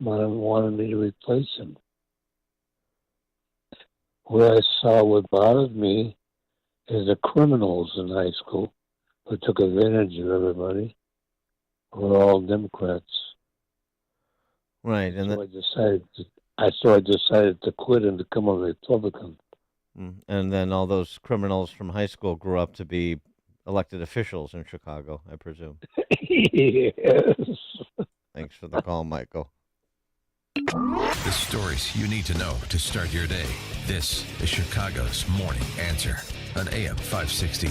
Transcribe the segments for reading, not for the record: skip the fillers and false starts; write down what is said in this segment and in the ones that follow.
wanted me to replace him. What I saw, what bothered me, is the criminals in high school who took advantage of everybody were all Democrats. Right, and so I decided to quit and become a Republican. And then all those criminals from high school grew up to be elected officials in Chicago, I presume. Yes. Thanks for the call, Michael. The stories you need to know to start your day. This is Chicago's Morning Answer on AM 560.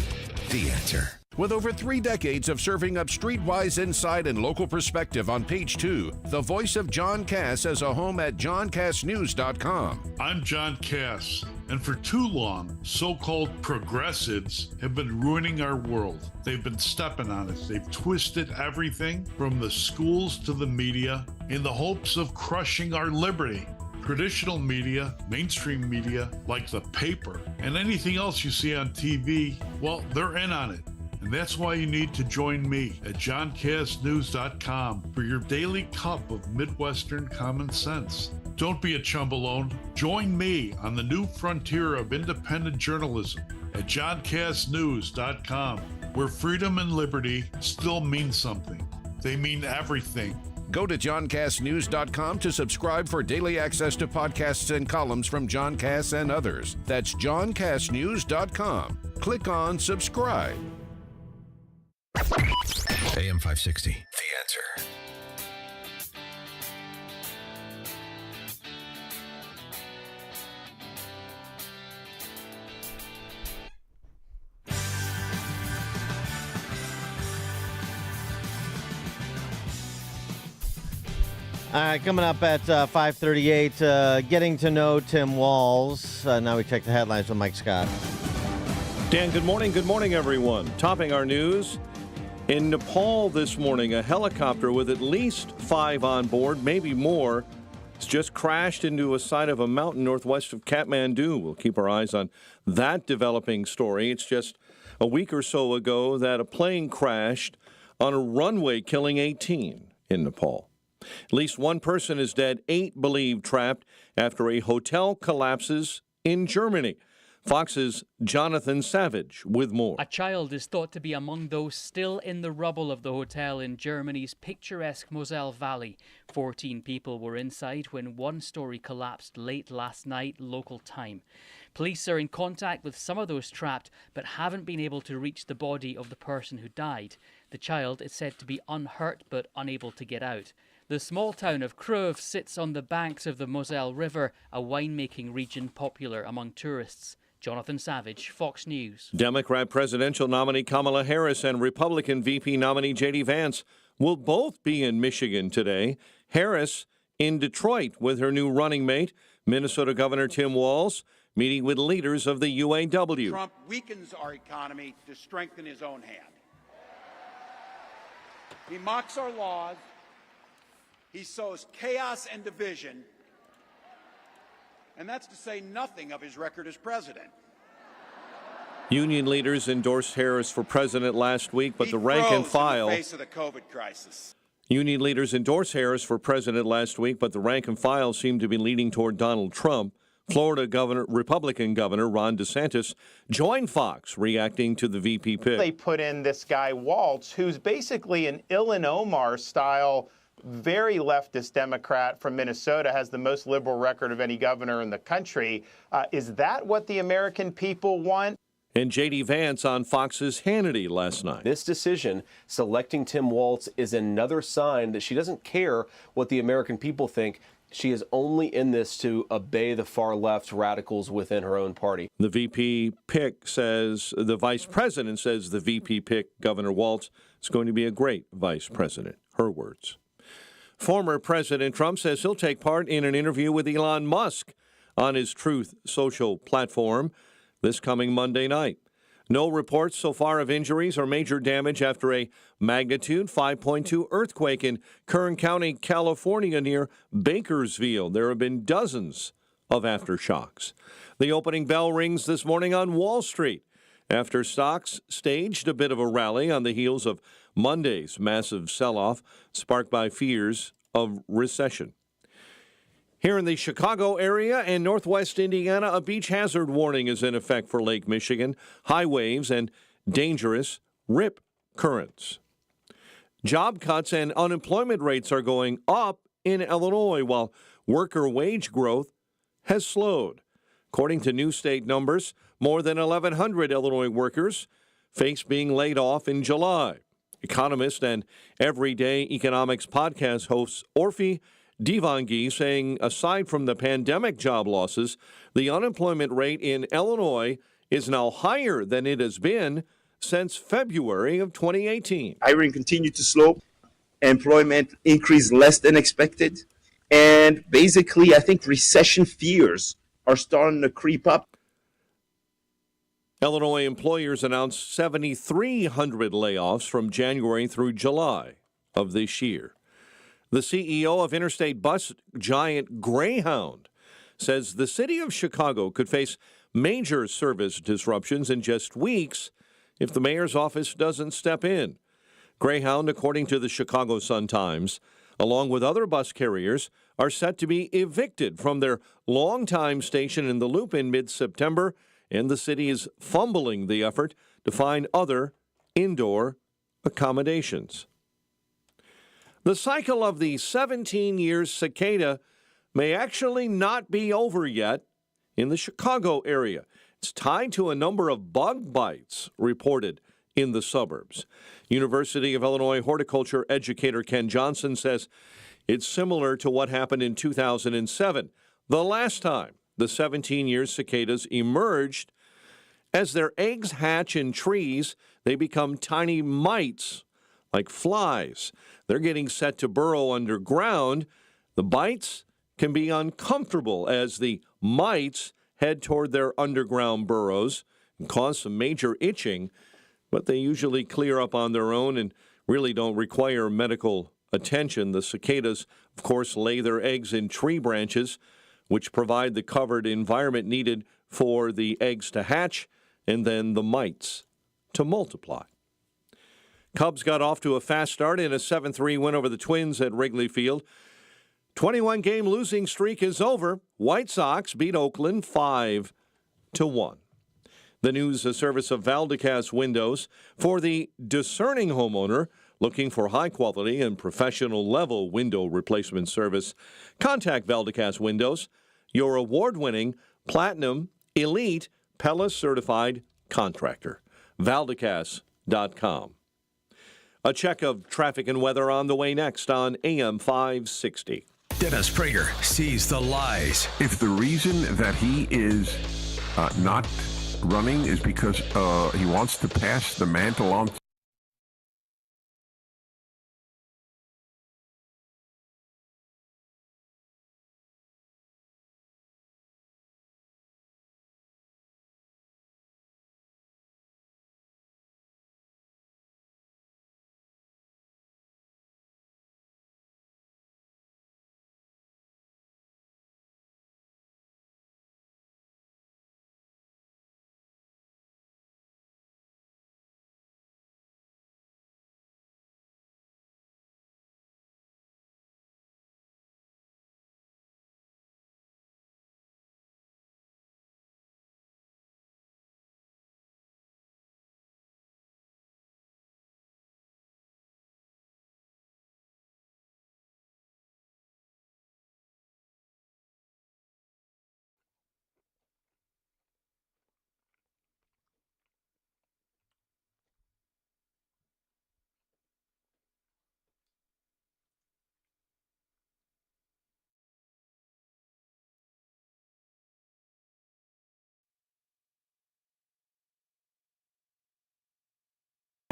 The Answer. With over 3 decades of serving up streetwise insight and local perspective on Page 2, the voice of John Cass has a home at johncassnews.com. I'm John Cass, and for too long, so-called progressives have been ruining our world. They've been stepping on it. They've twisted everything from the schools to the media in the hopes of crushing our liberty. Traditional media, mainstream media, like the paper, and anything else you see on TV, well, they're in on it. And that's why you need to join me at johncassnews.com for your daily cup of Midwestern common sense. Don't be a chumbalone. Join me on the new frontier of independent journalism at johncassnews.com, where freedom and liberty still mean something. They mean everything. Go to johncassnews.com to subscribe for daily access to podcasts and columns from John Cass and others. That's johncassnews.com. Click on subscribe. AM 560. The Answer. All right, coming up at 5:38, getting to know Tim Walz. Now we check the headlines with Mike Scott. Dan, good morning. Good morning, everyone. Topping our news, in Nepal this morning, a helicopter with at least 5 on board, maybe more, has just crashed into a side of a mountain northwest of Kathmandu. We'll keep our eyes on that developing story. It's just a week or so ago that a plane crashed on a runway, killing 18 in Nepal. At least one person is dead, 8 believed trapped after a hotel collapses in Germany. Fox's Jonathan Savage with more. A child is thought to be among those still in the rubble of the hotel in Germany's picturesque Moselle Valley. 14 people were inside when one story collapsed late last night, local time. Police are in contact with some of those trapped, but haven't been able to reach the body of the person who died. The child is said to be unhurt but unable to get out. The small town of Creuve sits on the banks of the Moselle River, a winemaking region popular among tourists. Jonathan Savage, Fox News. Democrat presidential nominee Kamala Harris and Republican VP nominee J.D. Vance will both be in Michigan today. Harris in Detroit with her new running mate, Minnesota Governor Tim Walz, meeting with leaders of the UAW. Trump weakens our economy to strengthen his own hand. He mocks our laws. He sows chaos and division. And that's to say nothing of his record as president. Union leaders endorsed Harris for president last week, but He the rank and file. in the face of the COVID crisis. Union leaders endorsed Harris for president last week, but the rank and file seem to be leaning toward Donald Trump. Florida Republican Governor Ron DeSantis joined Fox, reacting to the VP pick. They put in this guy Walz, who's basically an Ilhan Omar-style, very leftist Democrat from Minnesota, has the most liberal record of any governor in the country. Is that what the American people want? And J.D. Vance on Fox's Hannity last night. This decision, selecting Tim Walz, is another sign that she doesn't care what the American people think. She is only in this to obey the far left radicals within her own party. The VP pick says, the vice president says the VP pick, Governor Walz, is going to be a great vice president. Her words. Former President Trump says he'll take part in an interview with Elon Musk on his Truth Social platform this coming Monday night. No reports so far of injuries or major damage after a magnitude 5.2 earthquake in Kern County, California, near Bakersfield. There have been dozens of aftershocks. The opening bell rings this morning on Wall Street after stocks staged a bit of a rally on the heels of Monday's massive sell-off sparked by fears of recession. Here in the Chicago area and northwest Indiana, a beach hazard warning is in effect for Lake Michigan, high waves and dangerous rip currents. Job cuts and unemployment rates are going up in Illinois, while worker wage growth has slowed. According to new state numbers, more than 1,100 Illinois workers face being laid off in July. Economist and Everyday Economics podcast host Orphy Divangi saying aside from the pandemic job losses, the unemployment rate in Illinois is now higher than it has been since February of 2018. Hiring continued to slow, employment increased less than expected, and basically I think recession fears are starting to creep up. Illinois employers announced 7,300 layoffs from January through July of this year. The CEO of interstate bus giant Greyhound says the city of Chicago could face major service disruptions in just weeks if the mayor's office doesn't step in. Greyhound, according to the Chicago Sun-Times, along with other bus carriers, are set to be evicted from their longtime station in the Loop in mid-September, and the city is fumbling the effort to find other indoor accommodations. The cycle of the 17 years cicada may actually not be over yet in the Chicago area. It's tied to a number of bug bites reported in the suburbs. University of Illinois horticulture educator Ken Johnson says it's similar to what happened in 2007, the last time the 17-year cicadas emerged. As their eggs hatch in trees, they become tiny mites, like flies. They're getting set to burrow underground. The bites can be uncomfortable as the mites head toward their underground burrows and cause some major itching, but they usually clear up on their own and really don't require medical attention. The cicadas, of course, lay their eggs in tree branches, which provide the covered environment needed for the eggs to hatch and then the mites to multiply. Cubs got off to a fast start in a 7-3 win over the Twins at Wrigley Field. 21-game losing streak is over. White Sox beat Oakland 5-1. The news, a service of Valdecas Windows. For the discerning homeowner looking for high-quality and professional-level window replacement service, contact Valdecas Windows, your award-winning Platinum Elite Pella-certified contractor. Valdecas.com. A check of traffic and weather on the way next on AM 560. Dennis Prager sees the lies. If the reason that he is not running is because he wants to pass the mantle on.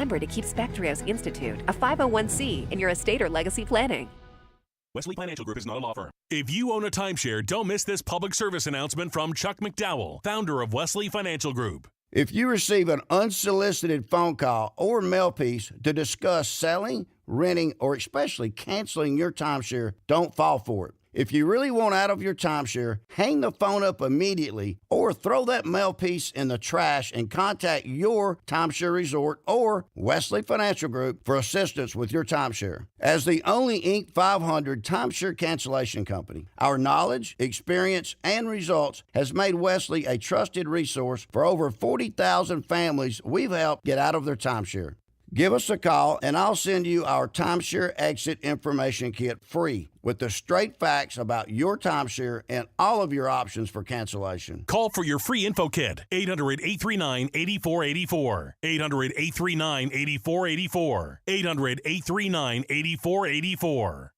Remember to keep Spectrios Institute, a 501c, in your estate or legacy planning. Wesley Financial Group is not a law firm. If you own a timeshare, don't miss this public service announcement from Chuck McDowell, founder of Wesley Financial Group. If you receive an unsolicited phone call or mail piece to discuss selling, renting, or especially canceling your timeshare, don't fall for it. If you really want out of your timeshare, hang the phone up immediately or throw that mail piece in the trash and contact your timeshare resort or Wesley Financial Group for assistance with your timeshare. As the only Inc. 500 timeshare cancellation company, our knowledge, experience, and results has made Wesley a trusted resource for over 40,000 families we've helped get out of their timeshare. Give us a call and I'll send you our timeshare exit information kit free with the straight facts about your timeshare and all of your options for cancellation. Call for your free info kit. 800-839-8484. 800-839-8484. 800-839-8484.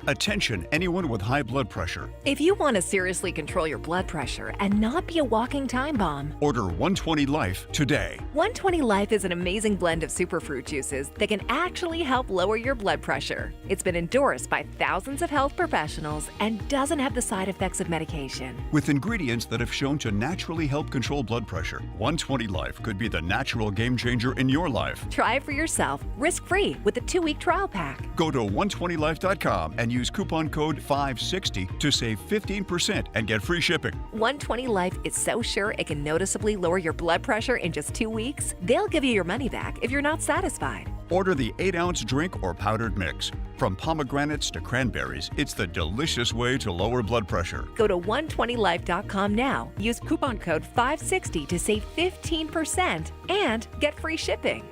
Attention, anyone with high blood pressure. If you want to seriously control your blood pressure and not be a walking time bomb, Order 120 Life today. 120 Life is an amazing blend of superfruit juices that can actually help lower your blood pressure. It's been endorsed by thousands of health professionals and doesn't have the side effects of medication. With ingredients that have shown to naturally help control blood pressure, 120 Life could be the natural game changer in your life. Try it for yourself, risk-free, with a 2-week trial pack. Go to 120life.com and use coupon code 560 to save 15% and get free shipping. 120 Life is so sure it can noticeably lower your blood pressure in just 2 weeks, they'll give you your money back if you're not satisfied. Order the 8-ounce drink or powdered mix. From pomegranates to cranberries, it's the delicious way to lower blood pressure. Go to 120life.com now. Use coupon code 560 to save 15% and get free shipping.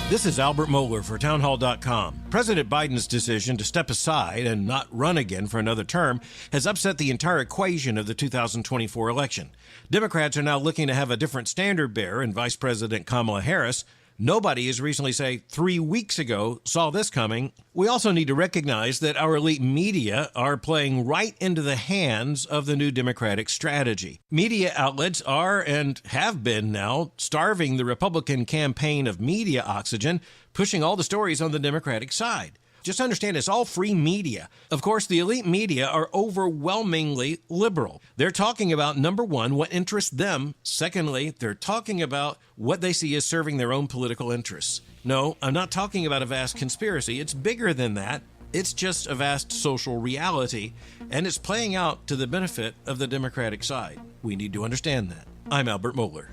This is Albert Mohler for townhall.com. President Biden's decision to step aside and not run again for another term has upset the entire equation of the 2024 election. Democrats are now looking to have a different standard bearer in Vice President Kamala Harris. Nobody, as recently say 3 weeks ago, saw this coming. We also need to recognize that our elite media are playing right into the hands of the new Democratic strategy. Media outlets are and have been now starving the Republican campaign of media oxygen, pushing all the stories on the Democratic side. Just understand it's all free media. Of course, the elite media are overwhelmingly liberal. They're talking about, number one, what interests them. Secondly, they're talking about what they see as serving their own political interests. No, I'm not talking about a vast conspiracy. It's bigger than that. It's just a vast social reality, and it's playing out to the benefit of the Democratic side. We need to understand that. I'm Albert Mohler.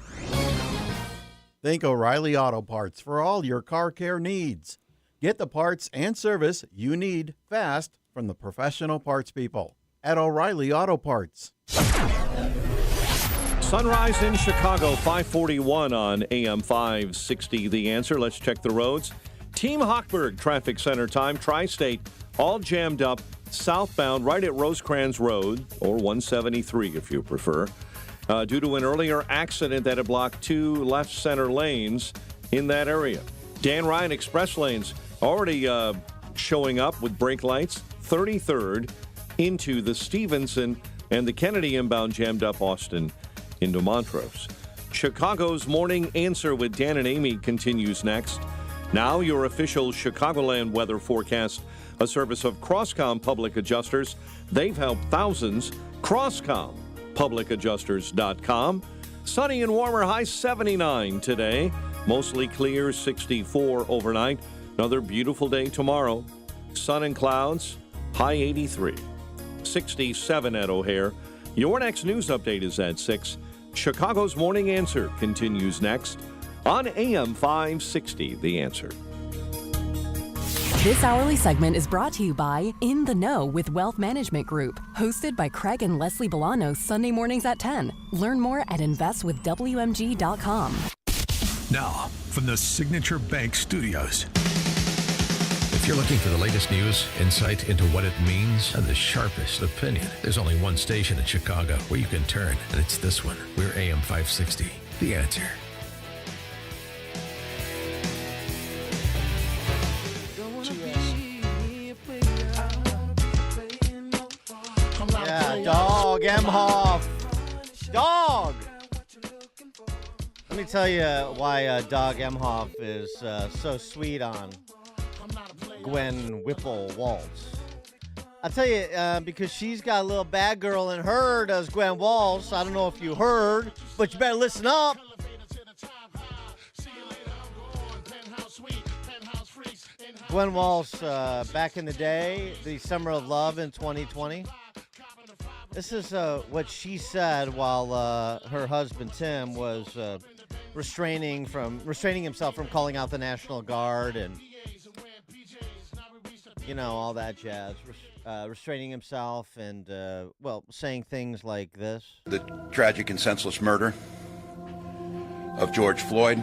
Think O'Reilly Auto Parts for all your car care needs. Get the parts and service you need fast from the professional parts people at O'Reilly Auto Parts. Sunrise in Chicago, 541 on AM 560. The Answer. Let's check the roads. Team Hochberg Traffic Center time. Tri-State all jammed up southbound right at Rosecrans Road, or 173 if you prefer, due to an earlier accident that had blocked 2 left center lanes in that area. Dan Ryan Express lanes already showing up with brake lights. 33rd into the Stevenson and the Kennedy inbound jammed up Austin into Montrose. Chicago's Morning Answer with Dan and Amy continues next. Now your official Chicagoland weather forecast, a service of Crosscom Public Adjusters. They've helped thousands. Crosscom, publicadjusters.com. Sunny and warmer, high 79 today. Mostly clear, 64 overnight. Another beautiful day tomorrow. Sun and clouds, high 83. 67 at O'Hare. Your next news update is at 6. Chicago's Morning Answer continues next on AM 560, The Answer. This hourly segment is brought to you by In the Know with Wealth Management Group, hosted by Craig and Leslie Bolanos Sunday mornings at 10. Learn more at investwithwmg.com. Now, from the Signature Bank Studios. If you're looking for the latest news, insight into what it means, and the sharpest opinion, there's only one station in Chicago where you can turn, and it's this one. We're AM 560, The Answer. Yeah, Dog Emhoff. Dog! Let me tell you why Dog Emhoff is so sweet on Gwen Walz. I'll tell you, because she's got a little bad girl in her, does Gwen Walz. I don't know if you heard, but you better listen up. Gwen Walz, back in the day, the summer of love in 2020. This is what she said while her husband Tim was restraining himself from calling out the National Guard and all that jazz. Restraining himself and saying things like this. The tragic and senseless murder of George Floyd,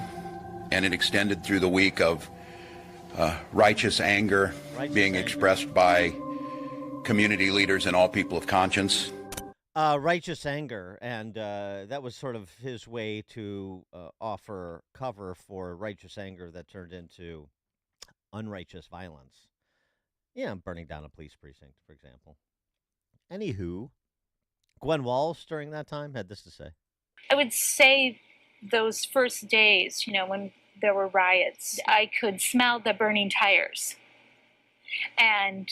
and it extended through the week of righteous anger being expressed by community leaders and all people of conscience. Righteous anger, and that was sort of his way to offer cover for righteous anger that turned into unrighteous violence. Yeah, burning down a police precinct, for example. Anywho, Gwen Walz during that time had this to say. I would say those first days, when there were riots, I could smell the burning tires. And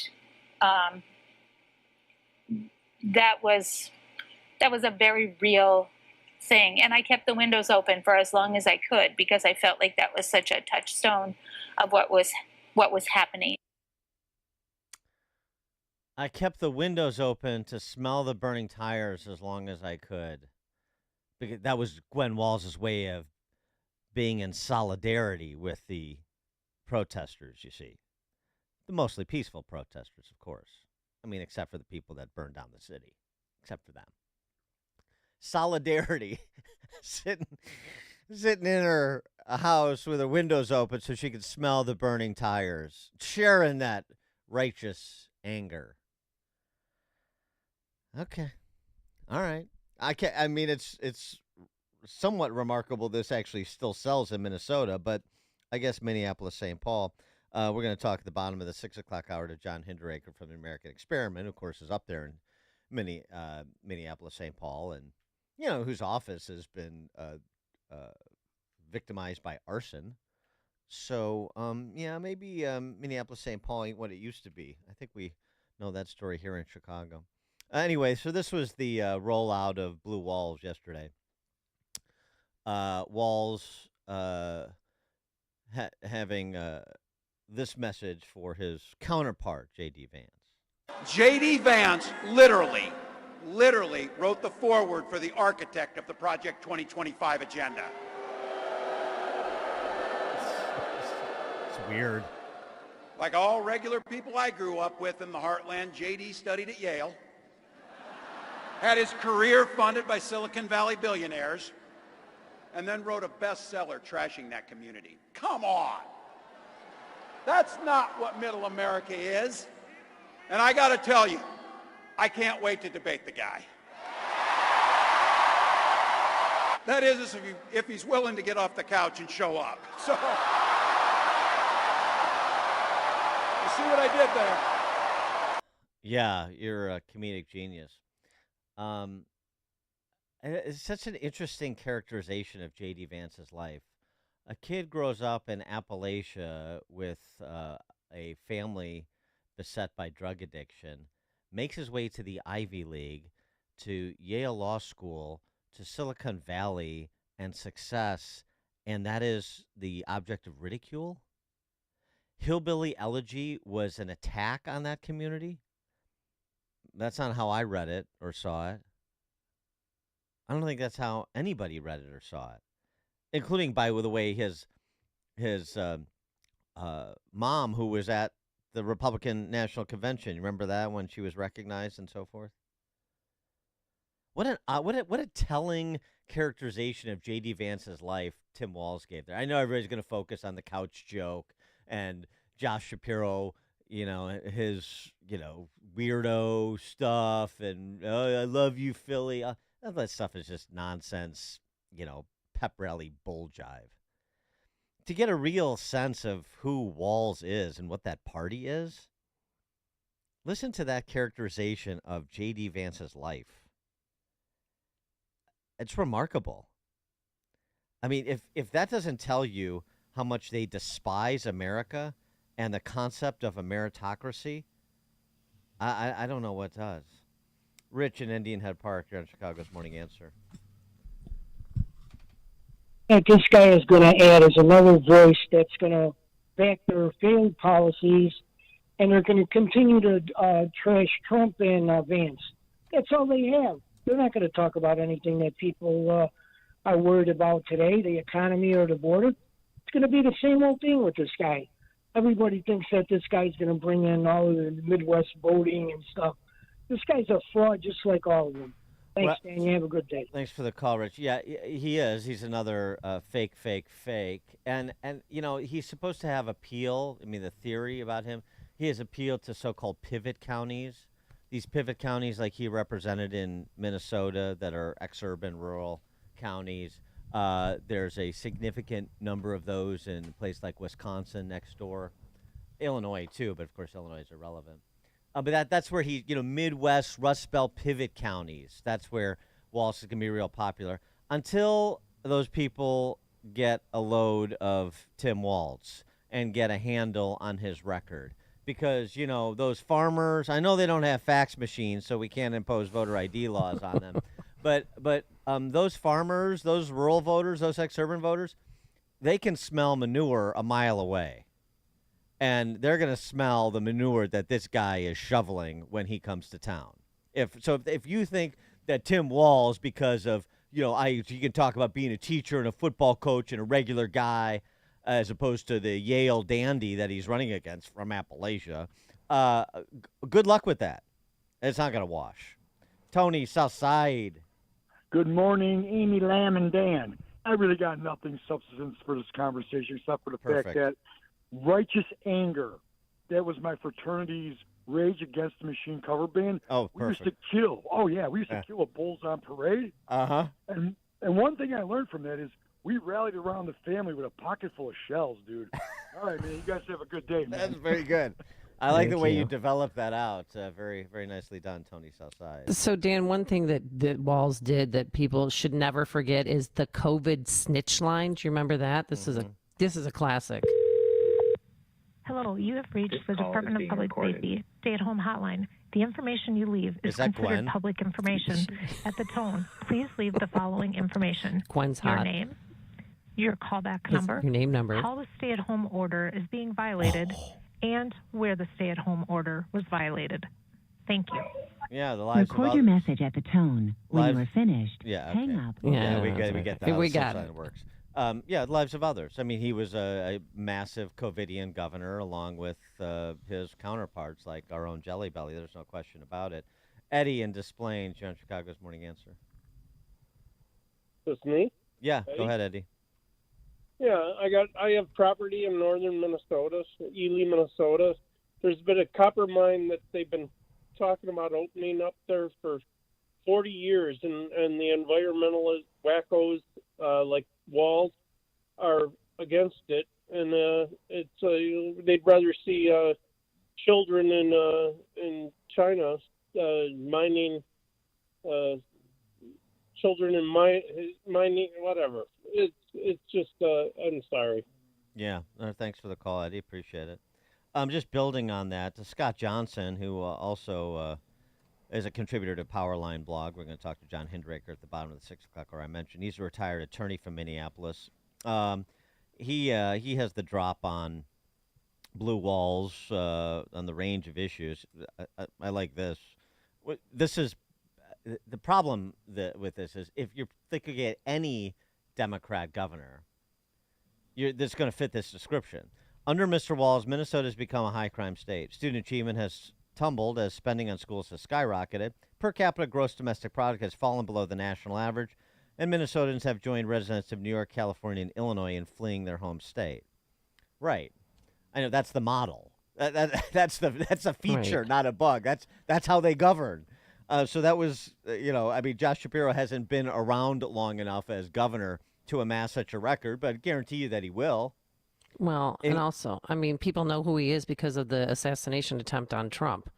that was a very real thing. And I kept the windows open for as long as I could because I felt like that was such a touchstone of what was happening. I kept the windows open to smell the burning tires as long as I could. Because that was Gwen Walz's way of being in solidarity with the protesters, you see. The mostly peaceful protesters, of course. I mean, except for the people that burned down the city. Except for them. Solidarity. sitting in her house with her windows open so she could smell the burning tires. Sharing that righteous anger. Okay. All right. I mean, it's somewhat remarkable this actually still sells in Minnesota, but I guess Minneapolis, St. Paul. We're going to talk at the bottom of the 6 o'clock hour to John Hinderaker from the American Experiment, of course, is up there in Minneapolis, St. Paul, and, whose office has been victimized by arson. So, maybe Minneapolis, St. Paul ain't what it used to be. I think we know that story here in Chicago. Anyway, so this was the rollout of Blue Walz yesterday. Walz having this message for his counterpart, J.D. Vance. J.D. Vance literally wrote the foreword for the architect of the Project 2025 agenda. It's weird. Like all regular people I grew up with in the heartland, J.D. studied at Yale, had his career funded by Silicon Valley billionaires, and then wrote a bestseller trashing that community. Come on. That's not what middle America is. And I got to tell you, I can't wait to debate the guy. That is, if he's willing to get off the couch and show up. So, you see what I did there? Yeah, you're a comedic genius. It's such an interesting characterization of J.D. Vance's life. A kid grows up in Appalachia with a family beset by drug addiction, makes his way to the Ivy League, to Yale Law School, to Silicon Valley, and success, and that is the object of ridicule. Hillbilly Elegy was an attack on that community. That's not how I read it or saw it. I don't think that's how anybody read it or saw it, including, by the way, his mom, who was at the Republican National Convention. You remember that, when she was recognized and so forth? What a telling characterization of J.D. Vance's life Tim Walz gave there. I know everybody's going to focus on the couch joke and Josh Shapiro, his, weirdo stuff and I love you, Philly. That stuff is just nonsense, pep rally bull jive. To get a real sense of who Walz is and what that party is, listen to that characterization of J.D. Vance's life. It's remarkable. I mean, if that doesn't tell you how much they despise America and the concept of a meritocracy, I don't know what does. Rich in Indian Head Park, here on Chicago's Morning Answer. What this guy is going to add is another voice that's going to back their failed policies, and they're going to continue to trash Trump and Vance. That's all they have. They're not going to talk about anything that people are worried about today, the economy or the border. It's going to be the same old thing with this guy. Everybody thinks that this guy's going to bring in all of the Midwest voting and stuff. This guy's a fraud just like all of them. Thanks, Dan. You have a good day. Thanks for the call, Rich. Yeah, he is. He's another fake. And he's supposed to have appeal. I mean, the theory about him, he has appealed to so-called pivot counties. These pivot counties like he represented in Minnesota that are exurban rural counties. There's a significant number of those in a place like Wisconsin next door. Illinois, too, but of course Illinois is irrelevant. But that's where he, Midwest, Rust Belt pivot counties. That's where Walz is going to be real popular. Until those people get a load of Tim Walz and get a handle on his record. Because, those farmers, I know they don't have fax machines, so we can't impose voter ID laws on them. But those farmers, those rural voters, those ex-urban voters, they can smell manure a mile away. And they're going to smell the manure that this guy is shoveling when he comes to town. If you think that Tim Walz, because of, you can talk about being a teacher and a football coach and a regular guy, as opposed to the Yale dandy that he's running against from Appalachia, good luck with that. It's not going to wash. Tony, Southside. Good morning, Amy, Lamb, and Dan. I really got nothing substance for this conversation except for the fact that righteous anger, that was my fraternity's Rage Against the Machine cover band. Oh, we used to kill. Oh, yeah, we used to kill bulls on parade. Uh-huh. And one thing I learned from that is we rallied around the family with a pocket full of shells, dude. All right, man, you guys have a good day, man. That's very good. I like the way you developed that out. Very, very nicely done, Tony Southside. So, Dan, one thing that Walz did that people should never forget is the COVID snitch line. Do you remember that? This is a classic. Hello, you have reached the Department of Public Safety stay-at-home hotline. The information you leave is considered Gwen? public information. At the tone, please leave the following information. Gwen's your hot. name, your callback number, your name number, how the stay-at-home order is being violated, and where the stay-at-home order was violated. Thank you. Yeah, the lives Record of your message at the tone. When you are finished, hang up. Yeah, we get that. We got it. Works. The lives of others. I mean, he was a massive COVIDian governor along with his counterparts like our own Jelly Belly. There's no question about it. Eddie in Des Plaines, you're on Chicago's Morning Answer. That's me? Yeah, Eddie? Go ahead, Eddie. Yeah, I have property in northern Minnesota, Ely, Minnesota. There's been a copper mine that they've been talking about opening up there for 40 years, and the environmentalist wackos like Walz are against it, and they'd rather see children in China mining, children in mining, whatever. It's just I'm sorry. Yeah, thanks for the call, Eddie. Appreciate it. Just building on that, Scott Johnson, who also is a contributor to Powerline blog. We're going to talk to John Hinderaker at the bottom of the 6 o'clock hour I mentioned. He's a retired attorney from Minneapolis. He has the drop on Blue Walls on the range of issues. I like this. This is the problem with this is if you're thinking of get any Democrat governor, that's going to fit this description. Under Mr. Walz, Minnesota has become a high crime state. Student achievement has tumbled as spending on schools has skyrocketed. Per capita gross domestic product has fallen below the national average, and Minnesotans have joined residents of New York, California, and Illinois in fleeing their home state. Right. I know that's the model. That's a feature, Right. not a bug. That's how they govern. So that was, Josh Shapiro hasn't been around long enough as governor to amass such a record, but I guarantee you that he will. Well, and also, people know who he is because of the assassination attempt on Trump.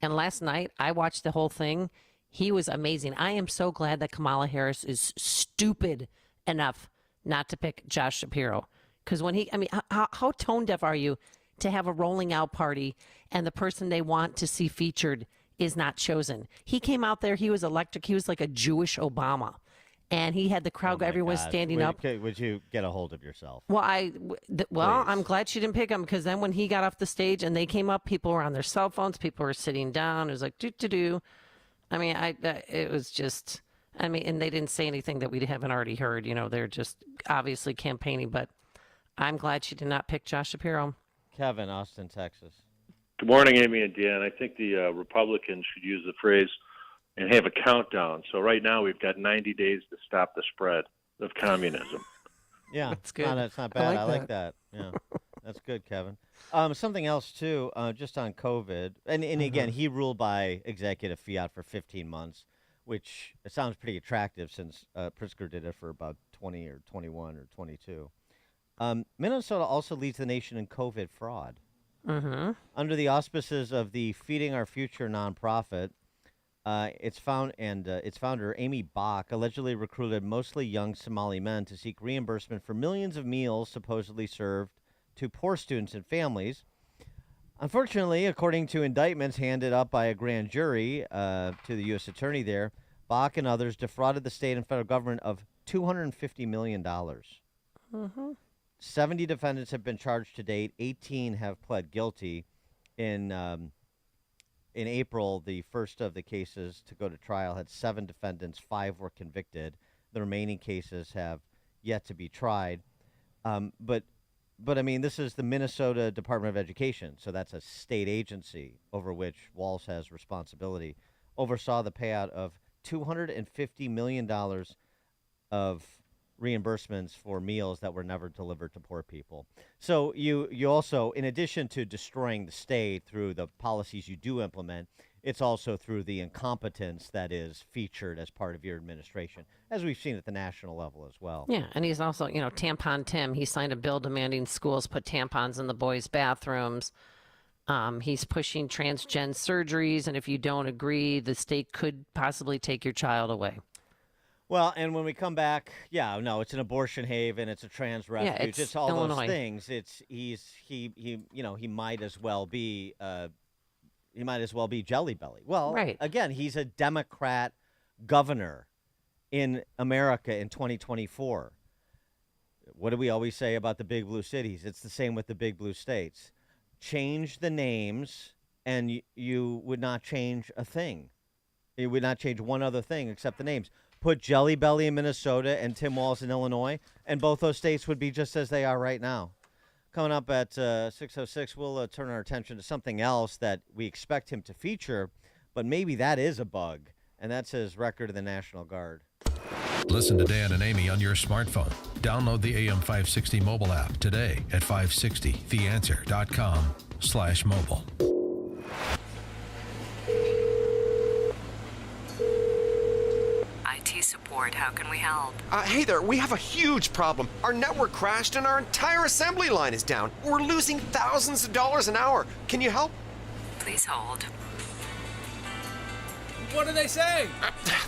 And last night, I watched the whole thing. He was amazing. I am so glad that Kamala Harris is stupid enough not to pick Josh Shapiro. Because when how tone deaf are you to have a rolling out party and the person they want to see featured is not chosen? He came out there, he was electric. He was like a Jewish Obama. And he had the crowd, everyone standing up. Would you get a hold of yourself? Well, I'm glad she didn't pick him, because then when he got off the stage and they came up, people were on their cell phones, people were sitting down. It was like, do. I mean, it was just, and they didn't say anything that we haven't already heard. They're just obviously campaigning, but I'm glad she did not pick Josh Shapiro. Kevin, Austin, Texas. Good morning, Amy and Dan. I think the Republicans should use the phrase and have a countdown. So right now we've got 90 days to stop the spread of communism. Yeah, that's good. That's not bad. I like that. Yeah, that's good, Kevin. Something else too, just on COVID, and again, he ruled by executive fiat for 15 months, which it sounds pretty attractive since Pritzker did it for about 20 or 21 or 22. Minnesota also leads the nation in COVID fraud. Under the auspices of the Feeding Our Future nonprofit, its founder, Amy Bach, allegedly recruited mostly young Somali men to seek reimbursement for millions of meals supposedly served to poor students and families. Unfortunately, according to indictments handed up by a grand jury to the U.S. attorney there, Bach and others defrauded the state and federal government of $250 million. 70 defendants have been charged to date. 18 have pled guilty. In April, the first of the cases to go to trial had 7 defendants. 5 were convicted. The remaining cases have yet to be tried. But I mean, this is the Minnesota Department of Education, so that's a state agency over which Walz has responsibility, oversaw the payout of $250 million of reimbursements for meals that were never delivered to poor people. So you also, in addition to destroying the state through the policies you do implement, it's also through the incompetence that is featured as part of your administration, as we've seen at the national level as well. Yeah, and he's also, Tampon Tim. He signed a bill demanding schools put tampons in the boys' bathrooms. He's pushing transgen surgeries, and if you don't agree, the state could possibly take your child away. Well, and when we come back, it's an abortion haven, it's a trans refuge, it's all Illinois. Those things. He might as well be Jelly Belly. Well, right. Again, he's a Democrat governor in America in 2024. What do we always say about the big blue cities? It's the same with the big blue states. Change the names, and you would not change a thing. You would not change one other thing except the names. Put Jelly Belly in Minnesota and Tim Walz in Illinois, and both those states would be just as they are right now. Coming up at 6:06, we'll turn our attention to something else that we expect him to feature, but maybe that is a bug, and that's his record of the National Guard. Listen to Dan and Amy on your smartphone. Download the AM 560 mobile app today at 560theanswer.com/mobile. Support. How can we help? Hey there, we have a huge problem. Our network crashed and our entire assembly line is down. We're losing thousands of dollars an hour. Can you help? Please hold. What do they say?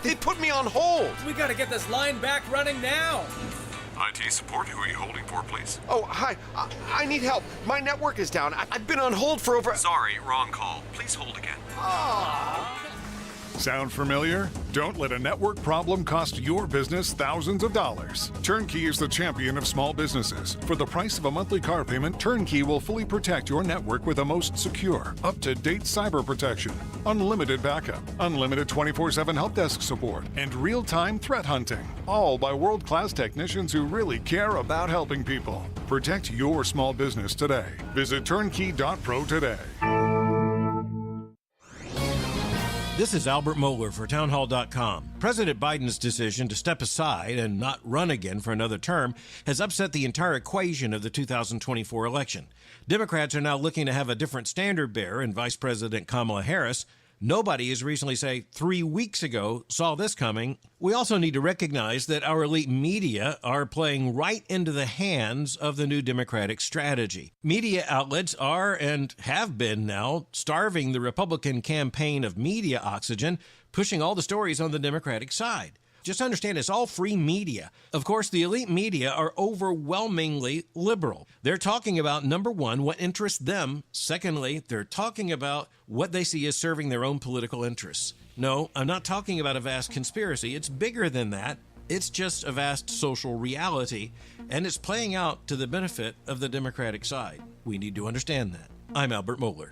They put me on hold. We gotta get this line back running now. IT support, who are you holding for, please? Oh, hi. I need help. My network is down. I've been on hold for over... Sorry, wrong call. Please hold again. Sound familiar? Don't let a network problem cost your business thousands of dollars. Turnkey is the champion of small businesses. For the price of a monthly car payment, Turnkey will fully protect your network with the most secure, up-to-date cyber protection, unlimited backup, unlimited 24/7 help desk support, and real-time threat hunting. All by world-class technicians who really care about helping people. Protect your small business today. Visit turnkey.pro today. This is Albert Mohler for townhall.com. President Biden's decision to step aside and not run again for another term has upset the entire equation of the 2024 election. Democrats are now looking to have a different standard bearer in Vice President Kamala Harris. Nobody, as recently, say, 3 weeks ago, saw this coming. We also need to recognize that our elite media are playing right into the hands of the new Democratic strategy. Media outlets are, and have been now, starving the Republican campaign of media oxygen, pushing all the stories on the Democratic side. Just understand, it's all free media. Of course, the elite media are overwhelmingly liberal. They're talking about, number one, what interests them. Secondly, they're talking about what they see as serving their own political interests. No, I'm not talking about a vast conspiracy. It's bigger than that. It's just a vast social reality, and it's playing out to the benefit of the Democratic side. We need to understand that. I'm Albert Mohler.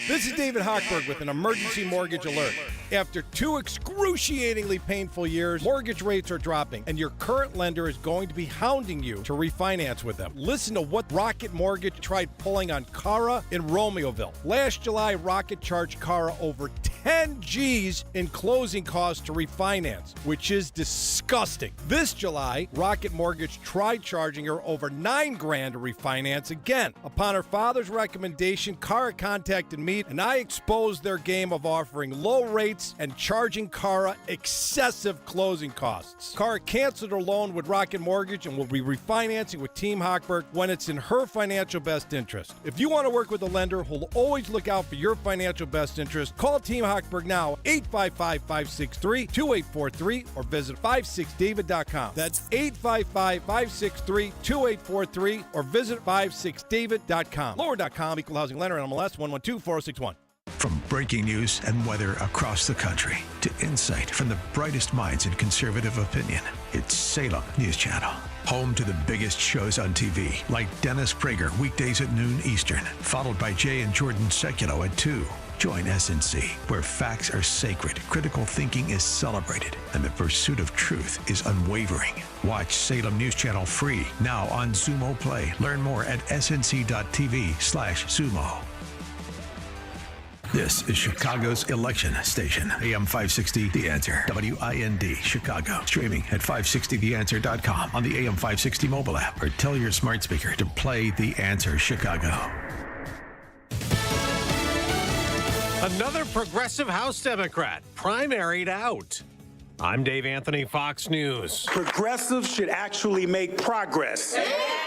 This is David Hochberg with an emergency mortgage alert. After 2 excruciatingly painful years, mortgage rates are dropping, and your current lender is going to be hounding you to refinance with them. Listen to what Rocket Mortgage tried pulling on Cara in Romeoville. Last July, Rocket charged Cara over 10 G's in closing costs to refinance, which is disgusting. This July, Rocket Mortgage tried charging her over $9,000 to refinance again. Upon her father's recommendation, Cara contacted me, and I exposed their game of offering low rates and charging Cara excessive closing costs. Cara canceled her loan with Rocket Mortgage and will be refinancing with Team Hochberg when it's in her financial best interest. If you want to work with a lender who'll always look out for your financial best interest, call Team Hochberg now, 855-563-2843, or visit 56david.com. That's 855-563-2843, or visit 56david.com. Lower.com, equal housing lender, NMLS 1124061. From breaking news and weather across the country to insight from the brightest minds in conservative opinion, it's Salem News Channel. Home to the biggest shows on TV, like Dennis Prager, weekdays at noon Eastern, followed by Jay and Jordan Sekulow at 2. Join SNC, where facts are sacred, critical thinking is celebrated, and the pursuit of truth is unwavering. Watch Salem News Channel free, now on Xumo Play. Learn more at snc.tv/Xumo. This is Chicago's election station, AM 560 The Answer, WIND Chicago. Streaming at 560theanswer.com on the AM 560 mobile app, or tell your smart speaker to play The Answer Chicago. Another progressive House Democrat primaried out. I'm Dave Anthony, Fox News. Progressives should actually make progress.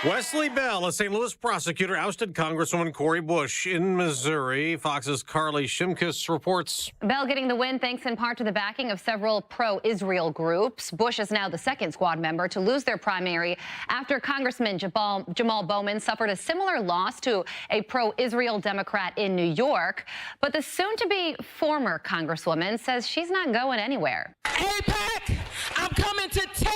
Wesley Bell, a St. Louis prosecutor, ousted Congresswoman Cori Bush in Missouri. Fox's Carly Shimkus reports. Bell getting the win thanks in part to the backing of several pro-Israel groups. Bush is now the second squad member to lose their primary after Congressman Jamal Bowman suffered a similar loss to a pro-Israel Democrat in New York. But the soon-to-be former Congresswoman says she's not going anywhere. AIPAC, I'm coming to tear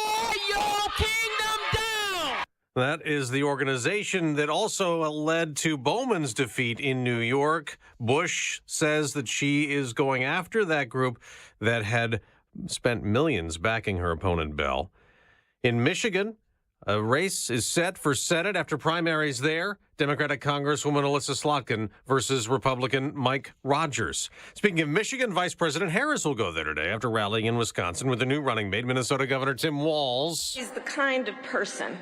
your kingdom down. That is the organization that also led to Bowman's defeat in New York. Bush says that she is going after that group that had spent millions backing her opponent, Bell. In Michigan, a race is set for Senate after primaries there. Democratic Congresswoman Alyssa Slotkin versus Republican Mike Rogers. Speaking of Michigan, Vice President Harris will go there today after rallying in Wisconsin with a new running mate, Minnesota Governor Tim Walz. He's the kind of person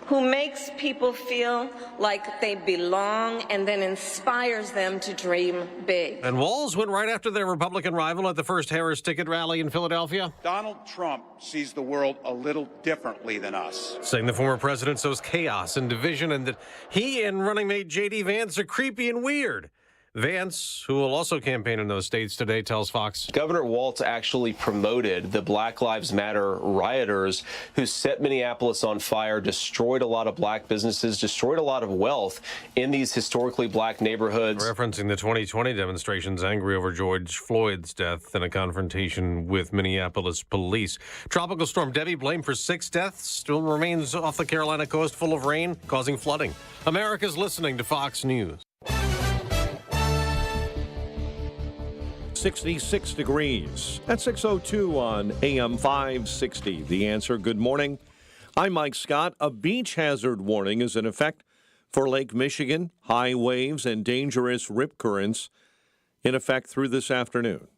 who makes people feel like they belong and then inspires them to dream big. And Walz went right after their Republican rival at the first Harris ticket rally in Philadelphia. Donald Trump sees the world a little differently than us. Saying the former president sows chaos and division and that he and running mate J.D. Vance are creepy and weird. Vance, who will also campaign in those states today, tells Fox. Governor Walz actually promoted the Black Lives Matter rioters who set Minneapolis on fire, destroyed a lot of black businesses, destroyed a lot of wealth in these historically black neighborhoods. Referencing the 2020 demonstrations angry over George Floyd's death in a confrontation with Minneapolis police. Tropical storm Debbie, blamed for 6 deaths, still remains off the Carolina coast, full of rain, causing flooding. America's listening to Fox News. 66 degrees at 6:02 on AM 560. The Answer. Good morning. I'm Mike Scott. A beach hazard warning is in effect for Lake Michigan. High waves and dangerous rip currents in effect through this afternoon.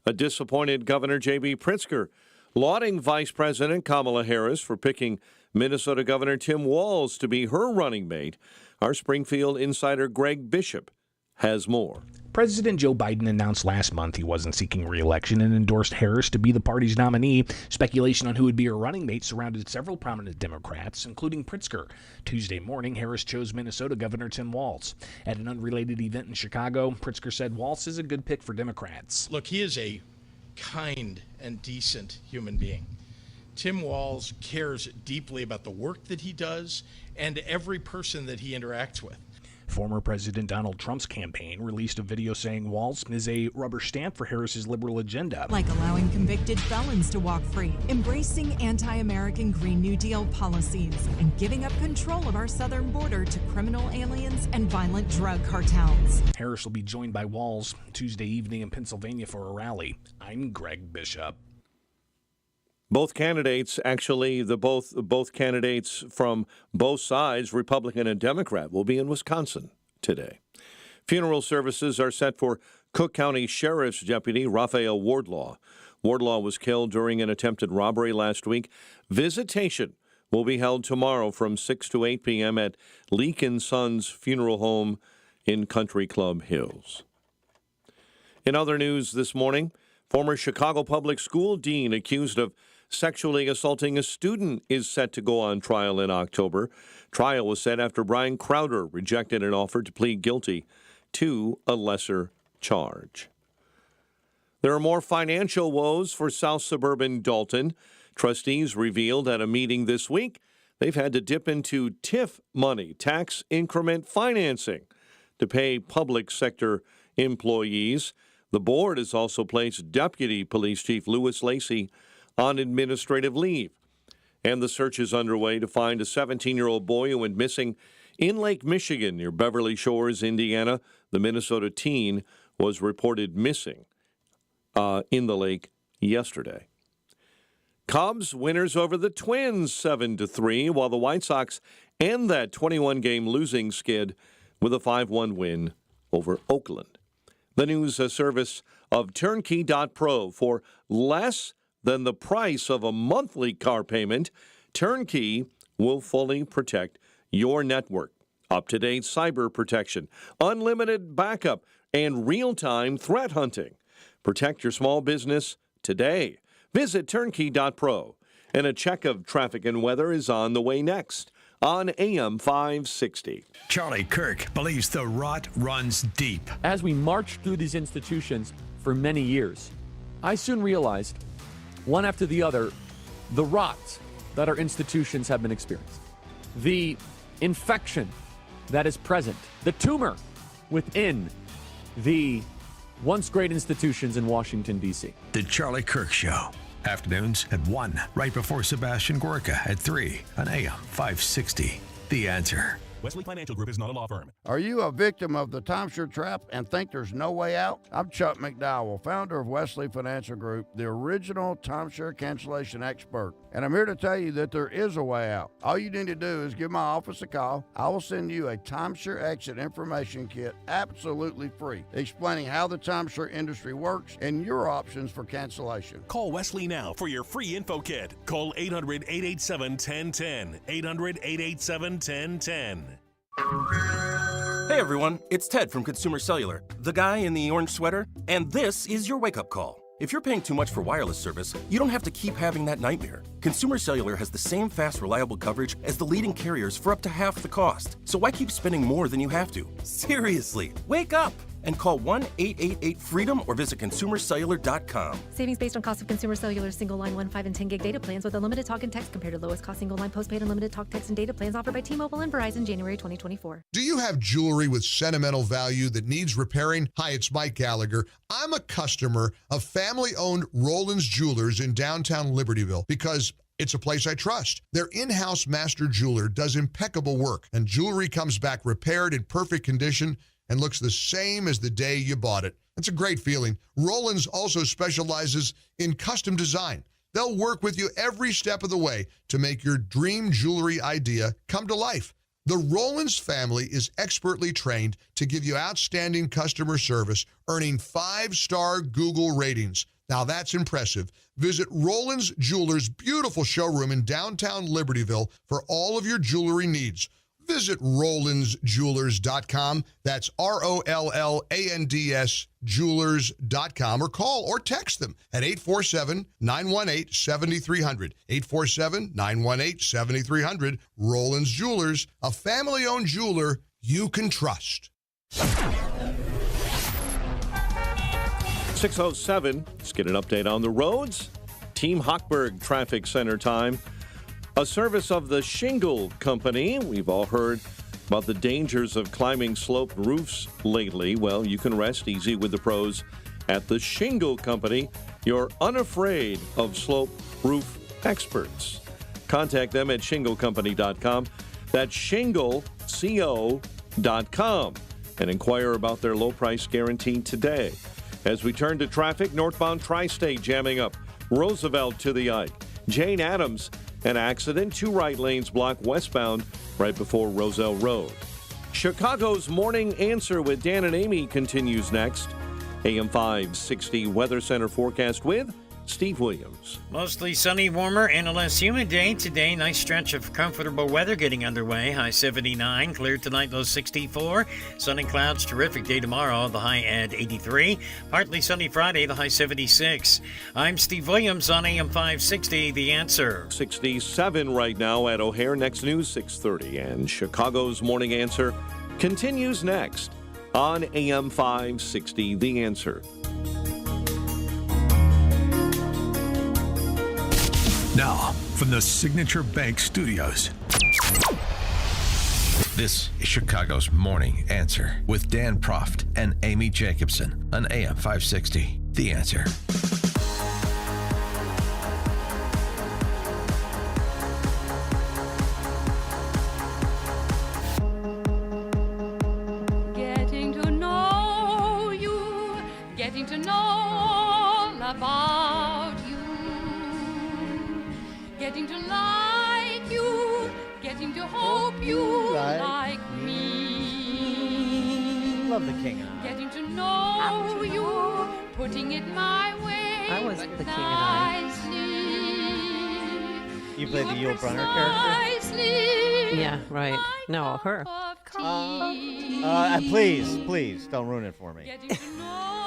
A disappointed Governor J.B. Pritzker lauding Vice President Kamala Harris for picking Minnesota Governor Tim Walz to be her running mate. Our Springfield insider Greg Bishop has more. President Joe Biden announced last month he wasn't seeking re-election and endorsed Harris to be the party's nominee. Speculation on who would be her running mate surrounded several prominent Democrats, including Pritzker. Tuesday morning, Harris chose Minnesota Governor Tim Walz. At an unrelated event in Chicago, Pritzker said Walz is a good pick for Democrats. Look, he is a kind and decent human being. Tim Walz cares deeply about the work that he does and every person that he interacts with. Former President Donald Trump's campaign released a video saying Walz is a rubber stamp for Harris's liberal agenda. Like allowing convicted felons to walk free, embracing anti-American Green New Deal policies, and giving up control of our southern border to criminal aliens and violent drug cartels. Harris will be joined by Walz Tuesday evening in Pennsylvania for a rally. I'm Greg Bishop. Both candidates, actually, both candidates from both sides, Republican and Democrat, will be in Wisconsin today. Funeral services are set for Cook County Sheriff's Deputy Raphael Wardlaw. Wardlaw was killed during an attempted robbery last week. Visitation will be held tomorrow from 6 to 8 p.m. at Leak & Sons Funeral Home in Country Club Hills. In other news this morning, former Chicago Public School dean accused of sexually assaulting a student is set to go on trial in October. Trial was set after Brian Crowder rejected an offer to plead guilty to a lesser charge. There are more financial woes for South Suburban Dalton. Trustees revealed at a meeting this week they've had to dip into TIF money, tax increment financing, to pay public sector employees. The board has also placed Deputy Police Chief Louis Lacey on administrative leave. And the search is underway to find a 17-year-old boy who went missing in Lake Michigan near Beverly Shores, Indiana. The Minnesota teen was reported missing in the lake yesterday. Cubs winners over the Twins 7-3, while the White Sox end that 21-game losing skid with a 5-1 win over Oakland. The news service of Turnkey.pro. For less than the price of a monthly car payment, Turnkey will fully protect your network. Up-to-date cyber protection, unlimited backup, and real-time threat hunting. Protect your small business today. Visit Turnkey.pro. And a check of traffic and weather is on the way next on AM 560. Charlie Kirk believes the rot runs deep. As we marched through these institutions for many years, I soon realized, one after the other, the rot that our institutions have been experiencing, the infection that is present, the tumor within the once great institutions in Washington, D.C. The Charlie Kirk Show. Afternoons at 1, right before Sebastian Gorka at 3 on AM 560. The Answer. Wesley Financial Group is not a law firm. Are you a victim of the timeshare trap and think there's no way out? I'm Chuck McDowell, founder of Wesley Financial Group, the original timeshare cancellation expert. And I'm here to tell you that there is a way out. All you need to do is give my office a call. I will send you a timeshare exit information kit absolutely free, explaining how the timeshare industry works and your options for cancellation. Call Wesley now for your free info kit. Call 800-887-1010. 800-887-1010. Hey everyone, it's Ted from Consumer Cellular, the guy in the orange sweater, and this is your wake-up call. If you're paying too much for wireless service, you don't have to keep having that nightmare. Consumer Cellular has the same fast, reliable coverage as the leading carriers for up to half the cost. So why keep spending more than you have to? Seriously, wake up! And call 1-888-FREEDOM or visit consumercellular.com. Savings based on cost of Consumer Cellular single line 1, 5, and 10 gig data plans with unlimited talk and text compared to lowest cost single line postpaid unlimited talk, text, and data plans offered by T-Mobile and Verizon January 2024. Do you have jewelry with sentimental value that needs repairing? Hi, it's Mike Gallagher. I'm a customer of family-owned Roland's Jewelers in downtown Libertyville because it's a place I trust. Their in-house master jeweler does impeccable work, and jewelry comes back repaired in perfect condition and looks the same as the day you bought it. That's a great feeling. Roland's also specializes in custom design. They'll work with you every step of the way to make your dream jewelry idea come to life. The Roland's family is expertly trained to give you outstanding customer service, earning 5-star Google ratings. Now that's impressive. Visit Roland's Jewelers' beautiful showroom in downtown Libertyville for all of your jewelry needs. Visit RolandsJewelers.com. That's ROLLANDS Jewelers.com, or call or text them at 847-918-7300. 847-918-7300. Roland's Jewelers, a family-owned jeweler you can trust. 6:07. Let's get an update on the roads. Team Hochberg Traffic Center time. A service of the Shingle Company. We've all heard about the dangers of climbing sloped roofs lately. Well, you can rest easy with the pros at the Shingle Company, your unafraid of slope roof experts. Contact them at shinglecompany.com. That's shingleco.com, and inquire about their low price guarantee today. As we turn to traffic, northbound Tri-State jamming up. Roosevelt to the Ike. Jane Addams, an accident. 2 right lanes blocked westbound right before Roselle Road. Chicago's Morning Answer with Dan and Amy continues next. AM 560 Weather Center forecast with Steve Williams. Mostly sunny, warmer, and a less humid day today. Nice stretch of comfortable weather getting underway. High 79. Clear tonight, low 64. Sunny clouds, terrific day tomorrow. The high at 83. Partly sunny Friday, the high 76. I'm Steve Williams on AM 560, The Answer. 67 right now at O'Hare. Next news, 6:30. And Chicago's Morning Answer continues next on AM 560, The Answer. Now, from the Signature Bank Studios, this is Chicago's Morning Answer with Dan Proft and Amy Jacobson on AM 560. The Answer. Getting to know you, getting to know all about you. Getting to like you, getting to hope you like me. Love the King and I. Getting to know you, putting it my way. I was but the King and I. nicely. You played the Yul Brynner character? Yeah, right. No, her. Please, don't ruin it for me.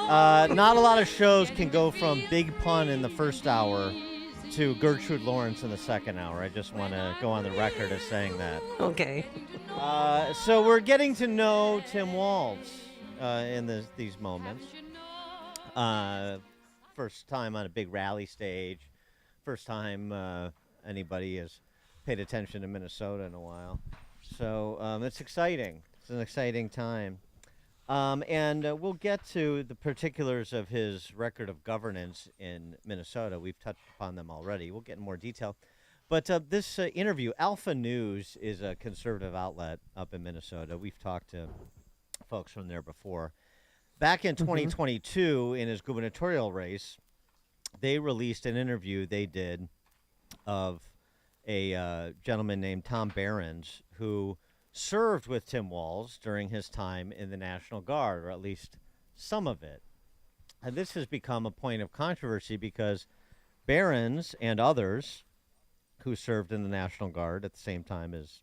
Not a lot of shows can go from Big Pun in the first hour to Gertrude Lawrence in the second hour. I just want to go on the record as saying that. Okay. So we're getting to know Tim Walz in these moments. First time on a big rally stage. First time anybody has paid attention to Minnesota in a while. So it's exciting. It's an exciting time. And we'll get to the particulars of his record of governance in Minnesota. We've touched upon them already. We'll get in more detail. But this interview, Alpha News is a conservative outlet up in Minnesota. We've talked to folks from there before. Back in 2022, in his gubernatorial race, they released an interview they did of a gentleman named Tom Behrens, who served with Tim Walz during his time in the National Guard, or at least some of it. And this has become a point of controversy because Behrens and others who served in the National Guard at the same time as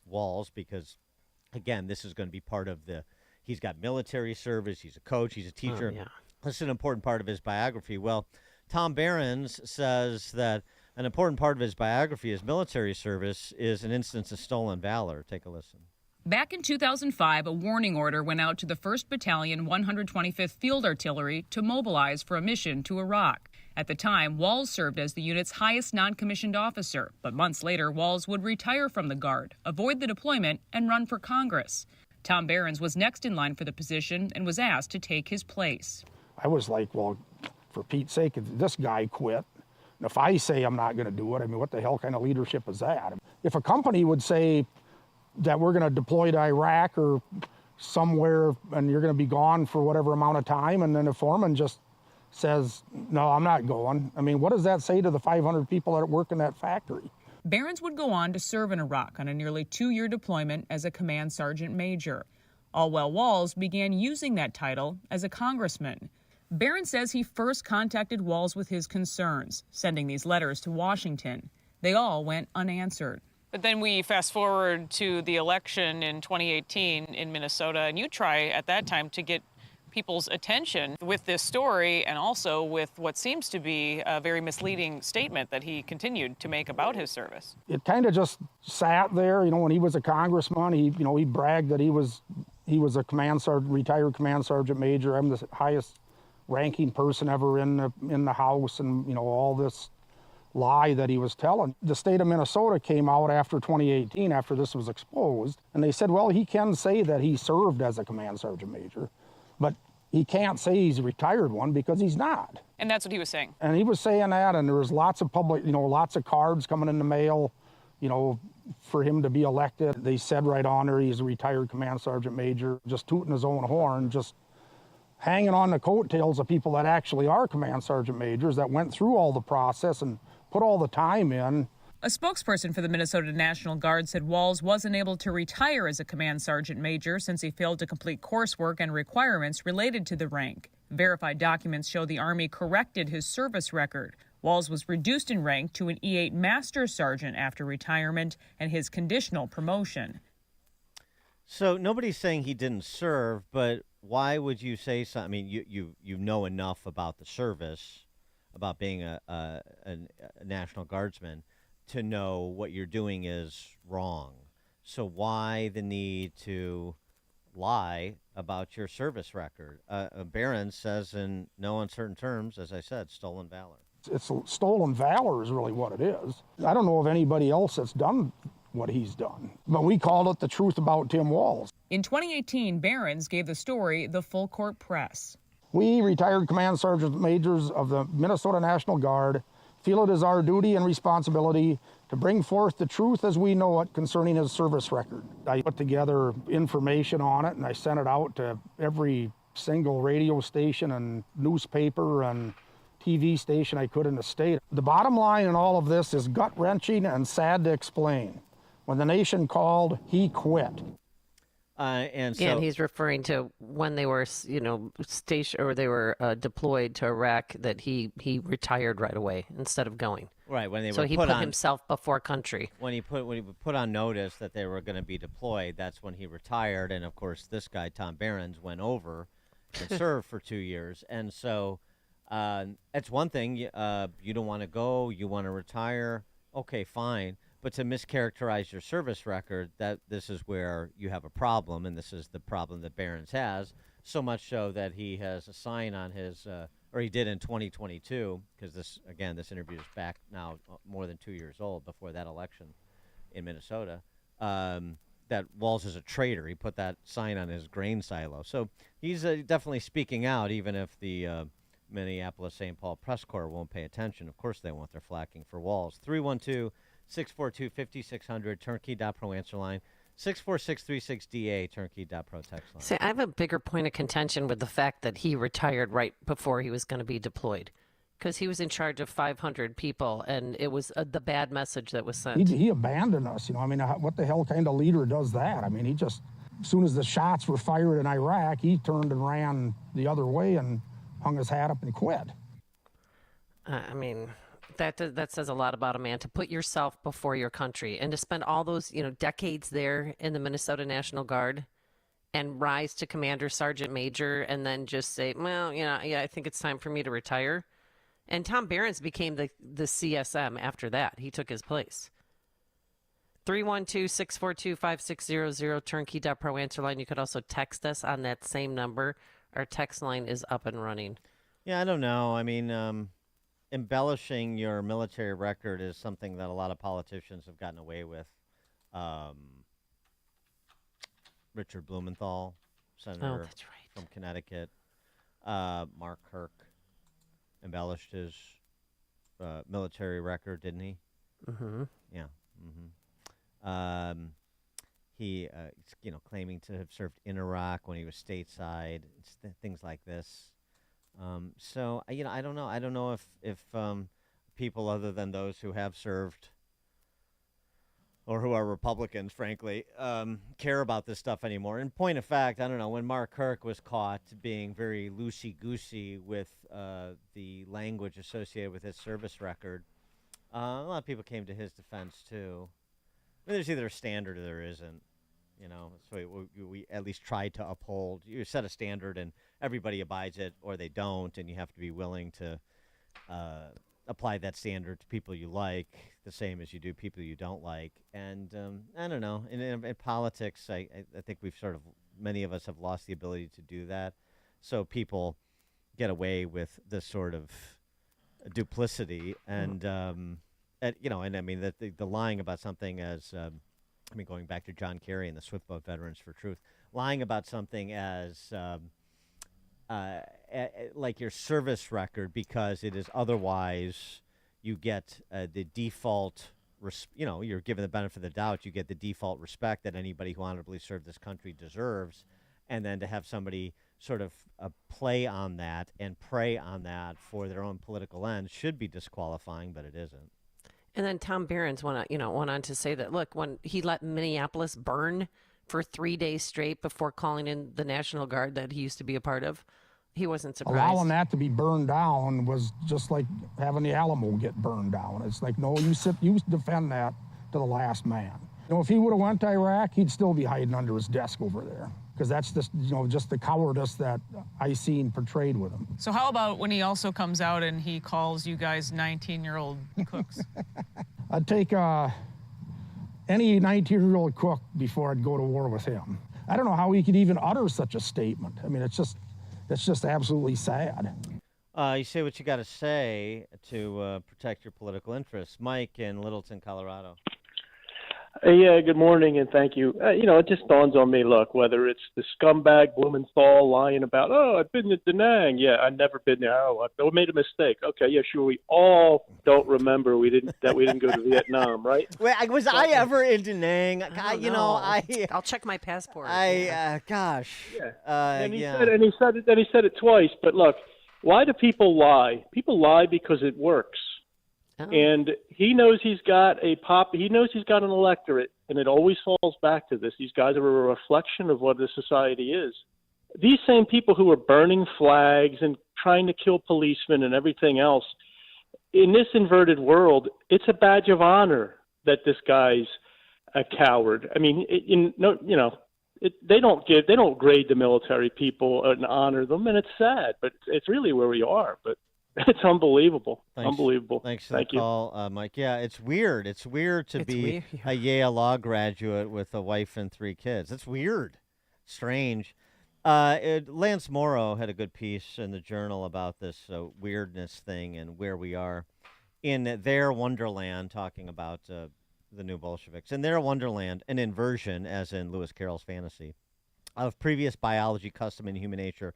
Walz, because, again, this is going to be part of he's got military service, he's a coach, he's a teacher. Oh, yeah. This is an important part of his biography. Well, Tom Behrens says that an important part of his biography, his military service, is an instance of stolen valor. Take a listen. Back in 2005, a warning order went out to the 1st Battalion, 125th Field Artillery to mobilize for a mission to Iraq. At the time, Walz served as the unit's highest non-commissioned officer, but months later, Walz would retire from the Guard, avoid the deployment, and run for Congress. Tom Behrens was next in line for the position and was asked to take his place. I was like, well, for Pete's sake, if this guy quit, if I say I'm not going to do it, I mean, what the hell kind of leadership is that? If a company would say that we're going to deploy to Iraq or somewhere and you're going to be gone for whatever amount of time, and then a foreman just says, no, I'm not going. I mean, what does that say to the 500 people that work in that factory? Behrens would go on to serve in Iraq on a nearly 2-year deployment as a command sergeant major. All while Walz began using that title as a congressman. Behrens says he first contacted Walz with his concerns, sending these letters to Washington. They all went unanswered. But then we fast forward to the election in 2018 in Minnesota, and you try at that time to get people's attention with this story and also with what seems to be a very misleading statement that he continued to make about his service. It kind of just sat there. When he was a congressman, he bragged that he was a retired command sergeant major. I'm the highest ranking person ever in the House, and all this lie that he was telling. The state of Minnesota came out after 2018, after this was exposed, and they said, well, he can say that he served as a command sergeant major, but he can't say he's a retired one because he's not. And that's what he was saying. And he was saying that, and there was lots of public, lots of cards coming in the mail, for him to be elected. They said right on there he's a retired command sergeant major, just tooting his own horn, just hanging on the coattails of people that actually are command sergeant majors that went through all the process and put all the time in. A spokesperson for the Minnesota National Guard said Walz wasn't able to retire as a command sergeant major since he failed to complete coursework and requirements related to the rank. Verified documents show the Army corrected his service record. Walz was reduced in rank to an E8 Master Sergeant after retirement and his conditional promotion. So nobody's saying he didn't serve, but why would you say something? I mean, you know enough about the service, about being a National Guardsman, to know what you're doing is wrong. So why the need to lie about your service record? Barron says in no uncertain terms, as I said, stolen valor. It's stolen valor is really what it is. I don't know of anybody else that's done what he's done. But we called it the truth about Tim Walz. In 2018, Barron's gave the story the full court press. We, retired command sergeant majors of the Minnesota National Guard, feel it is our duty and responsibility to bring forth the truth as we know it concerning his service record. I put together information on it, and I sent it out to every single radio station and newspaper and TV station I could in the state. The bottom line in all of this is gut-wrenching and sad to explain. When the nation called, he quit. And he's referring to when they were, stationed or they were deployed to Iraq, that he retired right away instead of going. Right, when they so were he put himself before country. When he put on notice that they were going to be deployed, that's when he retired. And of course, this guy Tom Barron's went over and served for 2 years. And so that's one thing. You don't want to go. You want to retire. Okay, fine. But to mischaracterize your service record, that this is where you have a problem, and this is the problem that Barron's has, so much so that he has a sign on his, or he did in 2022, because this interview is back now more than 2 years old, before that election in Minnesota, that Walz is a traitor. He put that sign on his grain silo. So he's definitely speaking out, even if the Minneapolis-St. Paul press corps won't pay attention. Of course they won't. They're flacking for Walz. 312-642-5600, turnkey.pro answer line. 64636DA, turnkey.pro text line. See, I have a bigger point of contention with the fact that he retired right before he was going to be deployed, because he was in charge of 500 people, and it was the bad message that was sent. He abandoned us. What the hell kind of leader does that? He just, as soon as the shots were fired in Iraq, he turned and ran the other way and hung his hat up and quit. That says a lot about a man, to put yourself before your country and to spend all those decades there in the Minnesota National Guard and rise to commander sergeant major and then just say, I think it's time for me to retire. And Tom Barron's became the CSM after that. He took his place. 312-642-5600, turnkey.pro answer line. You could also text us on that same number. Our text line is up and running. Yeah, I don't know. Embellishing your military record is something that a lot of politicians have gotten away with. Richard Blumenthal, senator from Connecticut. Mark Kirk embellished his military record, didn't he? Mm-hmm. Yeah. Mm-hmm. He, claiming to have served in Iraq when he was stateside, things like this. So I don't know. I don't know if people other than those who have served or who are Republicans, frankly, care about this stuff anymore. In point of fact, I don't know, when Mark Kirk was caught being very loosey-goosey with the language associated with his service record, a lot of people came to his defense too. There's either a standard or there isn't. So we at least try to uphold. You set a standard and everybody abides it, or they don't, and you have to be willing to apply that standard to people you like, the same as you do people you don't like. And I don't know. In politics, I think many of us have lost the ability to do that. So people get away with this sort of duplicity and I mean that the lying about something as going back to John Kerry and the Swiftboat Veterans for Truth, lying about something as like your service record because it is otherwise you get the default. You're given the benefit of the doubt. You get the default respect that anybody who honorably served this country deserves, and then to have somebody sort of play on that and prey on that for their own political ends should be disqualifying, but it isn't. And then Tom Behrens went on to say that, look, when he let Minneapolis burn for 3 days straight before calling in the National Guard that he used to be a part of, he wasn't surprised. Allowing that to be burned down was just like having the Alamo get burned down. It's like, no, you defend that to the last man. If he would have went to Iraq, he'd still be hiding under his desk over there. Because that's just the cowardice that I seen portrayed with him. So how about when he also comes out and he calls you guys 19-year-old cooks? I'd take any 19-year-old cook before I'd go to war with him. I don't know how he could even utter such a statement. I mean, it's just absolutely sad. You say what you got to say to protect your political interests. Mike in Littleton, Colorado. Yeah, good morning, and thank you. It just dawns on me, look, whether it's the scumbag Blumenthal lying about, I've been to Da Nang. Yeah, I've never been there. I made a mistake. Okay, yeah, sure, we all don't remember we didn't go to Vietnam, right? Wait, was I ever in Da Nang? I'll check my passport. Gosh. Yeah. And he said it twice, but look, why do people lie? People lie because it works. And he knows he's got an electorate, and it always falls back to this. These guys are a reflection of what the society is. These same people who are burning flags and trying to kill policemen and everything else, in this inverted world, it's a badge of honor that this guy's a coward. I mean, they don't grade the military people and honor them, and it's sad, but it's really where we are. But it's unbelievable. Unbelievable. Thanks for the call, Mike. Yeah, it's weird. It's weird to be a Yale law graduate with a wife and 3 kids. It's weird. Strange. Lance Morrow had a good piece in the Journal about this weirdness thing and where we are in their wonderland, talking about the new Bolsheviks. In their wonderland, an inversion, as in Lewis Carroll's fantasy, of previous biology, custom, and human nature.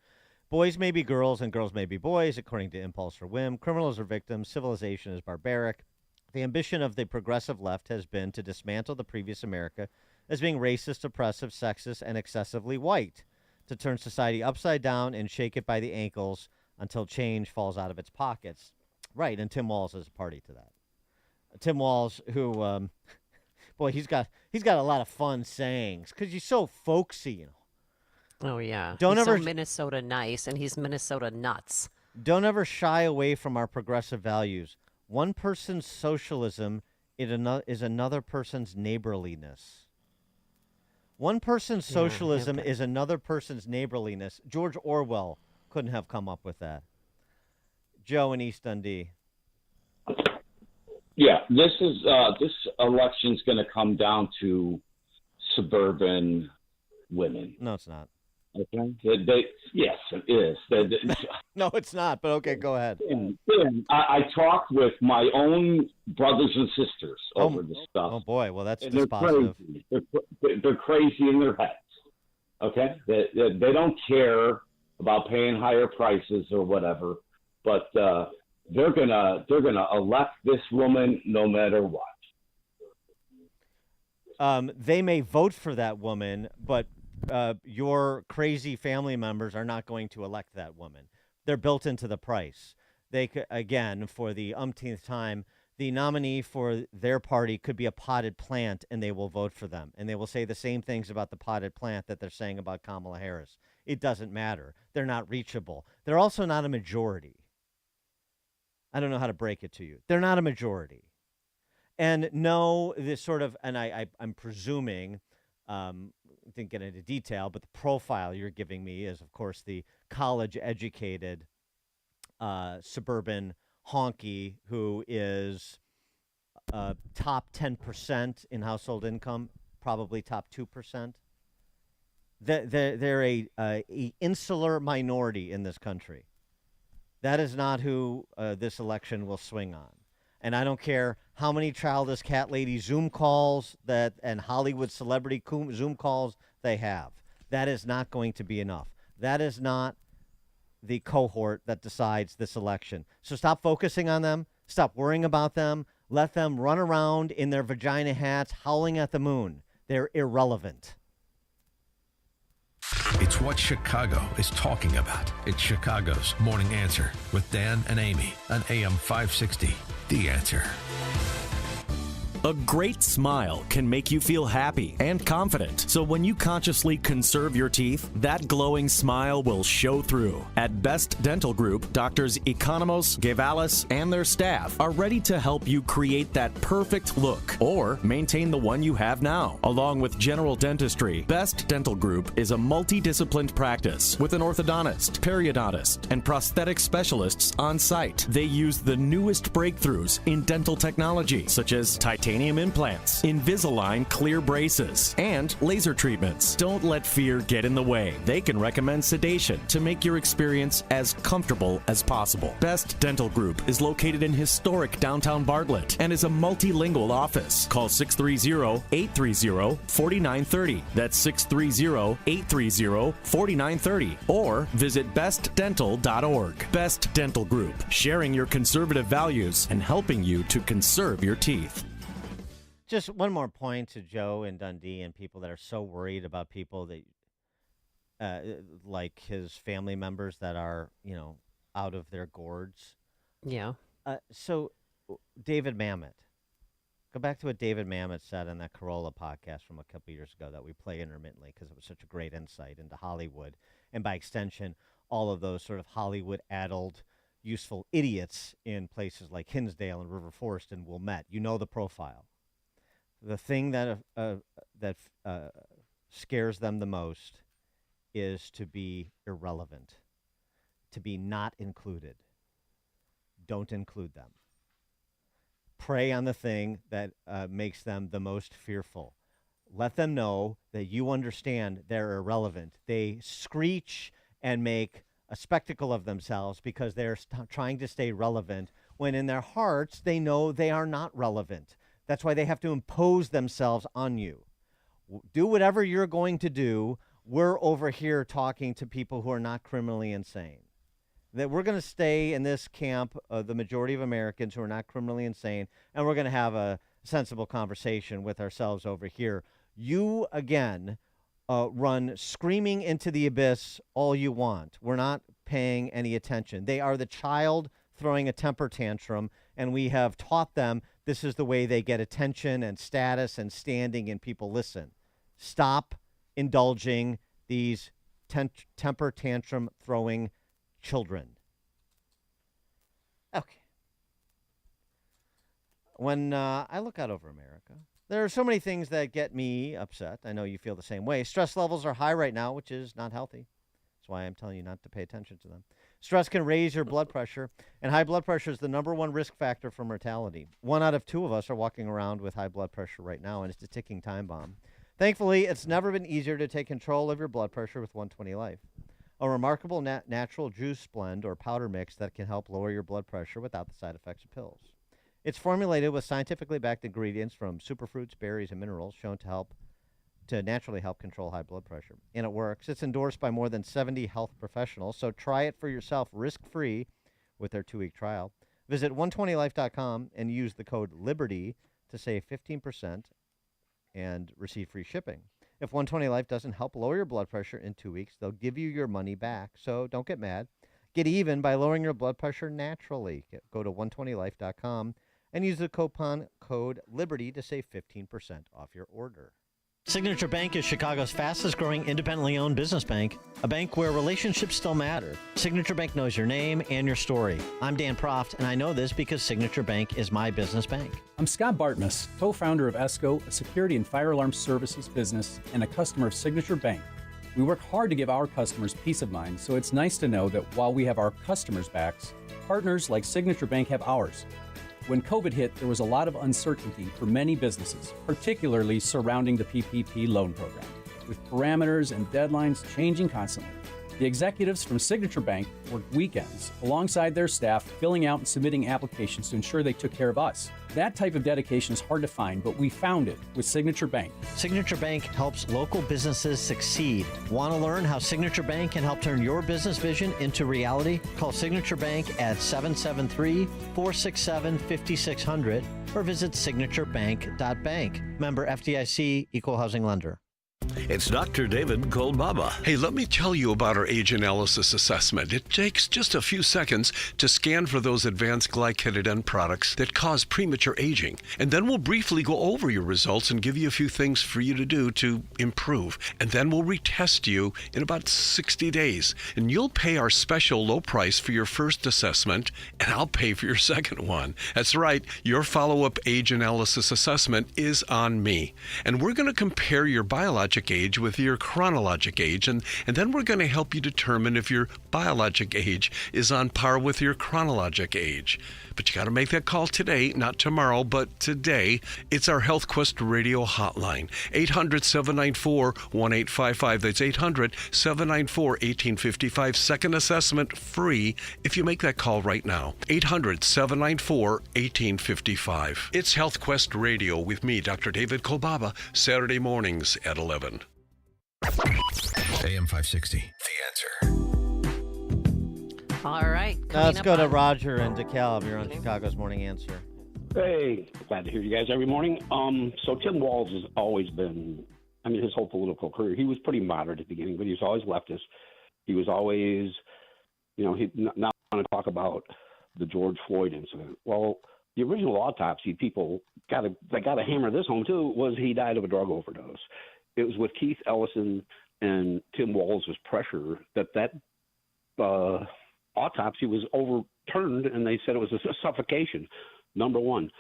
Boys may be girls and girls may be boys, according to impulse or whim. Criminals are victims. Civilization is barbaric. The ambition of the progressive left has been to dismantle the previous America as being racist, oppressive, sexist, and excessively white, to turn society upside down and shake it by the ankles until change falls out of its pockets. Right, and Tim Walz is a party to that. Tim Walz, who, he's got a lot of fun sayings because he's so folksy, Oh, yeah. He's so Minnesota nice, and he's Minnesota nuts. Don't ever shy away from our progressive values. One person's socialism is another person's neighborliness. One person's socialism is another person's neighborliness. George Orwell couldn't have come up with that. Joe in East Dundee. Yeah, this election's going to come down to suburban women. No, it's not. Okay. Yes, it is. No, it's not. But okay, go ahead. I talked with my own brothers and sisters over this stuff. Oh boy, well that's dispositive. They're crazy in their heads. Okay, they don't care about paying higher prices or whatever, but they're gonna elect this woman no matter what. They may vote for that woman, but your crazy family members are not going to elect that woman. They're built into the price. They could, again, for the umpteenth time, the nominee for their party could be a potted plant, and they will vote for them. And they will say the same things about the potted plant that they're saying about Kamala Harris. It doesn't matter. They're not reachable. They're also not a majority. I don't know how to break it to you. They're not a majority. And no, this sort of, and I'm presuming, didn't get into detail, but the profile you're giving me is, of course, the college-educated suburban honky who is top 10% in household income, probably top 2%. They're a insular minority in this country. That is not who this election will swing on. And I don't care how many childless cat lady Zoom calls and Hollywood celebrity Zoom calls they have. That is not going to be enough. That is not the cohort that decides this election. So stop focusing on them. Stop worrying about them. Let them run around in their vagina hats howling at the moon. They're irrelevant. It's what Chicago is talking about. It's Chicago's Morning Answer with Dan and Amy on AM 560. The Answer. A great smile can make you feel happy and confident. So when you consciously conserve your teeth, that glowing smile will show through. At Best Dental Group, Doctors Economos, Gevalis, and their staff are ready to help you create that perfect look or maintain the one you have now. Along with general dentistry, Best Dental Group is a multidisciplined practice with an orthodontist, periodontist, and prosthetic specialists on site. They use the newest breakthroughs in dental technology, such as titanium implants, Invisalign clear braces, and laser treatments. Don't let fear get in the way. They can recommend sedation to make your experience as comfortable as possible. Best Dental Group is located in historic downtown Bartlett and is a multilingual office. Call 630-830-4930. That's 630-830-4930. Or visit bestdental.org. Best Dental Group, sharing your conservative values and helping you to conserve your teeth. Just one more point to Joe and Dundee and people that are so worried about people that, like his family members that are, out of their gourds. Yeah. So David Mamet. Go back to what David Mamet said on that Corolla podcast from a couple years ago that we play intermittently because it was such a great insight into Hollywood and, by extension, all of those sort of Hollywood-addled, useful idiots in places like Hinsdale and River Forest and Wilmette. You know the profile. The thing that scares them the most is to be irrelevant, to be not included. Don't include them. Prey on the thing that makes them the most fearful. Let them know that you understand they're irrelevant. They screech and make a spectacle of themselves because they're trying to stay relevant when in their hearts they know they are not relevant. That's why they have to impose themselves on you. Do whatever you're going to do. We're over here talking to people who are not criminally insane. That we're going to stay in this camp of the majority of Americans who are not criminally insane, and we're going to have a sensible conversation with ourselves over here. You, again, run screaming into the abyss all you want. We're not paying any attention. They are the child throwing a temper tantrum, and we have taught them this is the way they get attention and status and standing, and people listen. Stop indulging these temper tantrum throwing children. Okay. When I look out over America, there are so many things that get me upset. I know you feel the same way. Stress levels are high right now, which is not healthy. That's why I'm telling you not to pay attention to them. Stress can raise your blood pressure, and high blood pressure is the number one risk factor for mortality. 1 out of 2 of us are walking around with high blood pressure right now, and it's a ticking time bomb. Thankfully, it's never been easier to take control of your blood pressure with 120 Life, a remarkable natural juice blend or powder mix that can help lower your blood pressure without the side effects of pills. It's formulated with scientifically backed ingredients from superfruits, berries, and minerals shown to naturally help control high blood pressure. And it works. It's endorsed by more than 70 health professionals, so try it for yourself risk-free with their 2-week trial. Visit 120life.com and use the code LIBERTY to save 15% and receive free shipping. If 120 Life doesn't help lower your blood pressure in 2 weeks, they'll give you your money back, so don't get mad. Get even by lowering your blood pressure naturally. Go to 120life.com and use the coupon code LIBERTY to save 15% off your order. Signature Bank is Chicago's fastest growing independently owned business bank, a bank where relationships still matter. Signature Bank knows your name and your story. I'm Dan Proft, and I know this because Signature Bank is my business bank. I'm Scott Bartmus, co-founder of ESCO, a security and fire alarm services business, and a customer of Signature Bank. We work hard to give our customers peace of mind, so it's nice to know that while we have our customers' backs, partners like Signature Bank have ours. When COVID hit, there was a lot of uncertainty for many businesses, particularly surrounding the PPP loan program, with parameters and deadlines changing constantly. The executives from Signature Bank worked weekends alongside their staff, filling out and submitting applications to ensure they took care of us. That type of dedication is hard to find, but we found it with Signature Bank. Signature Bank helps local businesses succeed. Want to learn how Signature Bank can help turn your business vision into reality? Call Signature Bank at 773-467-5600 or visit signaturebank.bank. Member FDIC, Equal Housing Lender. It's Dr. David Kolbaba. Hey, let me tell you about our age analysis assessment. It takes just a few seconds to scan for those advanced glycated end products that cause premature aging. And then we'll briefly go over your results and give you a few things for you to do to improve. And then we'll retest you in about 60 days. And you'll pay our special low price for your first assessment, and I'll pay for your second one. That's right, your follow-up age analysis assessment is on me. And we're going to compare your biologic age with your chronologic age, and then we're going to help you determine if your biologic age is on par with your chronologic age. But you got to make that call today, not tomorrow, but today. It's our Health Quest radio hotline, 800-794-1855. That's 800-794-1855. Second assessment free if you make that call right now. 800-794-1855. It's Health Quest radio with me, Dr. David Kolbaba, Saturday mornings at 11. AM 560, The Answer. All right. Let's go to Roger in DeKalb. You're on Chicago's Morning Answer. Hey, glad to hear you guys every morning. So Tim Walz has always been, his whole political career, he was pretty moderate at the beginning, but he was always leftist. He was always, he not want to talk about the George Floyd incident. Well, the original autopsy, people got to hammer this home too, was he died of a drug overdose. It was with Keith Ellison and Tim Walz's pressure that autopsy was overturned, and they said it was a suffocation, number one.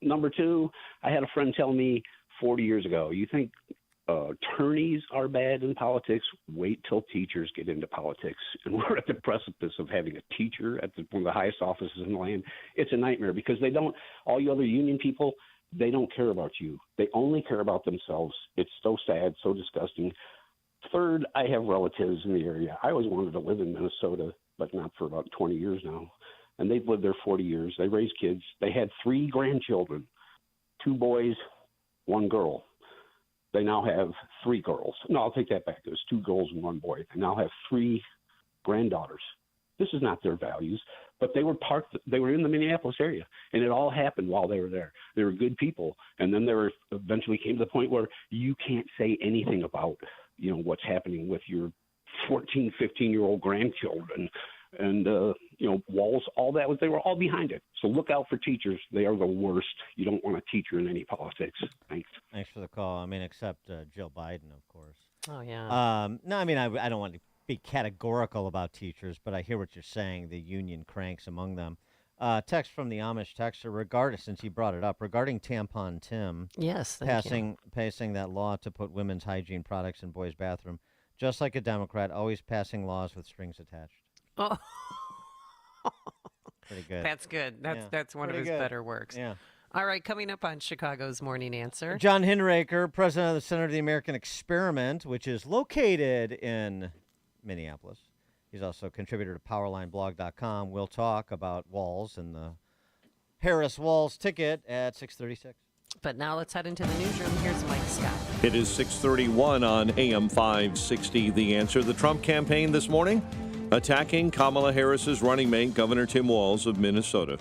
Number two, I had a friend tell me 40 years ago, you think attorneys are bad in politics? Wait till teachers get into politics. And we're at the precipice of having a teacher at one of the highest offices in the land. It's a nightmare because all you other union people, they don't care about you. They only care about themselves. It's so sad, so disgusting. Third, I have relatives in the area. I always wanted to live in Minnesota, but not for about 20 years now. And they've lived there 40 years. They raised kids. They had 3 grandchildren, 2 boys, 1 girl. They now have 3 girls. No, I'll take that back. There's 2 girls and 1 boy. They now have 3 granddaughters. This is not their values, but they were in the Minneapolis area, and it all happened while they were there. They were good people, and then eventually came to the point where you can't say anything about what's happening with your 14, 15-year-old grandchildren, and Walz, all that they were all behind it. So look out for teachers; they are the worst. You don't want a teacher in any politics. Thanks. Thanks for the call. Except Jill Biden, of course. Oh yeah. No, I don't want to be categorical about teachers, but I hear what you're saying. The union cranks among them. Text from the Amish texter, since he brought it up, regarding Tampon Tim. Yes, passing that law to put women's hygiene products in boys' bathroom, just like a Democrat, always passing laws with strings attached. Oh, pretty good. That's good. That's one of his better works. Yeah. All right, coming up on Chicago's Morning Answer. John Hinderaker, president of the Center of the American Experiment, which is located in Minneapolis. He's also a contributor to PowerlineBlog.com. We'll talk about Walz and the Harris-Walz ticket at 6:36. But now let's head into the newsroom. Here's Mike Scott. It is 6:31 on AM 560. The Answer. The Trump campaign this morning attacking Kamala Harris's running mate, Governor Tim Walz of Minnesota.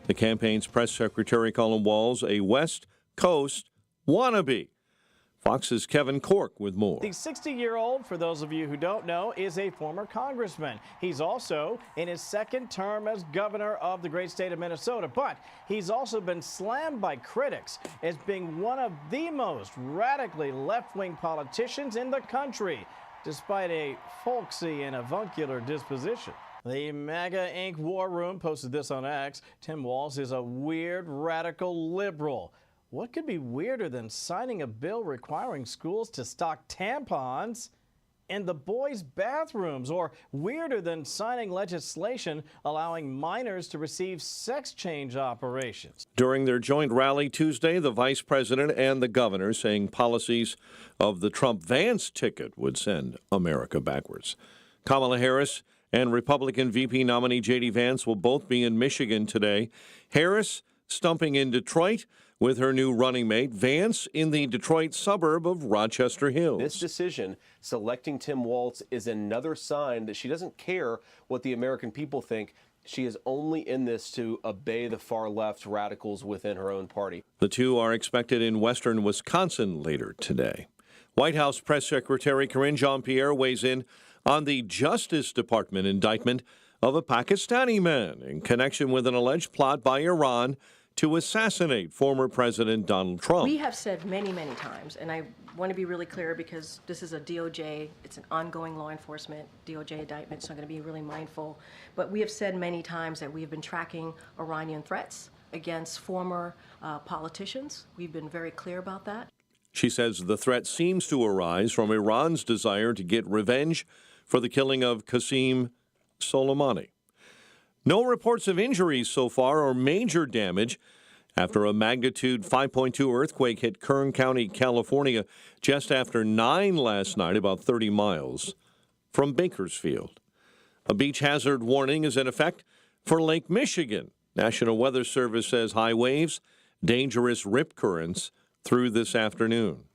The campaign's press secretary calling Walz a West Coast wannabe. Fox's Kevin Cork with more. The 60-year-old, for those of you who don't know, is a former congressman. He's also in his second term as governor of the great state of Minnesota, but he's also been slammed by critics as being one of the most radically left-wing politicians in the country, despite a folksy and avuncular disposition. The MAGA Inc. War Room posted this on X. Tim Walz is a weird, radical liberal. What could be weirder than signing a bill requiring schools to stock tampons in the boys' bathrooms, or weirder than signing legislation allowing minors to receive sex change operations. During their joint rally Tuesday, the vice president and the governor saying policies of the Trump-Vance ticket would send America backwards. Kamala Harris and Republican VP nominee J.D. Vance will both be in Michigan today. Harris stumping in Detroit with her new running mate, Vance in the Detroit suburb of Rochester Hills. This decision, selecting Tim Walz, is another sign that she doesn't care what the American people think. She is only in this to obey the far-left radicals within her own party. The two are expected in western Wisconsin later today. White House Press Secretary Karine Jean-Pierre weighs in on the Justice Department indictment of a Pakistani man in connection with an alleged plot by Iran to assassinate former President Donald Trump. We have said many, many times, and I want to be really clear because this is a DOJ, it's an ongoing law enforcement DOJ indictment, so I'm going to be really mindful. But we have said many times that we have been tracking Iranian threats against former politicians. We've been very clear about that. She says the threat seems to arise from Iran's desire to get revenge for the killing of Qasem Soleimani. No reports of injuries so far or major damage after a magnitude 5.2 earthquake hit Kern County, California, just after 9 last night, about 30 miles from Bakersfield. A beach hazard warning is in effect for Lake Michigan. National Weather Service says high waves, dangerous rip currents through this afternoon.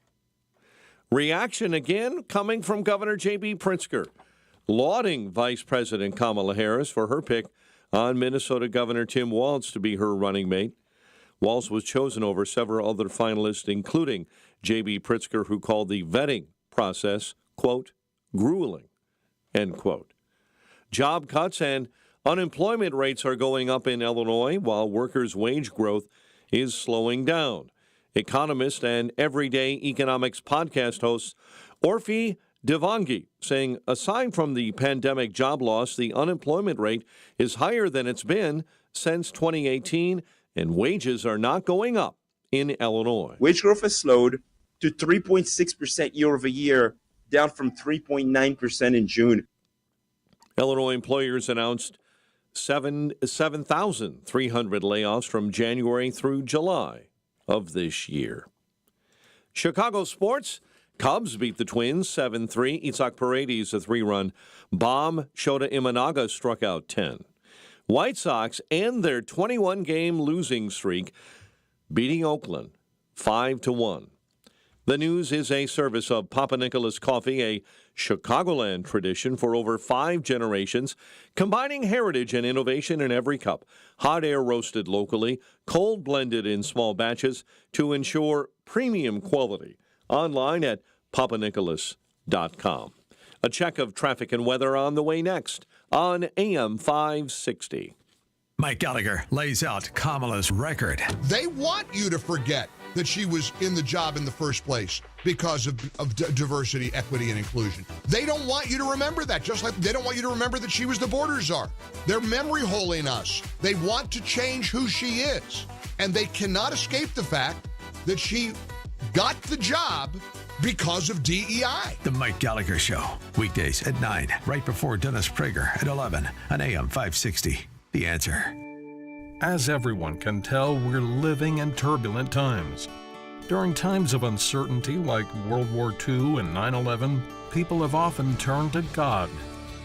Reaction again coming from Governor J.B. Pritzker, lauding Vice President Kamala Harris for her pick on Minnesota Governor Tim Walz to be her running mate. Walz was chosen over several other finalists, including J.B. Pritzker, who called the vetting process, quote, grueling, end quote. Job cuts and unemployment rates are going up in Illinois, while workers' wage growth is slowing down. Economist and Everyday Economics podcast host Orphy Devangi saying aside from the pandemic job loss, the unemployment rate is higher than it's been since 2018, and wages are not going up in Illinois. Wage growth has slowed to 3.6% year over year, down from 3.9% in June. Illinois employers announced 7,300 layoffs from January through July of this year. Chicago sports. Cubs beat the Twins 7-3. Itzhak Paredes a 3-run bomb. Shota Imanaga struck out 10. White Sox end their 21-game losing streak, beating Oakland 5-1. The news is a service of Papa Nicholas Coffee, a Chicagoland tradition for over 5 generations, combining heritage and innovation in every cup. Hot air roasted locally, cold blended in small batches to ensure premium quality. Online at papanicholas.com. A check of traffic and weather on the way next on AM 560. Mike Gallagher lays out Kamala's record. They want you to forget that she was in the job in the first place because of diversity, equity, and inclusion. They don't want you to remember that, just like they don't want you to remember that she was the border czar. They're memory holing us. They want to change who she is. And they cannot escape the fact that she got the job because of DEI. The Mike Gallagher Show, weekdays at 9, right before Dennis Prager at 11 on AM 560. The Answer. As everyone can tell, we're living in turbulent times. During times of uncertainty like World War II and 9/11, people have often turned to God.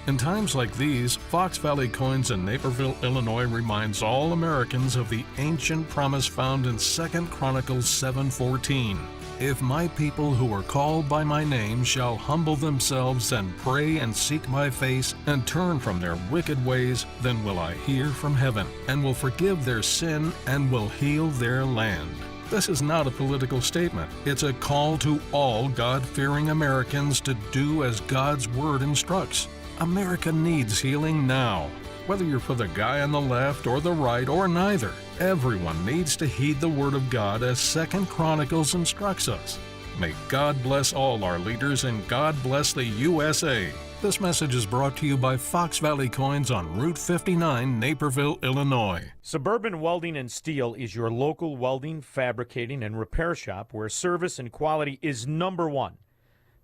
In times like these, Fox Valley Coins in Naperville, Illinois reminds all Americans of the ancient promise found in 2 Chronicles 7:14. If my people who are called by my name shall humble themselves and pray and seek my face and turn from their wicked ways, then will I hear from heaven and will forgive their sin and will heal their land. This is not a political statement. It's a call to all God-fearing Americans to do as God's word instructs. America needs healing now. Whether you're for the guy on the left or the right or neither, everyone needs to heed the word of God as 2 Chronicles instructs us. May God bless all our leaders and God bless the USA. This message is brought to you by Fox Valley Coins on Route 59, Naperville, Illinois. Suburban Welding and Steel is your local welding, fabricating, and repair shop where service and quality is number one.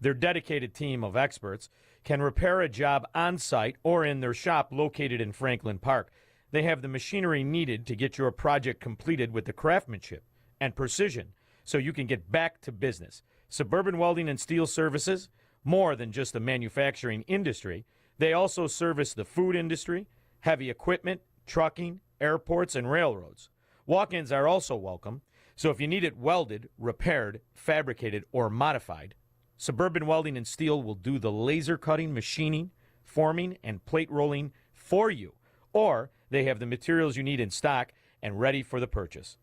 Their dedicated team of experts can repair a job on-site or in their shop located in Franklin Park. They have the machinery needed to get your project completed with the craftsmanship and precision so you can get back to business. Suburban Welding and Steel Services, more than just the manufacturing industry. They also service the food industry, heavy equipment, trucking, airports, and railroads. Walk-ins are also welcome, so if you need it welded, repaired, fabricated, or modified, Suburban Welding and Steel will do the laser cutting, machining, forming, and plate rolling for you. Or they have the materials you need in stock and ready for the purchase.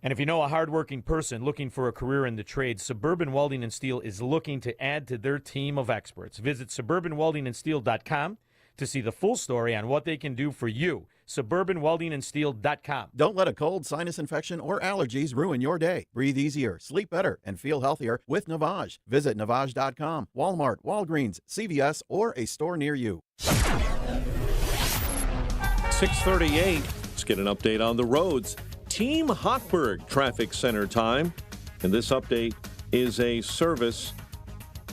And if you know a hardworking person looking for a career in the trade, Suburban Welding and Steel is looking to add to their team of experts. Visit suburbanweldingandsteel.com to see the full story on what they can do for you. suburbanweldingandsteel.com. Don't let a cold, sinus infection, or allergies ruin your day. Breathe easier, sleep better, and feel healthier with Navage. Visit Navage.com, Walmart, Walgreens, CVS, or a store near you. 6:38. Let's get an update on the roads. Team Hochberg Traffic Center time. And this update is a service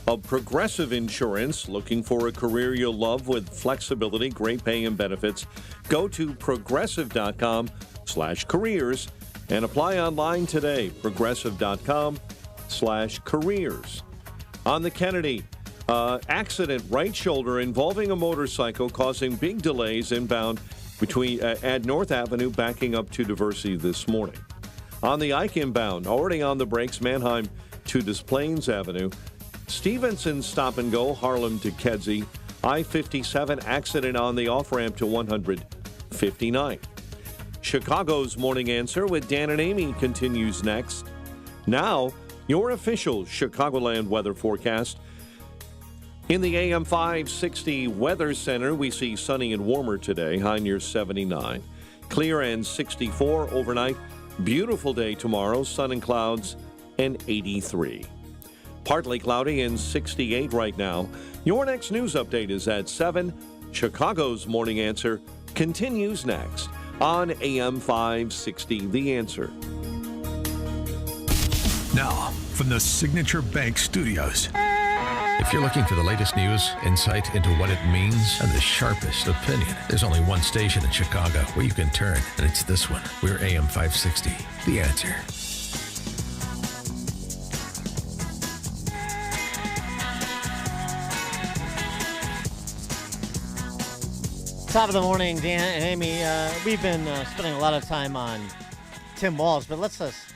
of Progressive Insurance. Looking for a career you'll love with flexibility, great pay, and benefits? Go to progressive.com/careers and apply online today. Progressive.com/careers. On the Kennedy, accident right shoulder involving a motorcycle causing big delays inbound between at North Avenue, backing up to Diversity this morning. On the Ike inbound, already on the brakes, Manheim to Des Plaines Avenue. Stevenson stop and go, Harlem to Kedzie. I-57 accident on the off-ramp to 159. Chicago's Morning Answer with Dan and Amy continues next. Now, your official Chicagoland weather forecast. In the AM 560 Weather Center, we see sunny and warmer today, high near 79. Clear and 64 overnight. Beautiful day tomorrow, sun and clouds, and 83. Partly cloudy and 68 right now. Your next news update is at 7. Chicago's Morning Answer continues next on AM 560 The Answer. Now, from the Signature Bank Studios. If you're looking for the latest news, insight into what it means, and the sharpest opinion, there's only one station in Chicago where you can turn, and it's this one. We're AM 560, The Answer. Top of the morning, Dan and Amy. We've been spending a lot of time on Tim Walz, but let us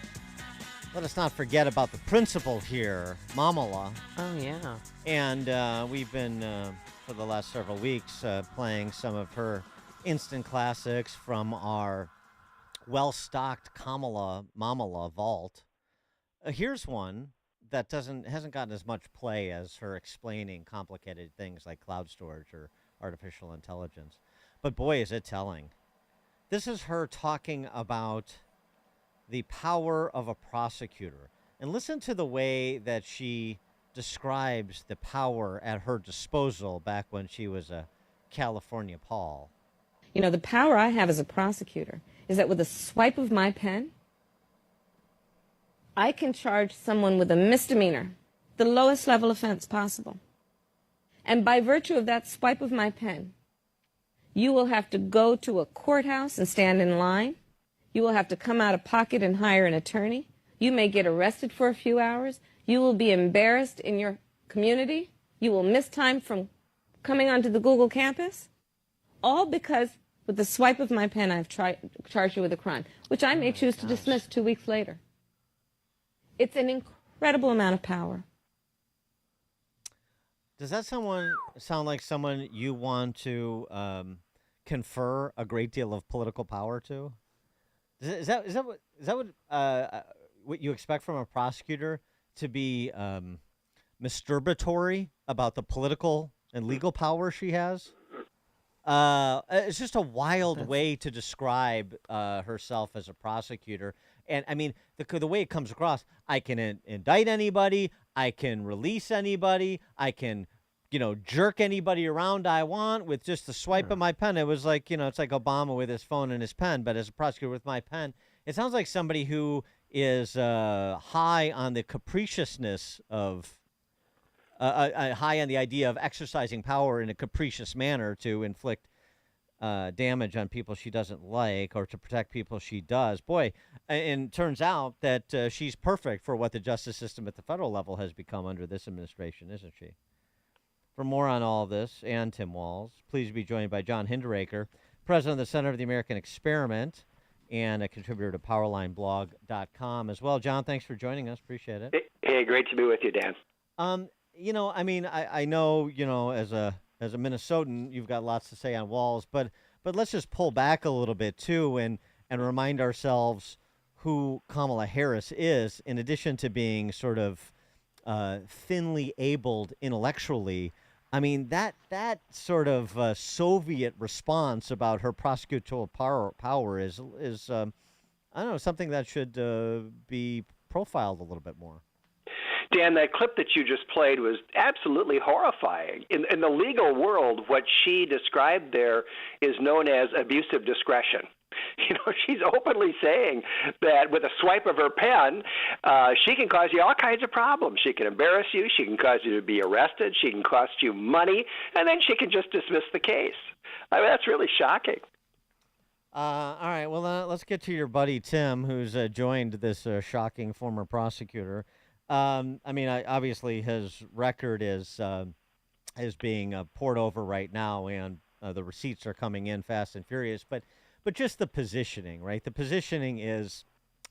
not forget about the principal here, Mamala. Oh, yeah. And we've been, for the last several weeks, playing some of her instant classics from our well-stocked Mamala vault. Here's one that hasn't gotten as much play as her explaining complicated things like cloud storage or artificial intelligence. But boy, is it telling. This is her talking about the power of a prosecutor. And listen to the way that she describes the power at her disposal back when she was a California Paul. You know, the power I have as a prosecutor is that with a swipe of my pen, I can charge someone with a misdemeanor, the lowest level offense possible. And by virtue of that swipe of my pen, you will have to go to a courthouse and stand in line. You will have to come out of pocket and hire an attorney. You may get arrested for a few hours. You will be embarrassed in your community. You will miss time from coming onto the Google campus. All because with the swipe of my pen, I've charged you with a crime, which I may choose to dismiss 2 weeks later. It's an incredible amount of power. Does that sound like someone you want to confer a great deal of political power to? Is that what you expect from a prosecutor, to be masturbatory about the political and legal power she has? It's just a wild way to describe herself as a prosecutor. And I mean, the way it comes across, I can indict anybody, I can release anybody, I can, jerk anybody around I want with just the swipe of my pen. It was like, it's like Obama with his phone and his pen, but as a prosecutor with my pen, it sounds like somebody who is high on the capriciousness of high on the idea of exercising power in a capricious manner to inflict damage on people she doesn't like or to protect people she does. Boy, and turns out that she's perfect for what the justice system at the federal level has become under this administration, isn't she? For more on all of this and Tim Walz, please be joined by John Hinderaker, president of the Center for the American Experiment and a contributor to PowerlineBlog.com as well. John, thanks for joining us. Appreciate it. Hey, great to be with you, Dan. I know, as a Minnesotan, you've got lots to say on Walz, but let's just pull back a little bit too and remind ourselves who Kamala Harris is, in addition to being sort of thinly abled intellectually. I mean, that sort of Soviet response about her prosecutorial power is I don't know, something that should be profiled a little bit more. Dan, that clip that you just played was absolutely horrifying. In the legal world, what she described there is known as abusive discretion. You know, she's openly saying that with a swipe of her pen, she can cause you all kinds of problems. She can embarrass you. She can cause you to be arrested. She can cost you money. And then she can just dismiss the case. I mean, that's really shocking. All right. Well, let's get to your buddy, Tim, who's joined this shocking former prosecutor. Obviously his record is being poured over right now, and the receipts are coming in fast and furious. But just the positioning, right? The positioning is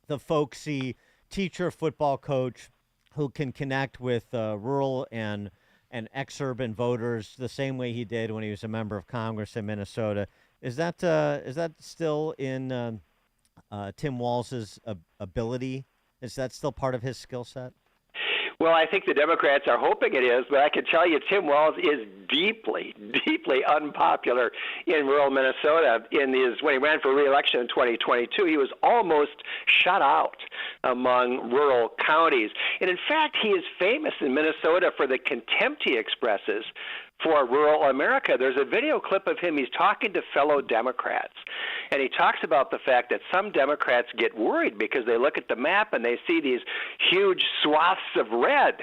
the folksy teacher, football coach who can connect with rural and exurban voters the same way he did when he was a member of Congress in Minnesota. Is that still in Tim Walz's ability? Is that still part of his skill set? Well, I think the Democrats are hoping it is, but I can tell you Tim Walz is deeply, deeply unpopular in rural Minnesota. When he ran for re-election in 2022, he was almost shut out among rural counties. And in fact, he is famous in Minnesota for the contempt he expresses for rural America. There's a video clip of him. He's talking to fellow Democrats, and he talks about the fact that some Democrats get worried because they look at the map and they see these huge swaths of red,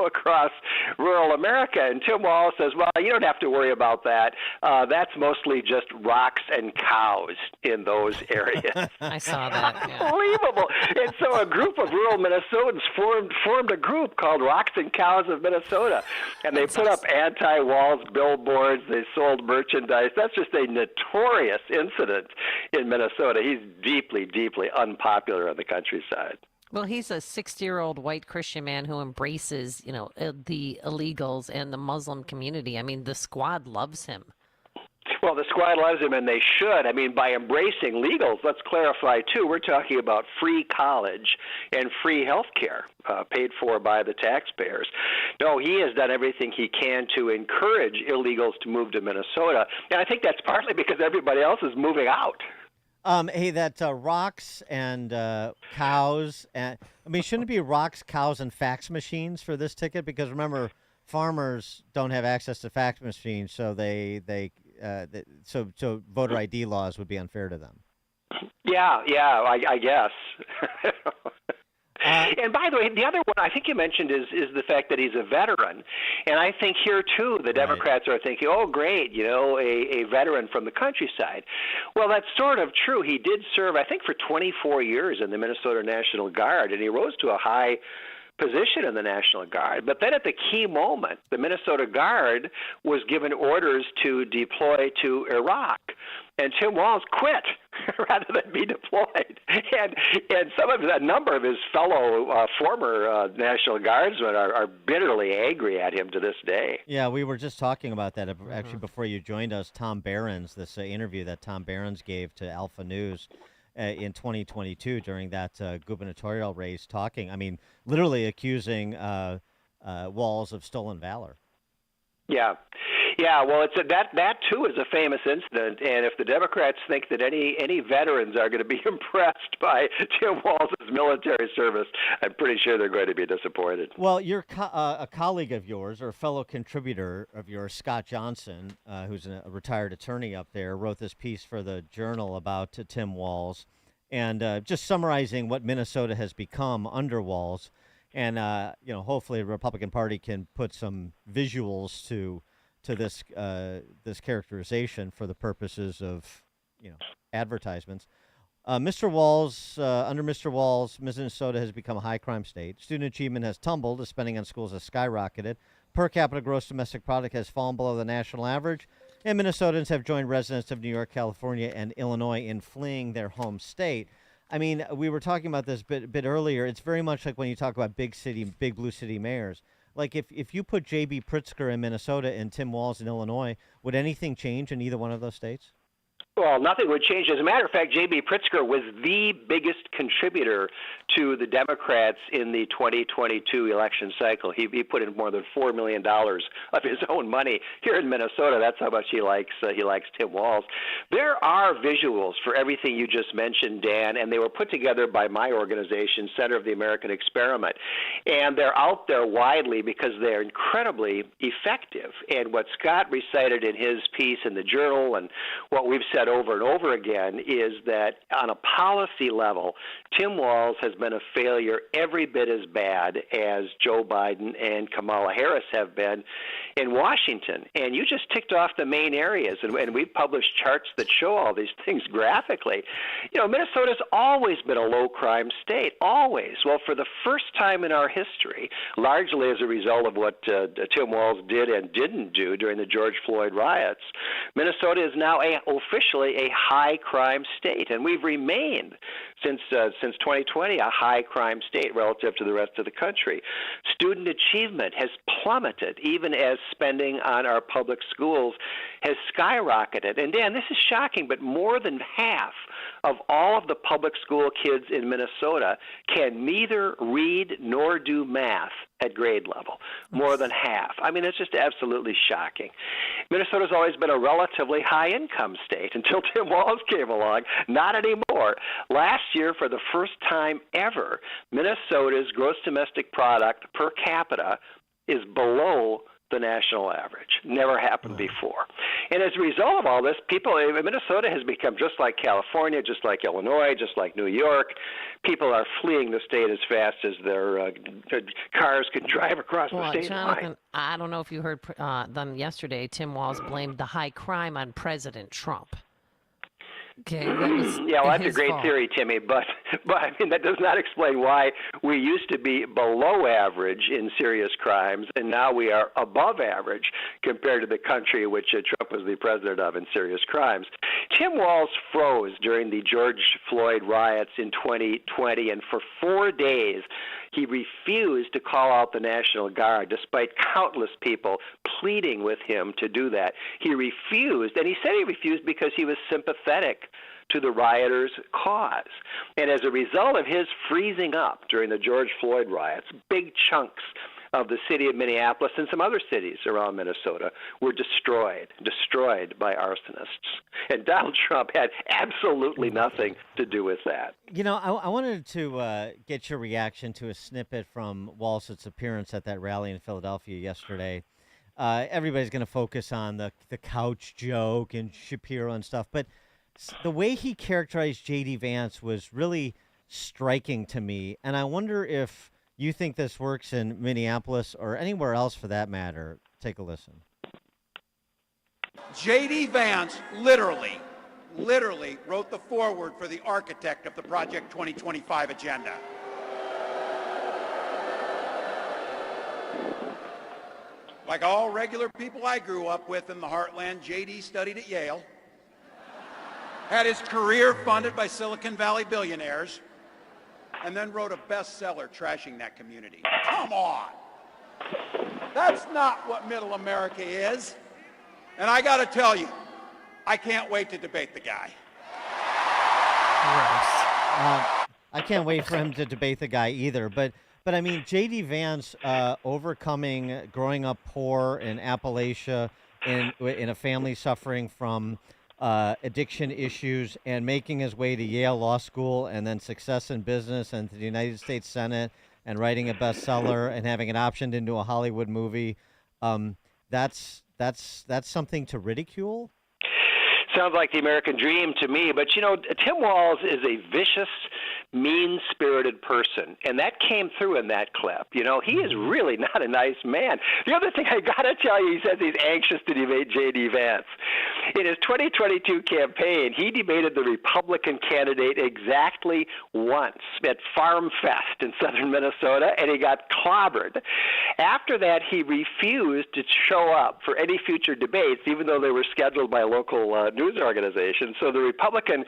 across rural America. And Tim Walz says, well, you don't have to worry about that. That's mostly just rocks and cows in those areas. I saw that. Yeah. Unbelievable. And so a group of rural Minnesotans formed a group called Rocks and Cows of Minnesota, and they put up anti-Walz billboards. They sold merchandise. That's just a notorious incident in Minnesota. He's deeply, deeply unpopular on the countryside. Well, he's a 60-year-old white Christian man who embraces, the illegals and the Muslim community. I mean, the squad loves him. Well, the squad loves him, and they should. I mean, by embracing legals, let's clarify, too, we're talking about free college and free health care paid for by the taxpayers. No, he has done everything he can to encourage illegals to move to Minnesota, and I think that's partly because everybody else is moving out. Hey, that rocks and cows. Shouldn't it be rocks, cows, and fax machines for this ticket? Because remember, farmers don't have access to fax machines, so so voter ID laws would be unfair to them. Yeah, I guess. And by the way, the other one I think you mentioned is the fact that he's a veteran. And I think here, too, the Democrats are thinking, oh, great, a veteran from the countryside. Well, that's sort of true. He did serve, I think, for 24 years in the Minnesota National Guard, and he rose to a high position in the National Guard. But then at the key moment, the Minnesota Guard was given orders to deploy to Iraq. And Tim Walz quit rather than be deployed. And a number of his fellow former National Guardsmen are bitterly angry at him to this day. Yeah, we were just talking about that actually before you joined us. Tom Barron's, this interview that Tom Barron's gave to Alpha News in 2022 during that gubernatorial race, literally accusing Walz of stolen valor. Yeah. Well, that too is a famous incident, and if the Democrats think that any veterans are going to be impressed by Tim Walz's military service, I'm pretty sure they're going to be disappointed. Well, you're a colleague of yours, or a fellow contributor of yours, Scott Johnson, who's a retired attorney up there, wrote this piece for the Journal about Tim Walz, and just summarizing what Minnesota has become under Walz. hopefully the Republican Party can put some visuals to this this characterization for the purposes of advertisements. Mr. Walz, under Mr. Walz, Minnesota has become a high crime state. Student achievement has tumbled. The spending on schools has skyrocketed. Per capita gross domestic product has fallen below the national average. And Minnesotans have joined residents of New York, California, and Illinois in fleeing their home state. I mean, we were talking about this bit earlier. It's very much like when you talk about big blue city mayors. Like if you put J.B. Pritzker in Minnesota and Tim Walz in Illinois, would anything change in either one of those states? Well, nothing would change. As a matter of fact, J.B. Pritzker was the biggest contributor to the Democrats in the 2022 election cycle. He put in more than $4 million of his own money here in Minnesota. That's how much he likes Tim Walz. There are visuals for everything you just mentioned, Dan, and they were put together by my organization, Center of the American Experiment. And they're out there widely because they're incredibly effective. And what Scott recited in his piece in the Journal and what we've said over and over again is that on a policy level, Tim Walz has been a failure every bit as bad as Joe Biden and Kamala Harris have been in Washington. And you just ticked off the main areas, and we've published charts that show all these things graphically. Minnesota's always been a low-crime state, always. Well, for the first time in our history, largely as a result of what Tim Walz did and didn't do during the George Floyd riots, Minnesota is now officially a high-crime state, and we've remained since 2020 a high-crime state relative to the rest of the country. Student achievement has plummeted, even as spending on our public schools has skyrocketed. And Dan, this is shocking, but more than half of all of the public school kids in Minnesota can neither read nor do math at grade level. More than half. I mean, it's just absolutely shocking. Minnesota's always been a relatively high-income state until Tim Walz came along. Not anymore. Last year, for the first time ever, Minnesota's gross domestic product per capita is below the national average. Never happened before. And as a result of all this, Minnesota has become just like California, just like Illinois, just like New York. People are fleeing the state as fast as their cars can drive across the state Jonathan, line. I don't know if you heard them yesterday. Tim Walz blamed the high crime on President Trump. Okay, that's a great theory, Timmy, but I mean that does not explain why we used to be below average in serious crimes, and now we are above average compared to the country which Trump was the president of in serious crimes. Tim Walz froze during the George Floyd riots in 2020, and for 4 days he refused to call out the National Guard, despite countless people pleading with him to do that. He refused, and he said he refused because he was sympathetic to the rioters' cause. And as a result of his freezing up during the George Floyd riots, big chunks of the city of Minneapolis and some other cities around Minnesota were destroyed by arsonists. And Donald Trump had absolutely nothing to do with that. I wanted to get your reaction to a snippet from Walz's appearance at that rally in Philadelphia yesterday. Everybody's going to focus on the couch joke and Shapiro and stuff, but the way he characterized J.D. Vance was really striking to me, and I wonder if you think this works in Minneapolis or anywhere else for that matter. Take a listen. J.D. Vance literally wrote the foreword for the architect of the Project 2025 agenda. Like all regular people I grew up with in the heartland, J.D. studied at Yale, had his career funded by Silicon Valley billionaires, and then wrote a bestseller trashing that community. Come on. That's not what middle America is. And I got to tell you, I can't wait to debate the guy. I can't wait for him to debate the guy either. But I mean, J.D. Vance overcoming growing up poor in Appalachia in a family suffering from addiction issues and making his way to Yale Law School and then success in business and to the United States Senate and writing a bestseller and having it optioned into a Hollywood movie. That's something to ridicule. Sounds like the American dream to me. But, Tim Walz is a vicious, mean-spirited person, and that came through in that clip. You know, he is really not a nice man. The other thing I got to tell you, he says he's anxious to debate J.D. Vance. In his 2022 campaign, he debated the Republican candidate exactly once at Farm Fest in southern Minnesota, and he got clobbered. After that, he refused to show up for any future debates, even though they were scheduled by local news organizations. So the Republican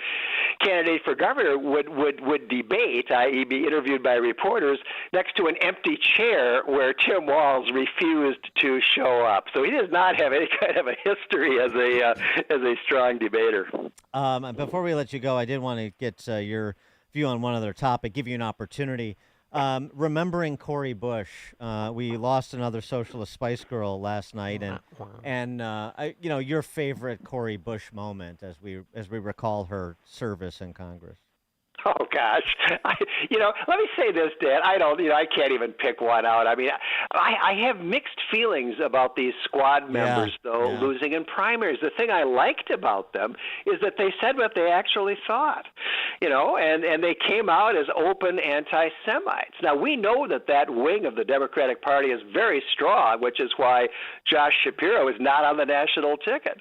candidate for governor would debate, i.e. be interviewed by reporters, next to an empty chair where Tim Walz refused to show up. So he does not have any kind of a history as a strong debater. Before we let you go, I did want to get your view on one other topic, give you an opportunity. Remembering Cori Bush, we lost another socialist Spice Girl last night, and your favorite Cori Bush moment as we recall her service in Congress. Oh gosh, let me say this, Dan. I can't even pick one out. I mean, I have mixed feelings about these squad members, losing in primaries. The thing I liked about them is that they said what they actually thought, and they came out as open anti-Semites. Now we know that wing of the Democratic Party is very strong, which is why Josh Shapiro is not on the national ticket.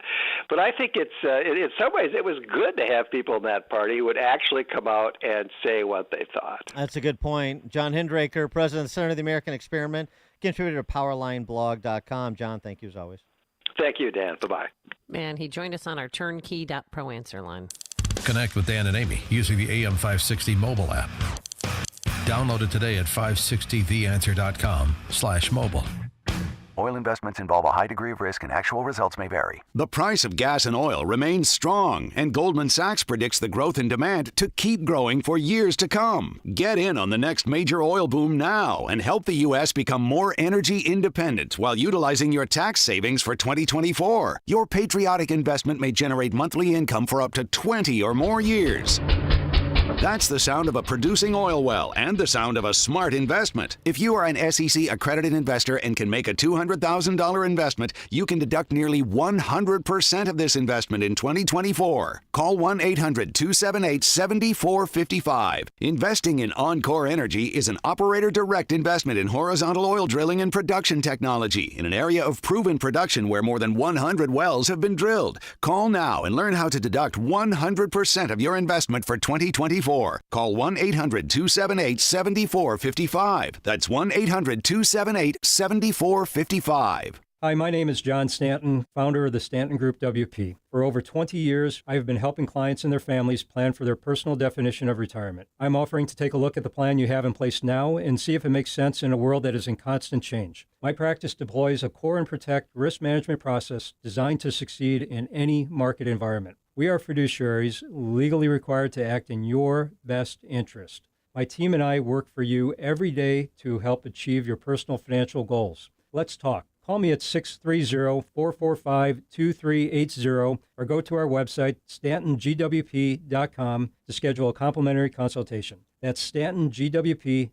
But I think it's in some ways it was good to have people in that party who would actually come out and say what they thought. That's a good point. John Hinderaker, President and Center of the American Experiment, contributor to PowerlineBlog.com. John, thank you as always. Thank you, Dan. Bye-bye. Man, he joined us on our turnkey.pro answer line. Connect with Dan and Amy using the AM560 mobile app. Download it today at 560theanswer.com/mobile. Oil investments involve a high degree of risk and actual results may vary. The price of gas and oil remains strong, and Goldman Sachs predicts the growth in demand to keep growing for years to come. Get in on the next major oil boom now and help the U.S. become more energy independent while utilizing your tax savings for 2024. Your patriotic investment may generate monthly income for up to 20 or more years. That's the sound of a producing oil well and the sound of a smart investment. If you are an SEC accredited investor and can make a $200,000 investment, you can deduct nearly 100% of this investment in 2024. Call 1-800-278-7455. Investing in Encore Energy is an operator direct investment in horizontal oil drilling and production technology in an area of proven production where more than 100 wells have been drilled. Call now and learn how to deduct 100% of your investment for 2024. Call 1-800-278-7455. That's 1-800-278-7455. Hi, my name is John Stanton, founder of the Stanton Group WP. For over 20 years, I have been helping clients and their families plan for their personal definition of retirement. I'm offering to take a look at the plan you have in place now and see if it makes sense in a world that is in constant change. My practice deploys a core and protect risk management process designed to succeed in any market environment. We are fiduciaries legally required to act in your best interest. My team and I work for you every day to help achieve your personal financial goals. Let's talk. Call me at 630-445-2380 or go to our website, stantongwp.com, to schedule a complimentary consultation. That's stantongwp.com.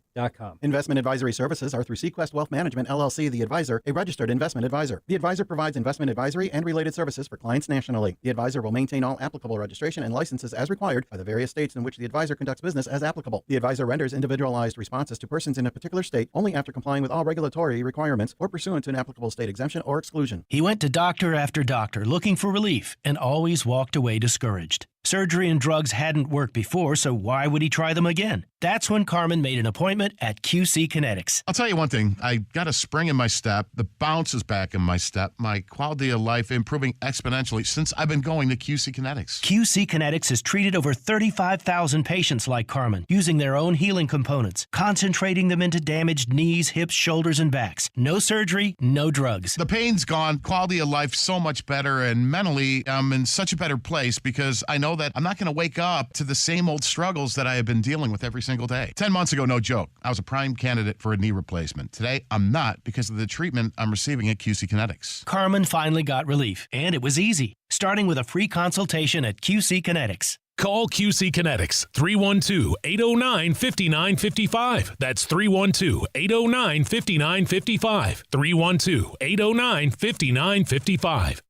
Investment advisory services are through Sequest Wealth Management, LLC, the advisor, a registered investment advisor. The advisor provides investment advisory and related services for clients nationally. The advisor will maintain all applicable registration and licenses as required by the various states in which the advisor conducts business as applicable. The advisor renders individualized responses to persons in a particular state only after complying with all regulatory requirements or pursuant to an applicable state exemption or exclusion. He went to doctor after doctor looking for relief and always walked away discouraged. Surgery and drugs hadn't worked before, so why would he try them again? That's when Carmen made an appointment at QC Kinetics. I'll tell you one thing. I got a spring in my step. The bounce is back in my step. My quality of life improving exponentially since I've been going to QC Kinetics. QC Kinetics has treated over 35,000 patients like Carmen, using their own healing components, concentrating them into damaged knees, hips, shoulders, and backs. No surgery, no drugs. The pain's gone, quality of life so much better, and mentally I'm in such a better place because I know that I'm not going to wake up to the same old struggles that I have been dealing with every single day. 10 months ago, no joke, I was a prime candidate for a knee replacement. Today, I'm not because of the treatment I'm receiving at QC Kinetics. Carmen finally got relief, and it was easy, starting with a free consultation at QC Kinetics. Call QC Kinetics, 312-809-5955. That's 312-809-5955. 312-809-5955.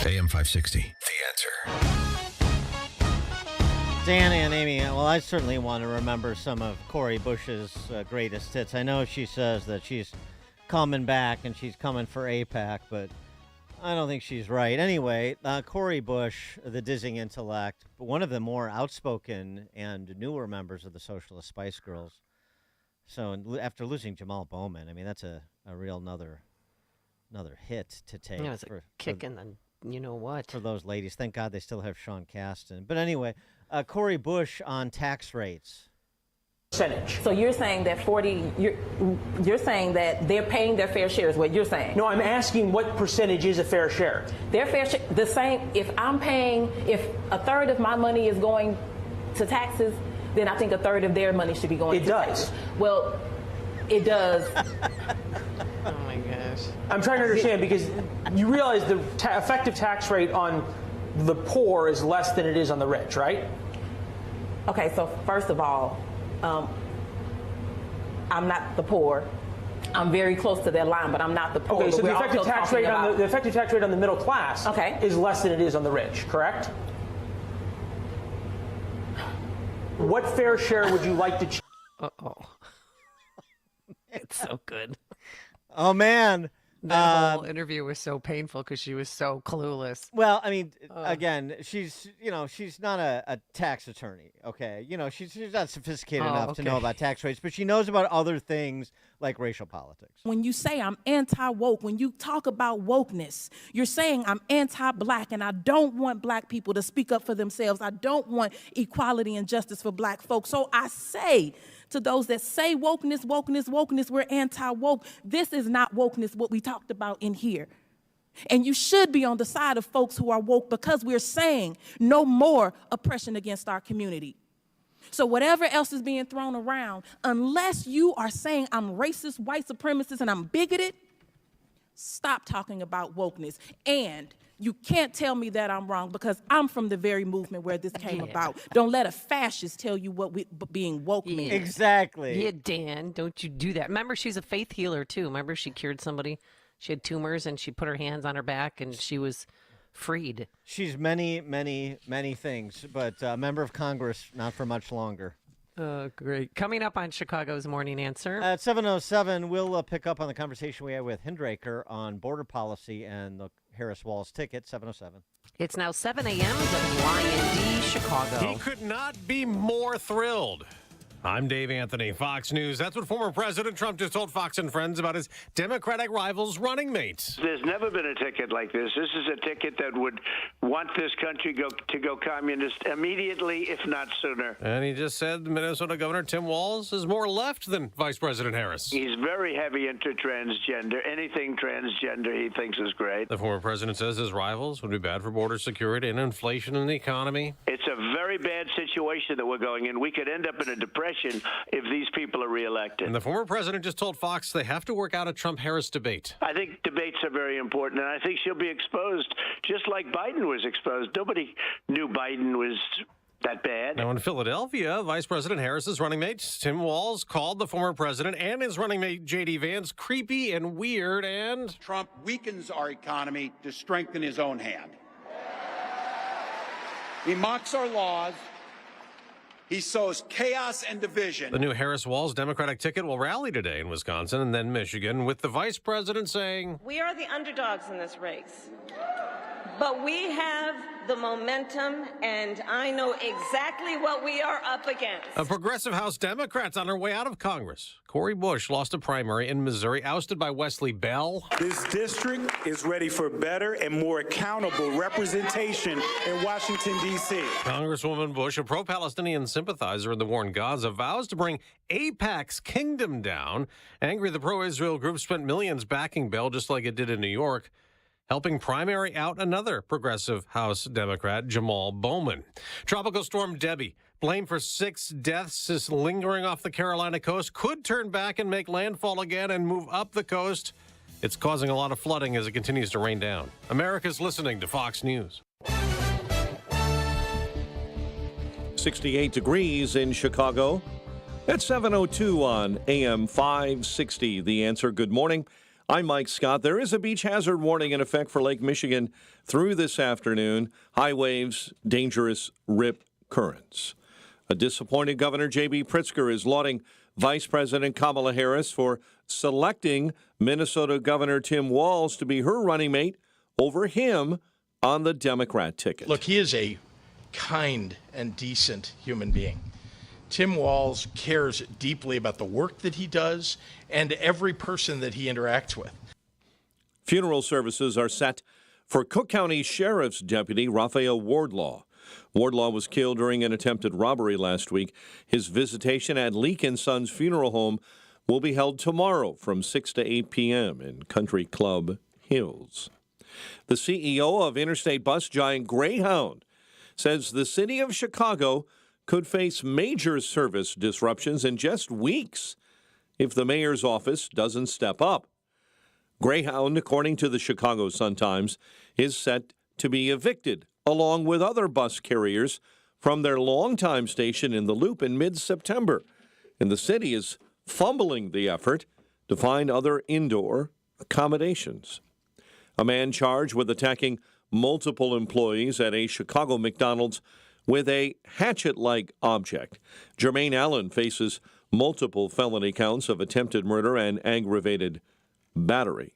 AM 560, The Answer. Dan and Amy, well, I certainly want to remember some of Cori Bush's greatest hits. I know she says that she's coming back and she's coming for AIPAC, but I don't think she's right. Anyway, Cori Bush, the dizzying intellect, one of the more outspoken and newer members of the Socialist Spice Girls. So after losing Jamal Bowman, I mean, that's a real another hit to take. Yeah, it's a kick in the you-know-what. For those ladies. Thank God they still have Sean Casten. But anyway, Cori Bush on tax rates. Percentage. So you're saying that you're saying that they're paying their fair share is what you're saying? No, I'm asking what percentage is a fair share? Their fair share, the same, if a third of my money is going to taxes, then I think a third of their money should be going to taxes. Well, it does. Oh my gosh. I'm trying to understand because you realize the effective tax rate on the poor is less than it is on the rich, right? Okay, so first of all, I'm not the poor. I'm very close to that line, but I'm not the poor. Okay, so the effective tax rate on the middle class is less than it is on the rich, correct? What fair share would you like to? Uh-oh. It's so good. Oh man. That whole interview was so painful because she was so clueless. Well, I mean, again, she's not a tax attorney, okay? She's not sophisticated enough to know about tax rates, but she knows about other things like racial politics. When you say I'm anti-woke, when you talk about wokeness, you're saying I'm anti-black and I don't want black people to speak up for themselves. I don't want equality and justice for black folks. So I say to those that say wokeness, wokeness, wokeness, we're anti-woke. This is not wokeness, what we talked about in here. And you should be on the side of folks who are woke because we're saying no more oppression against our community. So whatever else is being thrown around, unless you are saying I'm racist, white supremacist, and I'm bigoted, stop talking about wokeness. And you can't tell me that I'm wrong because I'm from the very movement where this came about. Don't let a fascist tell you what being woke means. Exactly. Yeah, Dan, don't you do that. Remember, she's a faith healer, too. Remember, she cured somebody. She had tumors, and she put her hands on her back, and she was freed. She's many, many, many things, but a member of Congress, not for much longer. Great. Coming up on Chicago's Morning Answer. At 7:07, we'll pick up on the conversation we had with Hinderaker on border policy and the Harris-Walz ticket, 7:07. It's now 7 a.m. WYND Chicago. He could not be more thrilled. I'm Dave Anthony, Fox News. That's what former President Trump just told Fox and Friends about his Democratic rival's running mates. There's never been a ticket like this. This is a ticket that would want this country to go communist immediately, if not sooner. And he just said Minnesota Governor Tim Walz is more left than Vice President Harris. He's very heavy into transgender. Anything transgender he thinks is great. The former president says his rivals would be bad for border security and inflation in the economy. It's a very bad situation that we're going in. We could end up in a depression if these people are reelected. And the former president just told Fox they have to work out a Trump-Harris debate. I think debates are very important, and I think she'll be exposed just like Biden was exposed. Nobody knew Biden was that bad. Now in Philadelphia, Vice President Harris's running mate, Tim Walz, called the former president and his running mate, J.D. Vance, creepy and weird, and Trump weakens our economy to strengthen his own hand. He mocks our laws. He sows chaos and division. The new Harris-Walz Democratic ticket will rally today in Wisconsin and then Michigan, with the vice president saying, We are the underdogs in this race, but we have the momentum, and I know exactly what we are up against. A progressive House Democrat's on her way out of Congress. Cori Bush lost a primary in Missouri, ousted by Wesley Bell. This district is ready for better and more accountable representation in Washington, D.C. Congresswoman Bush, a pro-Palestinian sympathizer in the war in Gaza, vows to bring AIPAC's kingdom down. Angry, the pro-Israel group spent millions backing Bell, just like it did in New York, helping primary out another progressive House Democrat, Jamal Bowman. Tropical storm Debbie, blamed for 6 deaths, is lingering off the Carolina coast, could turn back and make landfall again and move up the coast. It's causing a lot of flooding as it continues to rain down. America's listening to Fox News. 68 degrees in Chicago. At 7:02 on AM 560. The Answer. Good morning. I'm Mike Scott. There is a beach hazard warning in effect for Lake Michigan through this afternoon. High waves, dangerous rip currents. A disappointed Governor J.B. Pritzker is lauding Vice President Kamala Harris for selecting Minnesota Governor Tim Walz to be her running mate over him on the Democrat ticket. Look, he is a kind and decent human being. Tim Walz cares deeply about the work that he does and every person that he interacts with. Funeral services are set for Cook County Sheriff's Deputy Raphael Wardlaw. Wardlaw was killed during an attempted robbery last week. His visitation at Leak & Sons Funeral Home will be held tomorrow from 6 to 8 p.m. in Country Club Hills. The CEO of interstate bus giant Greyhound says the city of Chicago could face major service disruptions in just weeks if the mayor's office doesn't step up. Greyhound, according to the Chicago Sun-Times, is set to be evicted along with other bus carriers from their longtime station in the Loop in mid-September. And the city is fumbling the effort to find other indoor accommodations. A man charged with attacking multiple employees at a Chicago McDonald's with a hatchet-like object. Jermaine Allen faces multiple felony counts of attempted murder and aggravated battery.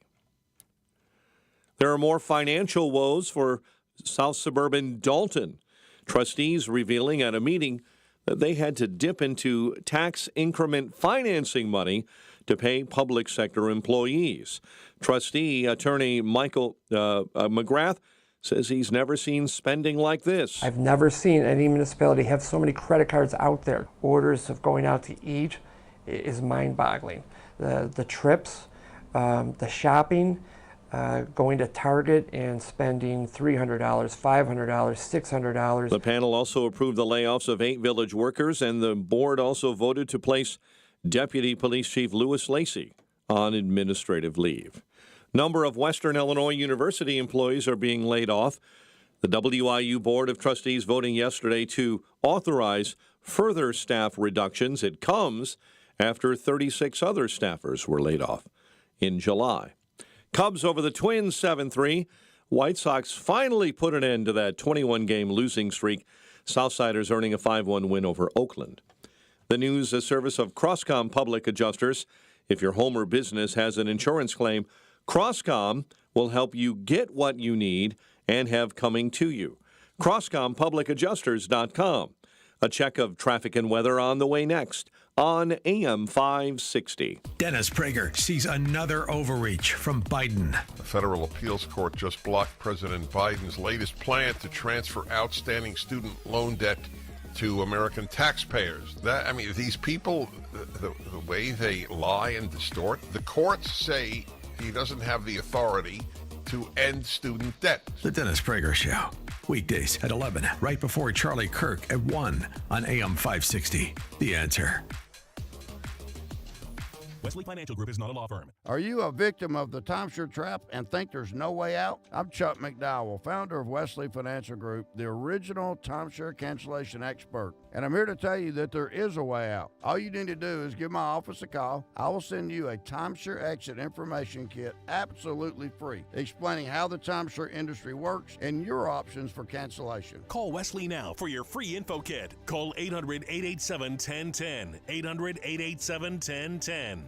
There are more financial woes for South suburban Dalton. Trustees revealing at a meeting that they had to dip into tax increment financing money to pay public sector employees. Trustee attorney Michael McGrath says he's never seen spending like this. I've never seen any municipality have so many credit cards out there. Orders of going out to eat is mind-boggling. The trips, the shopping, going to Target and spending $300, $500, $600. The panel also approved the layoffs of 8 village workers, and the board also voted to place Deputy Police Chief Louis Lacey on administrative leave. Number of Western Illinois University employees are being laid off. The WIU Board of Trustees voting yesterday to authorize further staff reductions. It comes after 36 other staffers were laid off in July. Cubs over the Twins 7-3. White Sox finally put an end to that 21-game losing streak. Southsiders earning a 5-1 win over Oakland. The news, a service of Crosscom Public Adjusters. If your home or business has an insurance claim, Crosscom will help you get what you need and have coming to you. CrosscomPublicAdjusters.com. A check of traffic and weather on the way next on AM 560. Dennis Prager sees another overreach from Biden. The federal appeals court just blocked President Biden's latest plan to transfer outstanding student loan debt to American taxpayers. These people, the way they lie and distort, the courts say he doesn't have the authority to end student debt. The Dennis Prager Show. Weekdays at 11, right before Charlie Kirk at 1 on AM 560. The Answer. Wesley Financial Group is not a law firm. Are you a victim of the timeshare trap and think there's no way out? I'm Chuck McDowell, founder of Wesley Financial Group, the original timeshare cancellation expert. And I'm here to tell you that there is a way out. All you need to do is give my office a call. I will send you a timeshare exit information kit absolutely free, explaining how the timeshare industry works and your options for cancellation. Call Wesley now for your free info kit. Call 800-887-1010. 800-887-1010.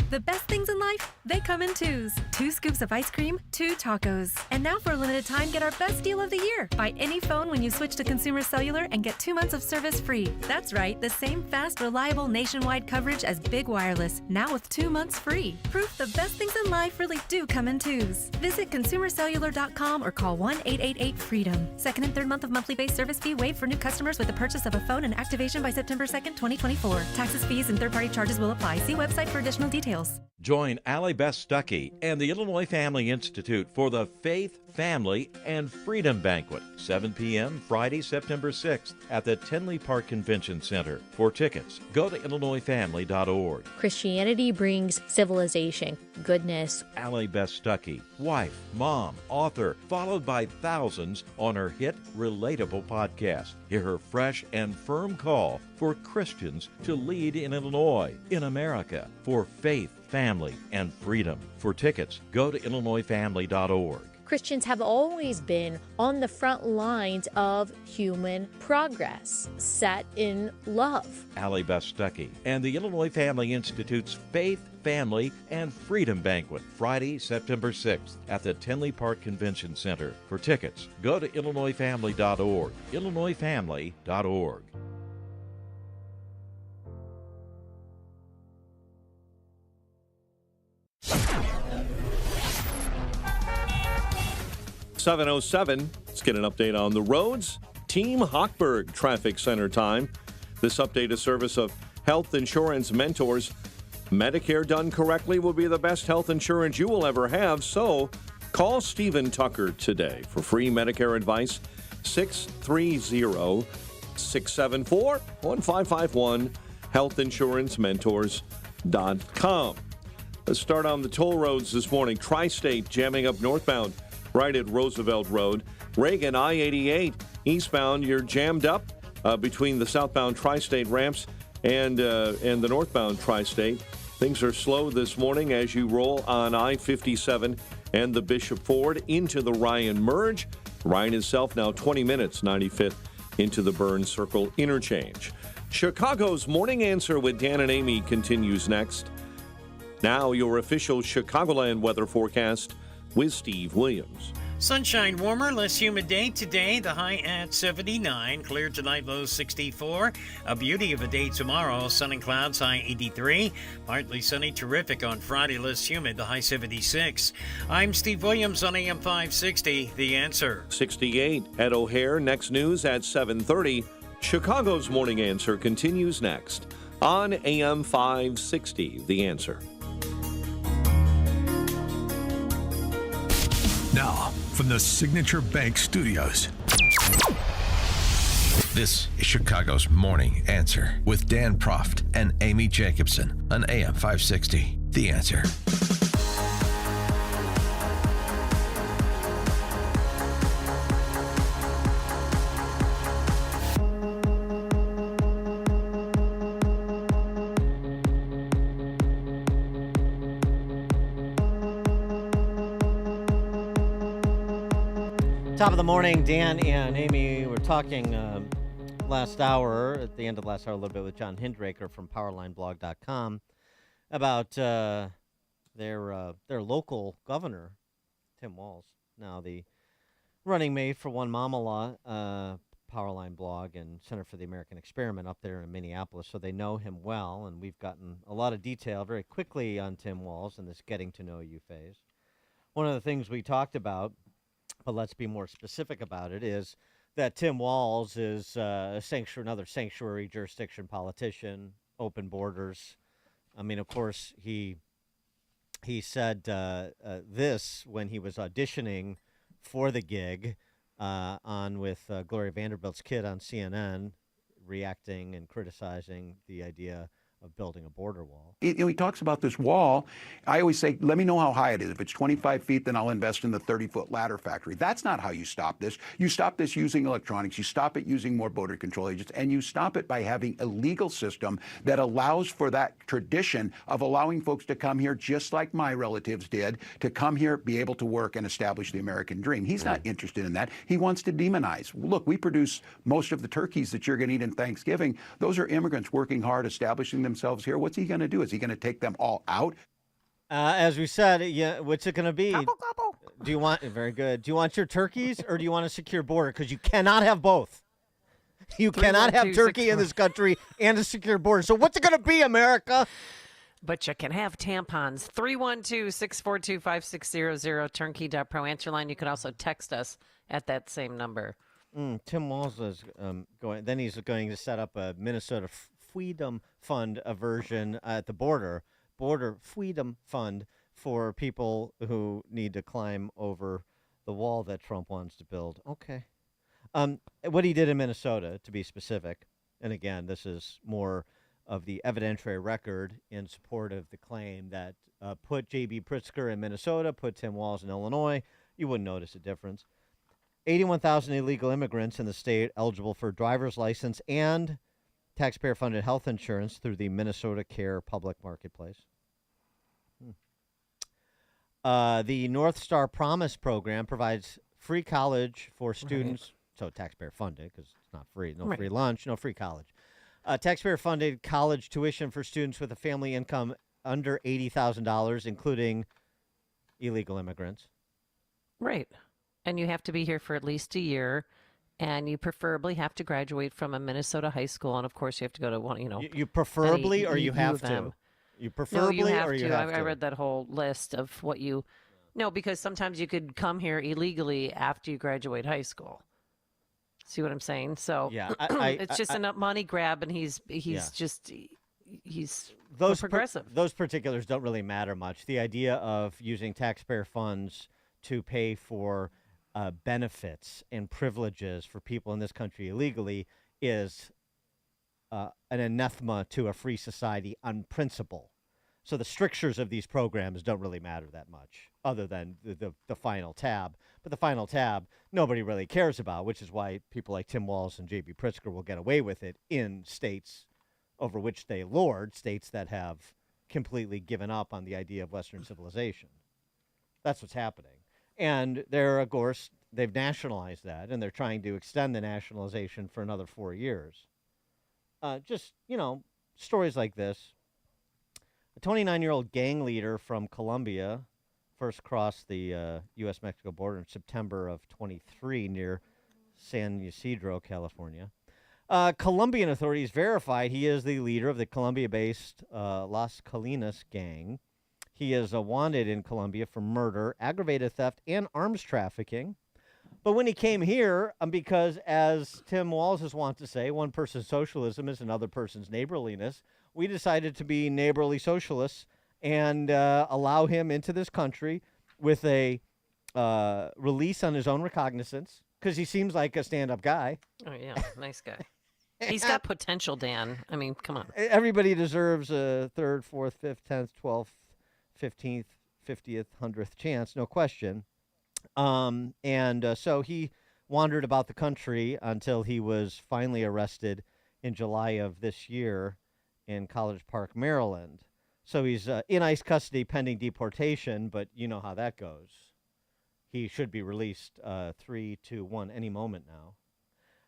The best things in life, they come in twos. 2 scoops of ice cream, 2 tacos. And now for a limited time, get our best deal of the year. Buy any phone when you switch to Consumer Cellular and get 2 months of service free. That's right, the same fast, reliable nationwide coverage as Big Wireless, now with 2 months free. Proof the best things in life really do come in twos. Visit ConsumerCellular.com or call 1-888-FREEDOM. Second and third month of monthly base service fee waived for new customers with the purchase of a phone and activation by September 2nd, 2024. Taxes, fees, and third-party charges will apply. See website for additional details. Join Allie Beth Stuckey and the Illinois Family Institute for the Faith, Family, and Freedom Banquet, 7 p.m. Friday, September 6th at the Tinley Park Convention Center. For tickets, go to IllinoisFamily.org. Christianity brings civilization, goodness. Allie Beth Stuckey, wife, mom, author, followed by thousands on her hit Relatable podcast. Hear her fresh and firm call for Christians to lead in Illinois, in America, for faith, family, and freedom. For tickets, go to IllinoisFamily.org. Christians have always been on the front lines of human progress, set in love. Allie Beth Stuckey and the Illinois Family Institute's Faith, Family, and Freedom Banquet, Friday, September 6th at the Tinley Park Convention Center. For tickets, go to illinoisfamily.org, illinoisfamily.org. .707. Let's get an update on the roads. Team Hochberg Traffic Center time. This update is service of Health Insurance Mentors. Medicare done correctly will be the best health insurance you will ever have, so call Stephen Tucker today for free Medicare advice. 630-674-1551, healthinsurancementors.com. Let's start on the toll roads this morning. Tri-State jamming up northbound right at Roosevelt Road. Reagan I-88 eastbound, you're jammed up between the southbound Tri-State ramps and the northbound Tri-State. Things are slow this morning as you roll on I-57 and the Bishop Ford into the Ryan merge. Ryan itself now 20 minutes, 95th into the Burns Circle interchange. Chicago's Morning Answer with Dan and Amy continues next. Now your official Chicagoland weather forecast with Steve Williams. Sunshine, warmer, less humid day today. The high at 79. Clear tonight, low 64. A beauty of a day tomorrow. Sun and clouds, high 83. Partly sunny, terrific on Friday, less humid, the high 76. I'm Steve Williams on AM 560. The Answer. 68 at O'Hare. Next news at 7:30. Chicago's Morning Answer continues next on AM 560. The Answer. Now, from the Signature Bank Studios, this is Chicago's Morning Answer with Dan Proft and Amy Jacobson on AM 560. The Answer. Top of the morning, Dan and Amy were talking last hour, at the end of last hour, a little bit with John Hinderaker from PowerlineBlog.com about their local governor, Tim Walz, now the running mate for One Mama Law, Powerline Blog and Center for the American Experiment up there in Minneapolis, so they know him well, and we've gotten a lot of detail very quickly on Tim Walz in this getting to know you phase. One of the things we talked about, but let's be more specific about it, is that Tim Walz is another sanctuary jurisdiction politician, open borders. I mean, of course, he said this when he was auditioning for the gig on with Gloria Vanderbilt's kid on CNN, reacting and criticizing the idea of building a border wall. He talks about this wall. I always say, let me know how high it is. If it's 25 feet, then I'll invest in the 30-foot ladder factory. That's not how you stop this. You stop this using electronics. You stop it using more border control agents. And you stop it by having a legal system that allows for that tradition of allowing folks to come here, just like my relatives did, to come here, be able to work, and establish the American dream. He's not interested in that. He wants to demonize. Look, we produce most of the turkeys that you're going to eat in Thanksgiving. Those are immigrants working hard, establishing themselves here. What's he going to do? Is he going to take them all out? As we said, yeah, what's it going to be? Gobble, gobble. Do you want, very good. Do you want your turkeys or do you want a secure border? Because you cannot have both. You cannot have turkey in this country and a secure border. So what's it going to be, America? But you can have tampons. 312-642-5600, turnkey.pro answer line. You can also text us at that same number. Tim Walz is going. Then he's going to set up a Minnesota Freedom Fund version at the border Freedom Fund for people who need to climb over the wall that Trump wants to build. Okay. What he did in Minnesota, to be specific, and again, this is more of the evidentiary record in support of the claim that put J.B. Pritzker in Minnesota, put Tim Walz in Illinois, you wouldn't notice a difference. 81,000 illegal immigrants in the state eligible for driver's license and taxpayer-funded health insurance through the Minnesota Care Public Marketplace. The North Star Promise program provides free college for students, so taxpayer funded because it's not free, no free lunch, no free college. Taxpayer funded college tuition for students with a family income under $80,000, including illegal immigrants. Right. And you have to be here for at least a year, and you preferably have to graduate from a Minnesota high school, and of course you have to go to one, You preferably, or you have of them. to? You preferably, no, you have or you to. have to? I read that whole list of what you. No, because sometimes you could come here illegally after you graduate high school. See what I'm saying? So Yeah, it's just a money grab, and he's progressive. Those particulars don't really matter much. The idea of using taxpayer funds to pay for benefits and privileges for people in this country illegally is an anathema to a free society on principle. So the strictures of these programs don't really matter that much, other than the final tab. But the final tab, nobody really cares about, which is why people like Tim Walz and J.B. Pritzker will get away with it in states over which they lord, states that have completely given up on the idea of Western civilization. That's what's happening. And they're, of course, they've nationalized that, and they're trying to extend the nationalization for another 4 years. Stories like this. A 29-year-old gang leader from Colombia first crossed the U.S.-Mexico border in September of 23 near San Ysidro, California. Colombian authorities verified he is the leader of the Colombia-based Las Colinas gang. He is wanted in Colombia for murder, aggravated theft, and arms trafficking. But when he came here, because as Tim Walz is wont to say, one person's socialism is another person's neighborliness, we decided to be neighborly socialists and allow him into this country with a release on his own recognizance, because he seems like a stand-up guy. Oh, yeah, nice guy. He's got potential, Dan. I mean, come on. Everybody deserves a 3rd, 4th, 5th, 10th, 12th, 15th, 50th, 100th chance, no question. So he wandered about the country until he was finally arrested in July of this year in College Park, Maryland. So he's in ICE custody pending deportation, but you know how that goes. He should be released 3-1 any moment now.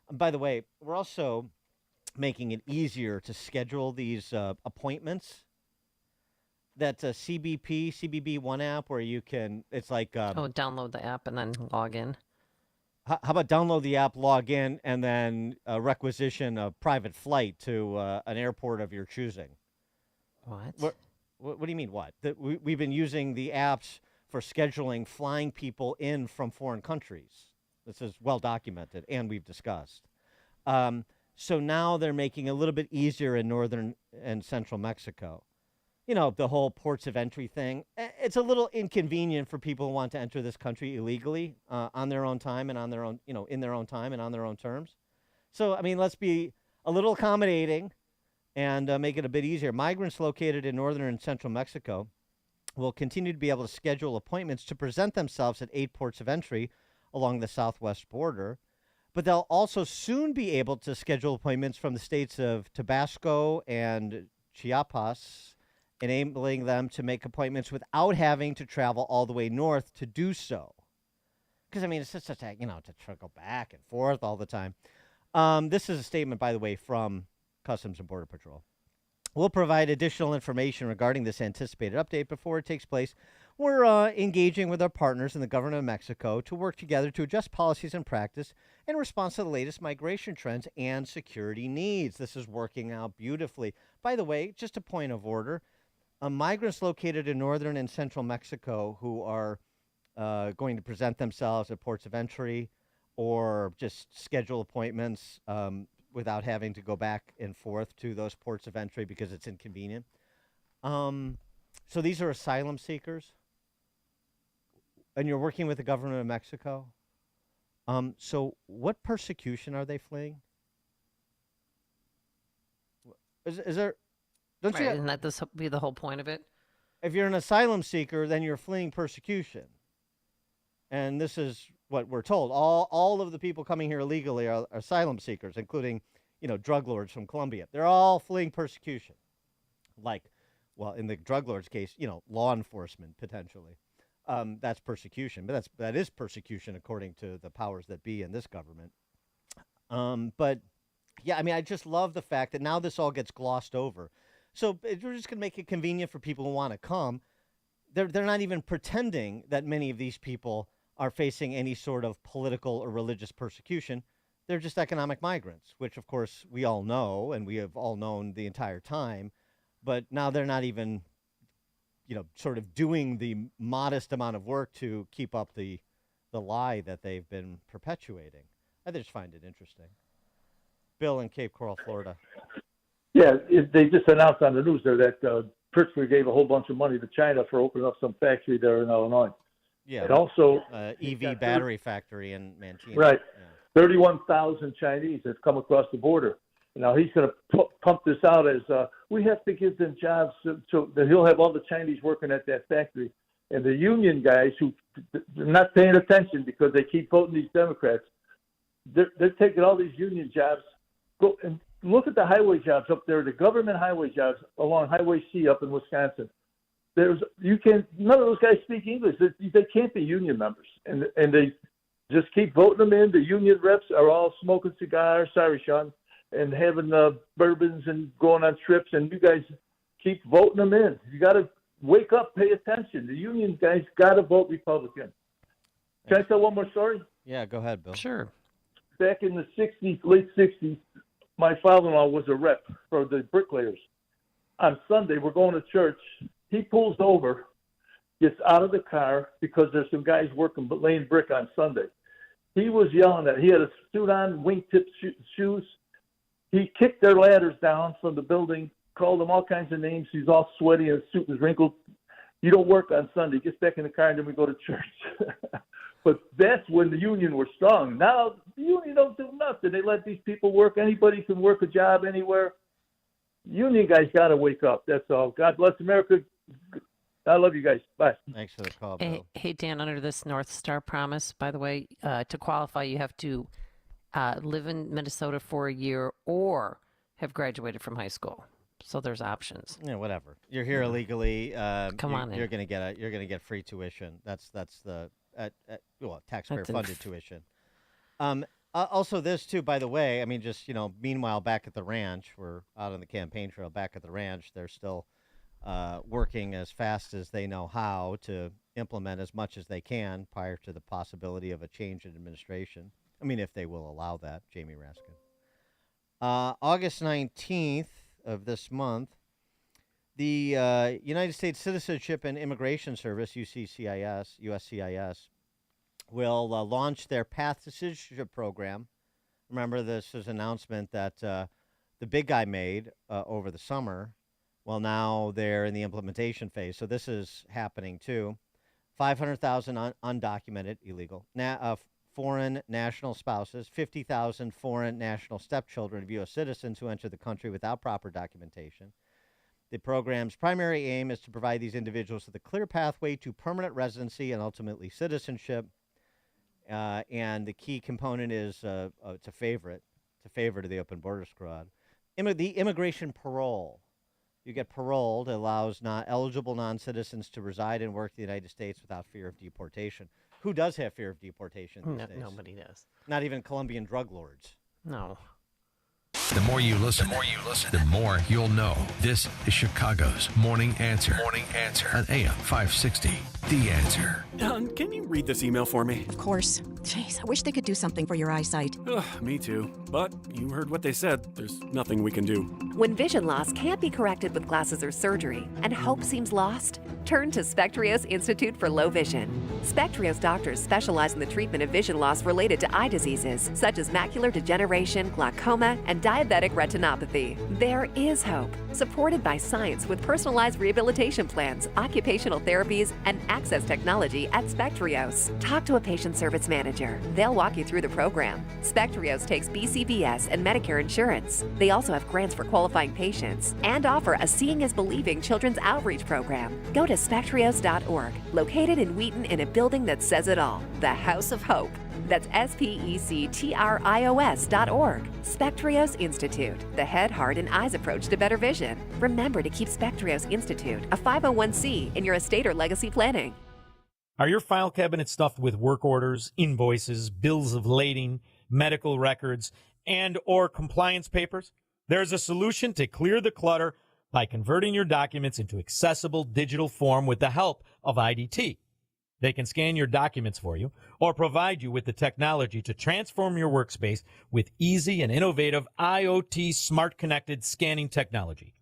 And by the way, we're also making it easier to schedule these appointments. That CBP One app where you can, it's like... download the app and then log in. How about download the app, log in, and then requisition a private flight to an airport of your choosing? What? What do you mean, what? We've been using the apps for scheduling flying people in from foreign countries. This is well documented, and we've discussed. So now they're making it a little bit easier in northern and central Mexico. You know, the whole ports of entry thing. It's a little inconvenient for people who want to enter this country illegally on their own time and on their own, in their own time and on their own terms. So, I mean, let's be a little accommodating and make it a bit easier. Migrants located in northern and central Mexico will continue to be able to schedule appointments to present themselves at 8 ports of entry along the southwest border. But they'll also soon be able to schedule appointments from the states of Tabasco and Chiapas, enabling them to make appointments without having to travel all the way north to do so. Because, I mean, it's just such a, to go back and forth all the time. This is a statement, by the way, from Customs and Border Patrol. We'll provide additional information regarding this anticipated update before it takes place. We're engaging with our partners in the government of Mexico to work together to adjust policies and practice in response to the latest migration trends and security needs. This is working out beautifully. By the way, just a point of order, migrants located in northern and central Mexico who are going to present themselves at ports of entry or just schedule appointments without having to go back and forth to those ports of entry because it's inconvenient. So these are asylum seekers, and you're working with the government of Mexico. So what persecution are they fleeing? Is there... Don't you? Isn't that this be the whole point of it? If you're an asylum seeker, then you're fleeing persecution. And this is what we're told. All of the people coming here illegally are asylum seekers, including, drug lords from Colombia. They're all fleeing persecution. Like, well, in the drug lord's case, law enforcement, potentially. that's persecution. But that is persecution according to the powers that be in this government. But yeah, I mean, I just love the fact that now this all gets glossed over. So we're just going to make it convenient for people who want to come. They're not even pretending that many of these people are facing any sort of political or religious persecution. They're just economic migrants, which, of course, we all know, and we have all known the entire time. But now they're not even, sort of doing the modest amount of work to keep up the lie that they've been perpetuating. I just find it interesting. Bill in Cape Coral, Florida. Yeah, they just announced on the news there that Pritzker gave a whole bunch of money to China for opening up some factory there in Illinois. Yeah. And also EV battery factory in Mantina. Right. Yeah. 31,000 Chinese have come across the border. Now he's going to pump this out as we have to give them jobs so that he'll have all the Chinese working at that factory. And the union guys who are not paying attention because they keep voting these Democrats, they're taking all these union jobs. Go and look at the highway jobs up there, the government highway jobs along Highway C up in Wisconsin. None of those guys speak English. They can't be union members, and they just keep voting them in. The union reps are all smoking cigars. Sorry, Sean, and having bourbons and going on trips, and you guys keep voting them in. You got to wake up, pay attention. The union guys got to vote Republican. Can I tell one more story? Yeah, go ahead, Bill. Sure. Back in the 60s, late 60s, my father-in-law was a rep for the bricklayers. On Sunday, we're going to church. He pulls over, gets out of the car because there's some guys laying brick on Sunday. He was yelling at. He had a suit on, wingtip shoes. He kicked their ladders down from the building, called them all kinds of names. He's all sweaty and his suit was wrinkled. You don't work on Sunday. He gets back in the car and then we go to church. But that's when the union were strong. Now the union don't do nothing. They let these people work. Anybody can work a job anywhere. Union guys got to wake up. That's all. God bless America. I love you guys. Bye. Thanks for the call, Bill. Hey, Dan, under this North Star promise, by the way, to qualify, you have to live in Minnesota for a year or have graduated from high school. So there's options. Yeah, whatever. You're here illegally. Come on in. You're going to get free tuition. That's the taxpayer funded tuition. Also, this too, by the way. I mean, just meanwhile, back at the ranch, we're out on the campaign trail. Back at the ranch, they're still working as fast as they know how to implement as much as they can prior to the possibility of a change in administration. I mean, if they will allow that, Jamie Raskin. August 19th of this month, the United States Citizenship and Immigration Service, USCIS, will launch their Path to Citizenship program. Remember, this is an announcement that the big guy made over the summer. Well, now they're in the implementation phase. So this is happening, too. 500,000 undocumented, illegal, foreign national spouses, 50,000 foreign national stepchildren of U.S. citizens who enter the country without proper documentation. The program's primary aim is to provide these individuals with a clear pathway to permanent residency and ultimately citizenship. And the key component is it's a favor to the open border squad. The immigration parole. You get paroled. It allows eligible non-citizens to reside and work in the United States without fear of deportation. Who does have fear of deportation these days? Nobody does. Not even Colombian drug lords. No. The more you listen, the more you'll know. This is Chicago's Morning Answer. Morning Answer on AM 560. The Answer. Can you read this email for me? Of course. Jeez, I wish they could do something for your eyesight. Me too. But you heard what they said. There's nothing we can do. When vision loss can't be corrected with glasses or surgery, and hope seems lost, turn to Spectrios Institute for Low Vision. Spectrios doctors specialize in the treatment of vision loss related to eye diseases, such as macular degeneration, glaucoma, and diabetic retinopathy. There is hope, supported by science with personalized rehabilitation plans, occupational therapies, and access technology at Spectrios. Talk to a patient service manager. They'll walk you through the program. Spectrios takes BCBS and Medicare insurance. They also have grants for qualifying patients and offer a Seeing is Believing children's outreach program. Go to spectrios.org, located in Wheaton in a building that says it all, the House of Hope. That's SPECTRIOS.org. Spectrios Institute, the head, heart, and eyes approach to better vision. Remember to keep Spectrios Institute, a 501c, in your estate or legacy planning. Are your file cabinets stuffed with work orders, invoices, bills of lading, medical records, and or compliance papers? There's a solution to clear the clutter by converting your documents into accessible digital form with the help of IDT. They can scan your documents for you or provide you with the technology to transform your workspace with easy and innovative IoT smart connected scanning technology.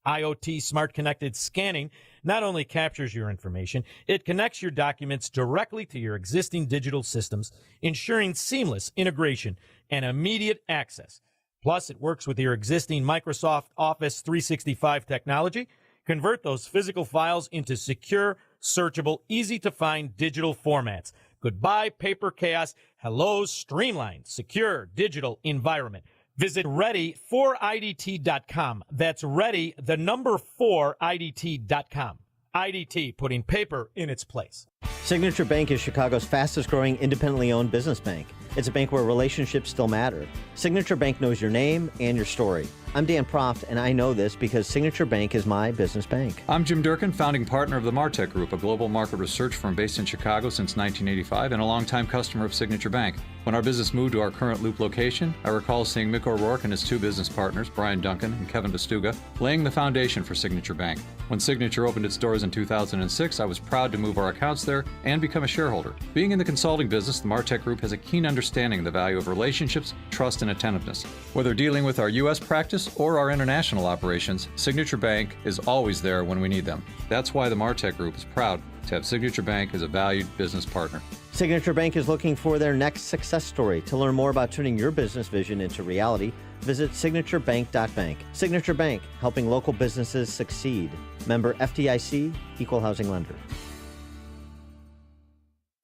IoT smart connected scanning not only captures your information, it connects your documents directly to your existing digital systems, ensuring seamless integration and immediate access. Plus, it works with your existing Microsoft Office 365 technology. Convert those physical files into secure, searchable, easy-to-find digital formats. Goodbye, paper chaos. Hello, streamlined, secure digital environment. Visit ready4idt.com. That's ready, the number 4idt.com. IDT, putting paper in its place. Signature Bank is Chicago's fastest growing independently owned business bank. It's a bank where relationships still matter. Signature Bank knows your name and your story. I'm Dan Proft, and I know this because Signature Bank is my business bank. I'm Jim Durkin, founding partner of the Martech Group, a global market research firm based in Chicago since 1985 and a longtime customer of Signature Bank. When our business moved to our current Loop location, I recall seeing Mick O'Rourke and his two business partners, Brian Duncan and Kevin Bastuga, laying the foundation for Signature Bank. When Signature opened its doors in 2006, I was proud to move our accounts there and become a shareholder. Being in the consulting business, the Martech Group has a keen understanding of the value of relationships, trust, and attentiveness. Whether dealing with our U.S. practice or our international operations, Signature Bank is always there when we need them. That's why the Martech Group is proud to have Signature Bank as a valued business partner. Signature Bank is looking for their next success story. To learn more about turning your business vision into reality, visit signaturebank.bank. Signature Bank, helping local businesses succeed. Member FDIC, Equal Housing Lender.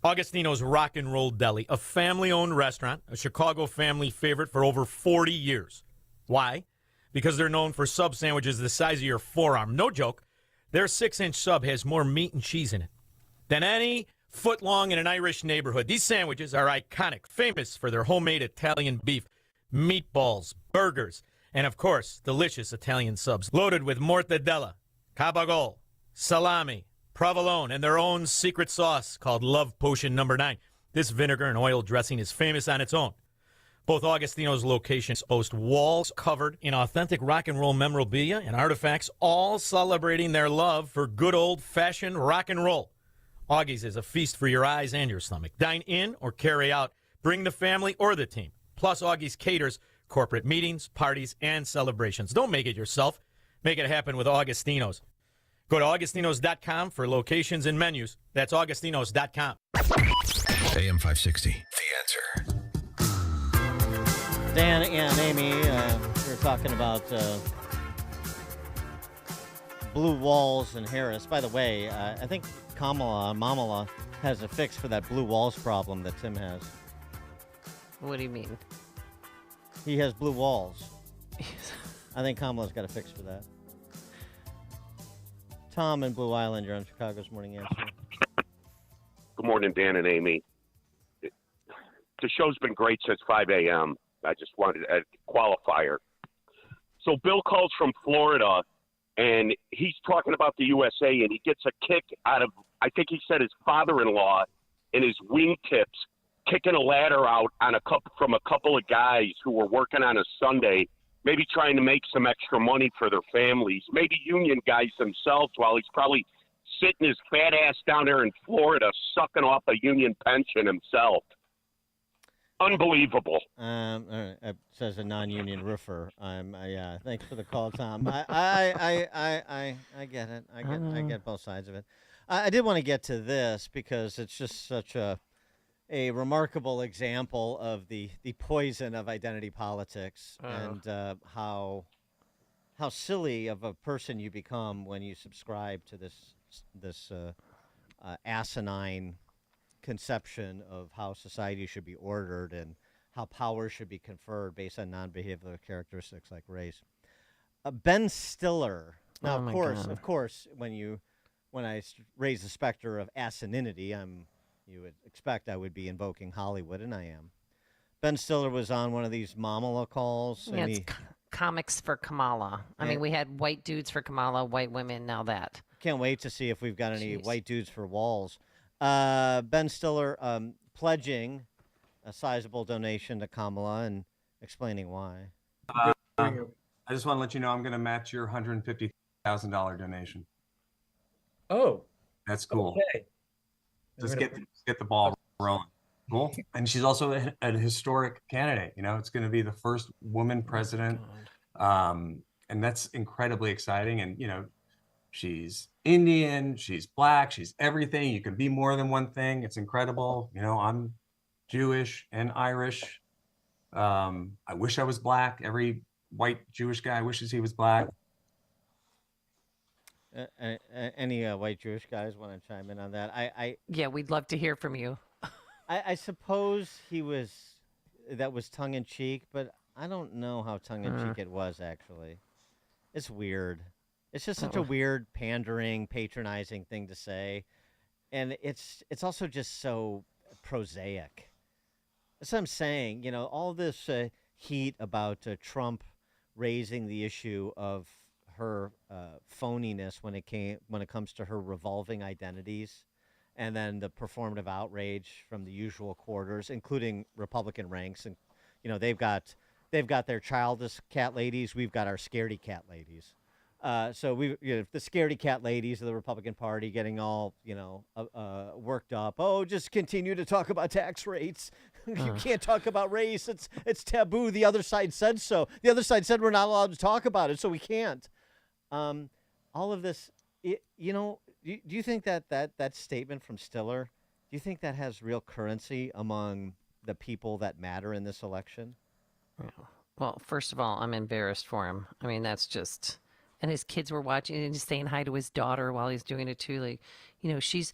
Augustino's Rock and Roll Deli, a family-owned restaurant, a Chicago family favorite for over 40 years. Why? Because they're known for sub sandwiches the size of your forearm. No joke. Their 6-inch sub has more meat and cheese in it than any foot long in an Irish neighborhood. These sandwiches are iconic, famous for their homemade Italian beef, meatballs, burgers, and of course, delicious Italian subs loaded with mortadella, cabagol, salami, provolone, and their own secret sauce called Love Potion No. 9. This vinegar and oil dressing is famous on its own. Both Augustino's locations boast walls covered in authentic rock and roll memorabilia and artifacts, all celebrating their love for good old-fashioned rock and roll. Augie's is a feast for your eyes and your stomach. Dine in or carry out. Bring the family or the team. Plus, Augie's caters corporate meetings, parties, and celebrations. Don't make it yourself. Make it happen with Augustino's. Go to augustinos.com for locations and menus. That's augustinos.com. AM 560, The Answer. Dan and Amy, we were talking about blue walls and Harris. By the way, I think Kamala has a fix for that blue walls problem that Tim has. What do you mean? He has blue walls. I think Kamala's got a fix for that. Tom in Blue Island, you're on Chicago's Morning Answer. Good morning, Dan and Amy. The show's been great since 5 a.m. I just wanted a qualifier. So Bill calls from Florida, and he's talking about the USA, and he gets a kick out of, I think he said his father-in-law and his wingtips kicking a ladder out on from a couple of guys who were working on a Sunday, maybe trying to make some extra money for their families, maybe union guys themselves, while he's probably sitting his fat ass down there in Florida sucking off a union pension himself. Unbelievable. All right, says a non-union roofer. Yeah, thanks for the call, Tom. I get it. I get both sides of it. I did want to get to this because it's just such a remarkable example of the poison of identity politics and how silly of a person you become when you subscribe to this asinine conception of how society should be ordered and how power should be conferred based on non-behavioral characteristics like race. Ben Stiller. Now, of course, when I raise the specter of asininity, you would expect I would be invoking Hollywood, and I am. Ben Stiller was on one of these Mamala calls. Yeah, it's comics for Kamala. I mean, we had white dudes for Kamala, white women, now that. Can't wait to see if we've got any white dudes for Walz. Ben Stiller pledging a sizable donation to Kamala and explaining why. I just want to let you know I'm going to match your $150,000 donation. Oh, that's cool. Okay. Just get the ball rolling. Cool. And she's also a historic candidate. You know, it's going to be the first woman president, and that's incredibly exciting. And you know, she's Indian, she's black, she's everything. You can be more than one thing. It's incredible. You know, I'm Jewish and Irish. I wish I was black. Every white Jewish guy wishes he was black. Any white Jewish guys want to chime in on that? Yeah, we'd love to hear from you. I suppose that was tongue in cheek, but I don't know how tongue in cheek it was actually. It's weird. It's just such a weird, pandering, patronizing thing to say, and it's also just so prosaic. That's what I'm saying. You know, all this heat about Trump raising the issue of her phoniness when it comes to her revolving identities, and then the performative outrage from the usual quarters, including Republican ranks. And you know, they've got their childish cat ladies. We've got our scaredy cat ladies. So the scaredy cat ladies of the Republican Party getting all worked up. Oh, just continue to talk about tax rates. You can't talk about race. It's taboo. The other side said so. The other side said we're not allowed to talk about it, so we can't. All of this, do you think that statement from Stiller, do you think that has real currency among the people that matter in this election? Well, first of all, I'm embarrassed for him. I mean, that's just... And his kids were watching and he's saying hi to his daughter while he's doing it too. Like, you know, she's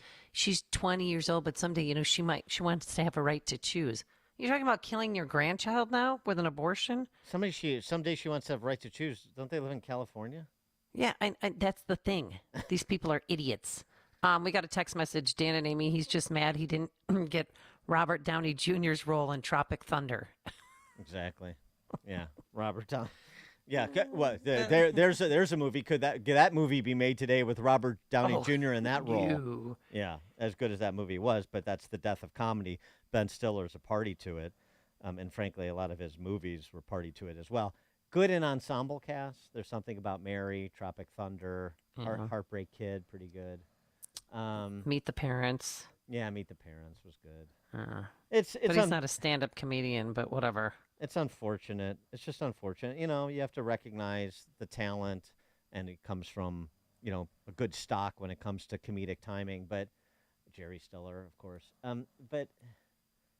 20 years old, but someday, you know, she wants to have a right to choose. You're talking about killing your grandchild now with an abortion? Someday she wants to have a right to choose. Don't they live in California? Yeah, I that's the thing. These people are idiots. We got a text message, Dan and Amy. He's just mad he didn't get Robert Downey Jr.'s role in Tropic Thunder. Exactly. Yeah, Robert Downey. Yeah, what? There's a movie. Could that movie be made today with Robert Downey Jr. in that role? Yeah, as good as that movie was, but that's the death of comedy. Ben Stiller's a party to it, and frankly, a lot of his movies were party to it as well. Good in ensemble cast. There's Something About Mary, Tropic Thunder, Heartbreak Kid, pretty good. Meet the Parents. Yeah, Meet the Parents was good. But he's not a stand-up comedian, but whatever. It's unfortunate. It's just unfortunate. You know, you have to recognize the talent, and it comes from, you know, a good stock when it comes to comedic timing. But Jerry Stiller, of course. But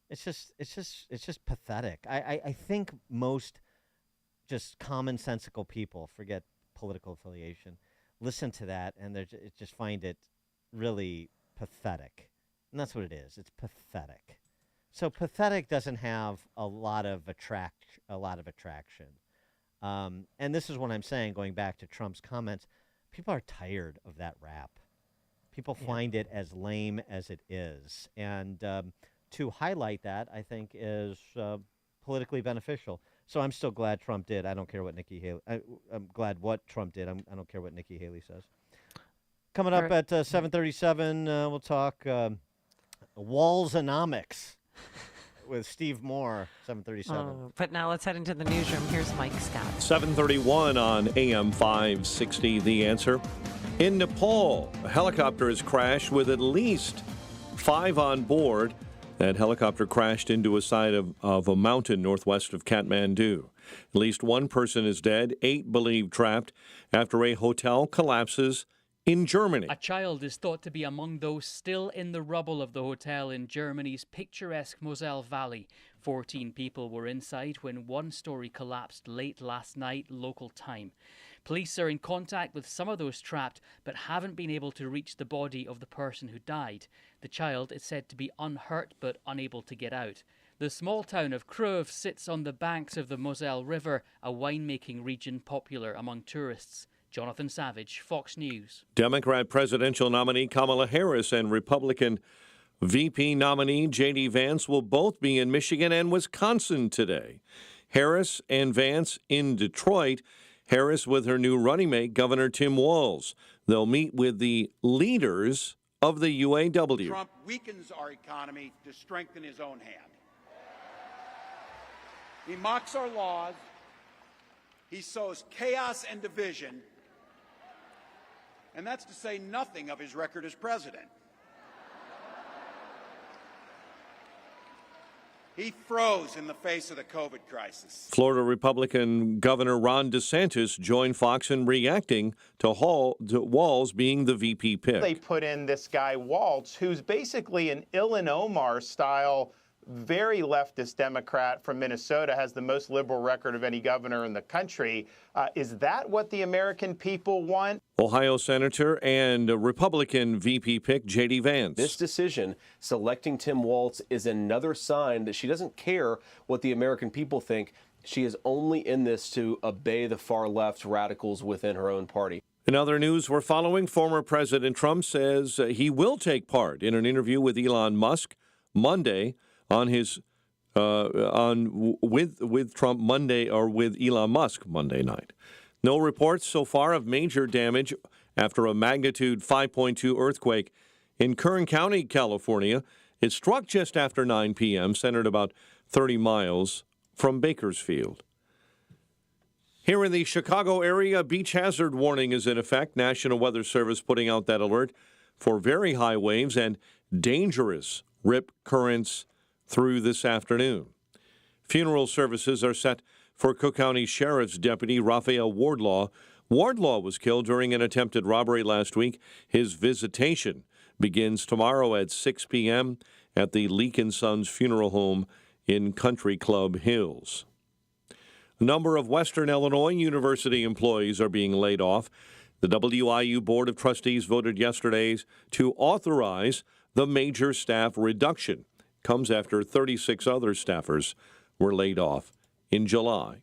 it's just pathetic. I think most just commonsensical people, forget political affiliation, listen to that and they just find it really pathetic. And that's what it is. It's pathetic. So pathetic doesn't have a lot of attraction. And this is what I'm saying, going back to Trump's comments. People are tired of that rap. People find it as lame as it is. And to highlight that, I think, is politically beneficial. So I'm still glad Trump did. I don't care what Nikki Haley... I'm glad what Trump did. I don't care what Nikki Haley says. Coming up at 7:37, we'll talk Walzonomics with Steve Moore, 7:37. But now let's head into the newsroom. Here's Mike Scott. 7:31 on AM 560, The Answer. In Nepal, a helicopter has crashed with at least 5 on board. That helicopter crashed into a side of a mountain northwest of Kathmandu. At least 1 person is dead, 8 believed trapped after a hotel collapses in Germany. A child is thought to be among those still in the rubble of the hotel in Germany's picturesque Moselle Valley. 14 people were inside when 1 story collapsed late last night, local time. Police are in contact with some of those trapped, but haven't been able to reach the body of the person who died. The child is said to be unhurt but unable to get out. The small town of Creuve sits on the banks of the Moselle River, a winemaking region popular among tourists. Jonathan Savage, Fox News. Democrat presidential nominee Kamala Harris and Republican VP nominee J.D. Vance will both be in Michigan and Wisconsin today. Harris and Vance in Detroit. Harris with her new running mate, Governor Tim Walz. They'll meet with the leaders of the UAW. Trump weakens our economy to strengthen his own hand. He mocks our laws. He sows chaos and division. And that's to say nothing of his record as president. He froze in the face of the COVID crisis. Florida Republican Governor Ron DeSantis joined Fox in reacting to Walz being the VP pick. They put in this guy Walz, who's basically an Ilhan Omar-style, very leftist Democrat from Minnesota, has the most liberal record of any governor in the country. Is that what the American people want? Ohio Senator and Republican VP pick J.D. Vance. This decision, selecting Tim Walz, is another sign that she doesn't care what the American people think. She is only in this to obey the far left radicals within her own party. In other news we're following, former President Trump says he will take part in an interview with Elon Musk Monday on his with Trump Monday, or with Elon Musk Monday night. No reports so far of major damage after a magnitude 5.2 earthquake in Kern County, California. It struck just after 9 p.m., centered about 30 miles from Bakersfield. Here in the Chicago area, beach hazard warning is in effect. National Weather Service putting out that alert for very high waves and dangerous rip currents through this afternoon. Funeral services are set for Cook County Sheriff's Deputy Raphael Wardlaw. Wardlaw was killed during an attempted robbery last week. His visitation begins tomorrow at 6 p.m. at the Leak & Sons Funeral Home in Country Club Hills. A number of Western Illinois University employees are being laid off. The WIU Board of Trustees voted yesterday to authorize the major staff reduction. Comes after 36 other staffers were laid off in July.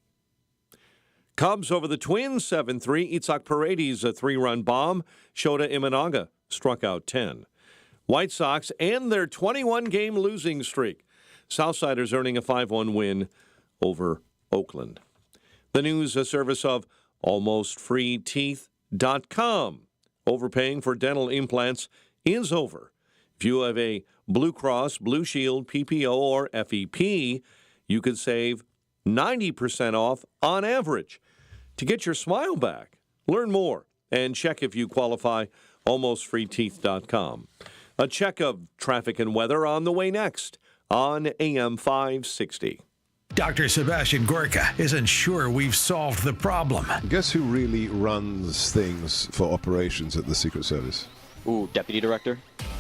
Cubs over the Twins 7-3. Itzhak Paredes a 3-run bomb. Shota Imanaga struck out 10. White Sox end their 21-game losing streak. Southsiders earning a 5-1 win over Oakland. The news, a service of AlmostFreeTeeth.com. Overpaying for dental implants is over. If you have a Blue Cross, Blue Shield, PPO, or FEP, you could save 90% off on average. To get your smile back, learn more and check if you qualify. AlmostFreeTeeth.com. A check of traffic and weather on the way next on AM 560. Dr. Sebastian Gorka isn't sure we've solved the problem. Guess who really runs things for operations at the Secret Service? Ooh, Deputy Director?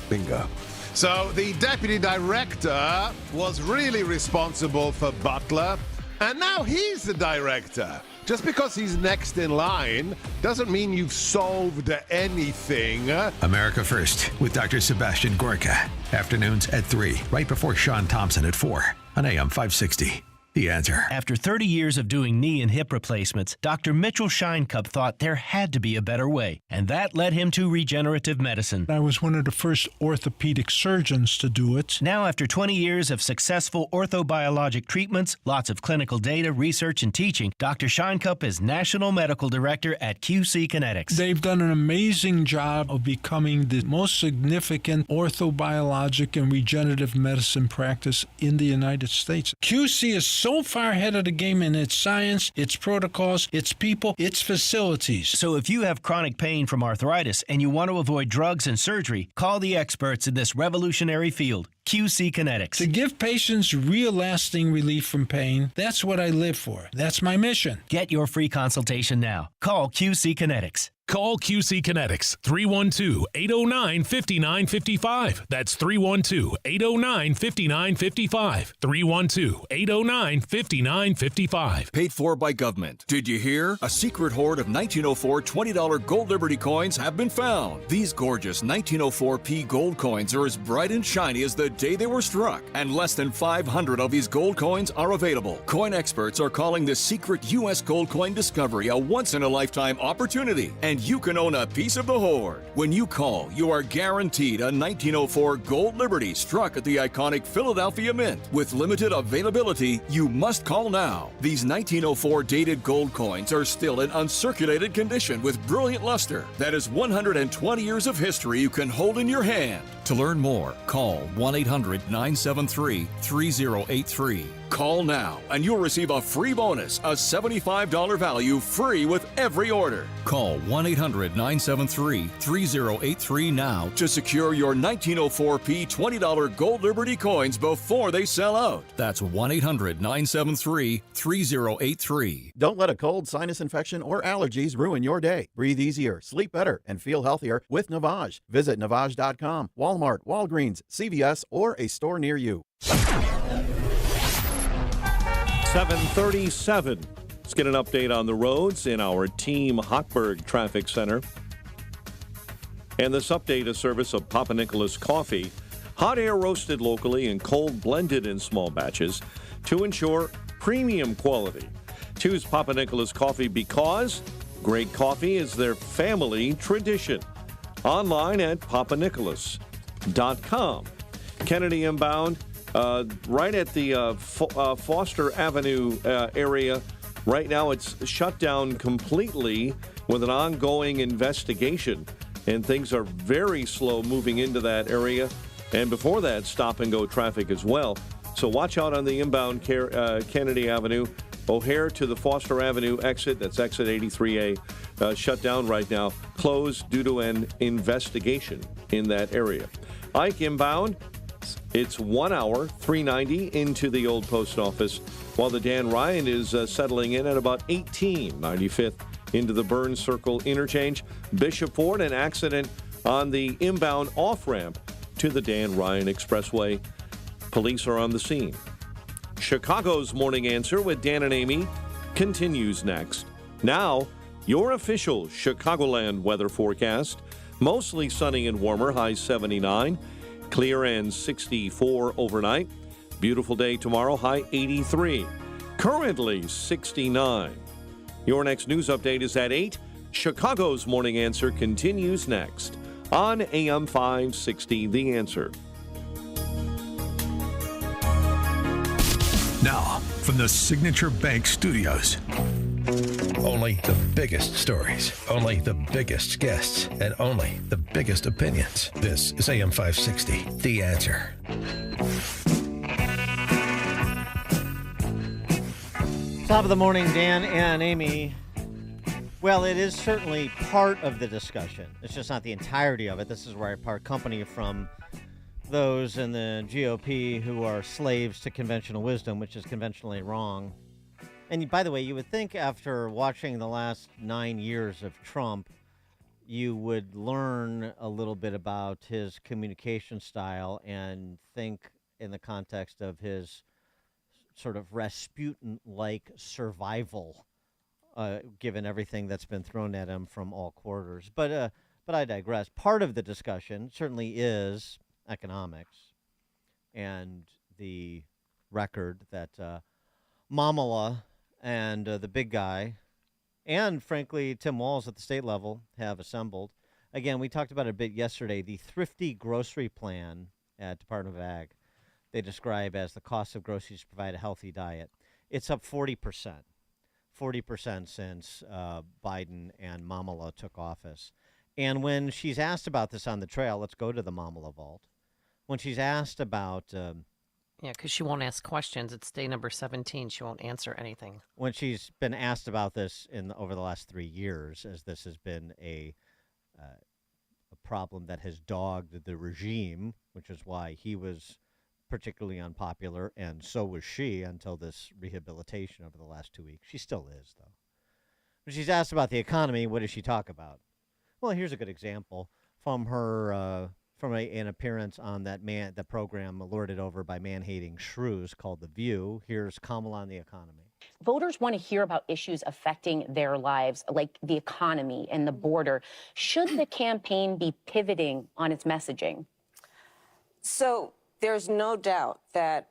Bingo. So the Deputy Director was really responsible for Butler, and now he's the Director. Just because he's next in line doesn't mean you've solved anything. America First with Dr. Sebastian Gorka. Afternoons at 3, right before Sean Thompson at 4 on AM 560. The Answer. After 30 years of doing knee and hip replacements, Dr. Mitchell Scheinkup thought there had to be a better way, and that led him to regenerative medicine. I was one of the first orthopedic surgeons to do it. Now, after 20 years of successful orthobiologic treatments, lots of clinical data, research, and teaching, Dr. Scheinkup is National Medical Director at QC Kinetics. They've done an amazing job of becoming the most significant orthobiologic and regenerative medicine practice in the United States. QC is so far ahead of the game in its science, its protocols, its people, its facilities. So if you have chronic pain from arthritis and you want to avoid drugs and surgery, call the experts in this revolutionary field, QC Kinetics. To give patients real lasting relief from pain, that's what I live for. That's my mission. Get your free consultation now. Call QC Kinetics. Call QC Kinetics, 312-809-5955. That's 312-809-5955. 312-809-5955. Paid for by government. Did you hear? A secret hoard of 1904 $20 Gold Liberty coins have been found. These gorgeous 1904p gold coins are as bright and shiny as the day they were struck, and less than 500 of these gold coins are available. Coin experts are calling this secret U.S. gold coin discovery a once-in-a-lifetime opportunity. And and you can own a piece of the hoard. When you call, you are guaranteed a 1904 Gold Liberty struck at the iconic Philadelphia Mint. With limited availability, you must call now. These 1904 dated gold coins are still in uncirculated condition with brilliant luster. That is 120 years of history you can hold in your hand. To learn more, call 1-800-973-3083. Call now and you'll receive a free bonus, a $75 value free with every order. Call 1-800-973-3083 now to secure your 1904P $20 Gold Liberty coins before they sell out. That's 1-800-973-3083. Don't let a cold, sinus infection, or allergies ruin your day. Breathe easier, sleep better, and feel healthier with Navage. Visit Navage.com, Walmart, Walgreens, CVS, or a store near you. 7:37. Let's get an update on the roads in our Team Hochberg Traffic Center. And this update is service of Papa Nicholas Coffee. Hot air roasted locally and cold blended in small batches to ensure premium quality. Choose Papa Nicholas Coffee because great coffee is their family tradition. Online at papanicholas.com. Kennedy inbound. Right at the Foster Avenue area. Right now it's shut down completely with an ongoing investigation, and things are very slow moving into that area. And before that, stop-and-go traffic as well. So watch out on the inbound Kennedy Avenue. O'Hare to the Foster Avenue exit, that's exit 83A, shut down right now, closed due to an investigation in that area. Ike inbound. It's 1 hour, 390 into the old post office, while the Dan Ryan is settling in at about 18, 95th into the Burns Circle interchange. Bishop Ford, an accident on the inbound off-ramp to the Dan Ryan Expressway. Police are on the scene. Chicago's Morning Answer with Dan and Amy continues next. Now, your official Chicagoland weather forecast. Mostly sunny and warmer, high 79. Clear and 64 overnight. Beautiful day tomorrow, high 83. Currently 69. Your next news update is at 8. Chicago's Morning Answer continues next on AM 560, The Answer. Now, from the Signature Bank Studios. Only the biggest stories, only the biggest guests, and only the biggest opinions. This is AM 560, The Answer. Top of the morning, Dan and Amy. Well, it is certainly part of the discussion. It's just not the entirety of it. This is where I part company from those in the GOP who are slaves to conventional wisdom, which is conventionally wrong. And by the way, you would think after watching the last 9 years of Trump, you would learn a little bit about his communication style and think in the context of his sort of Rasputin-like survival, given everything that's been thrown at him from all quarters. But I digress. Part of the discussion certainly is economics and the record that Mamala and the big guy and, frankly, Tim Walz at the state level have assembled. Again, we talked about it a bit yesterday. The thrifty grocery plan at Department of Ag, they describe as the cost of groceries to provide a healthy diet. It's up 40%. 40% since Biden and Mamala took office. And when she's asked about this on the trail, let's go to the Mamala vault. When she's asked about... yeah, because she won't ask questions. It's day number 17. She won't answer anything. When she's been asked about this over the last 3 years, as this has been a problem that has dogged the regime, which is why he was particularly unpopular, and so was she until this rehabilitation over the last 2 weeks. She still is, though. When she's asked about the economy, what does she talk about? Well, here's a good example from her an appearance on that program lorded over by man-hating shrews called The View. Here's Kamala on the economy. Voters want to hear about issues affecting their lives, like the economy and the border. Should the campaign be pivoting on its messaging? So there's no doubt that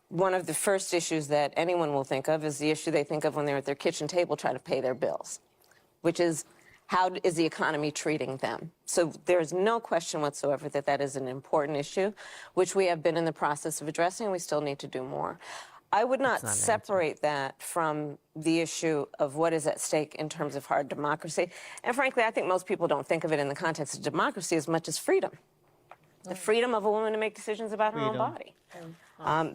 one of the first issues that anyone will think of is the issue they think of when they're at their kitchen table trying to pay their bills, which is how is the economy treating them? So there's no question whatsoever that that is an important issue, which we have been in the process of addressing, and we still need to do more. I would not separate that from the issue of what is at stake in terms of hard democracy. And frankly, I think most people don't think of it in the context of democracy as much as freedom. The freedom of a woman to make decisions about her own body.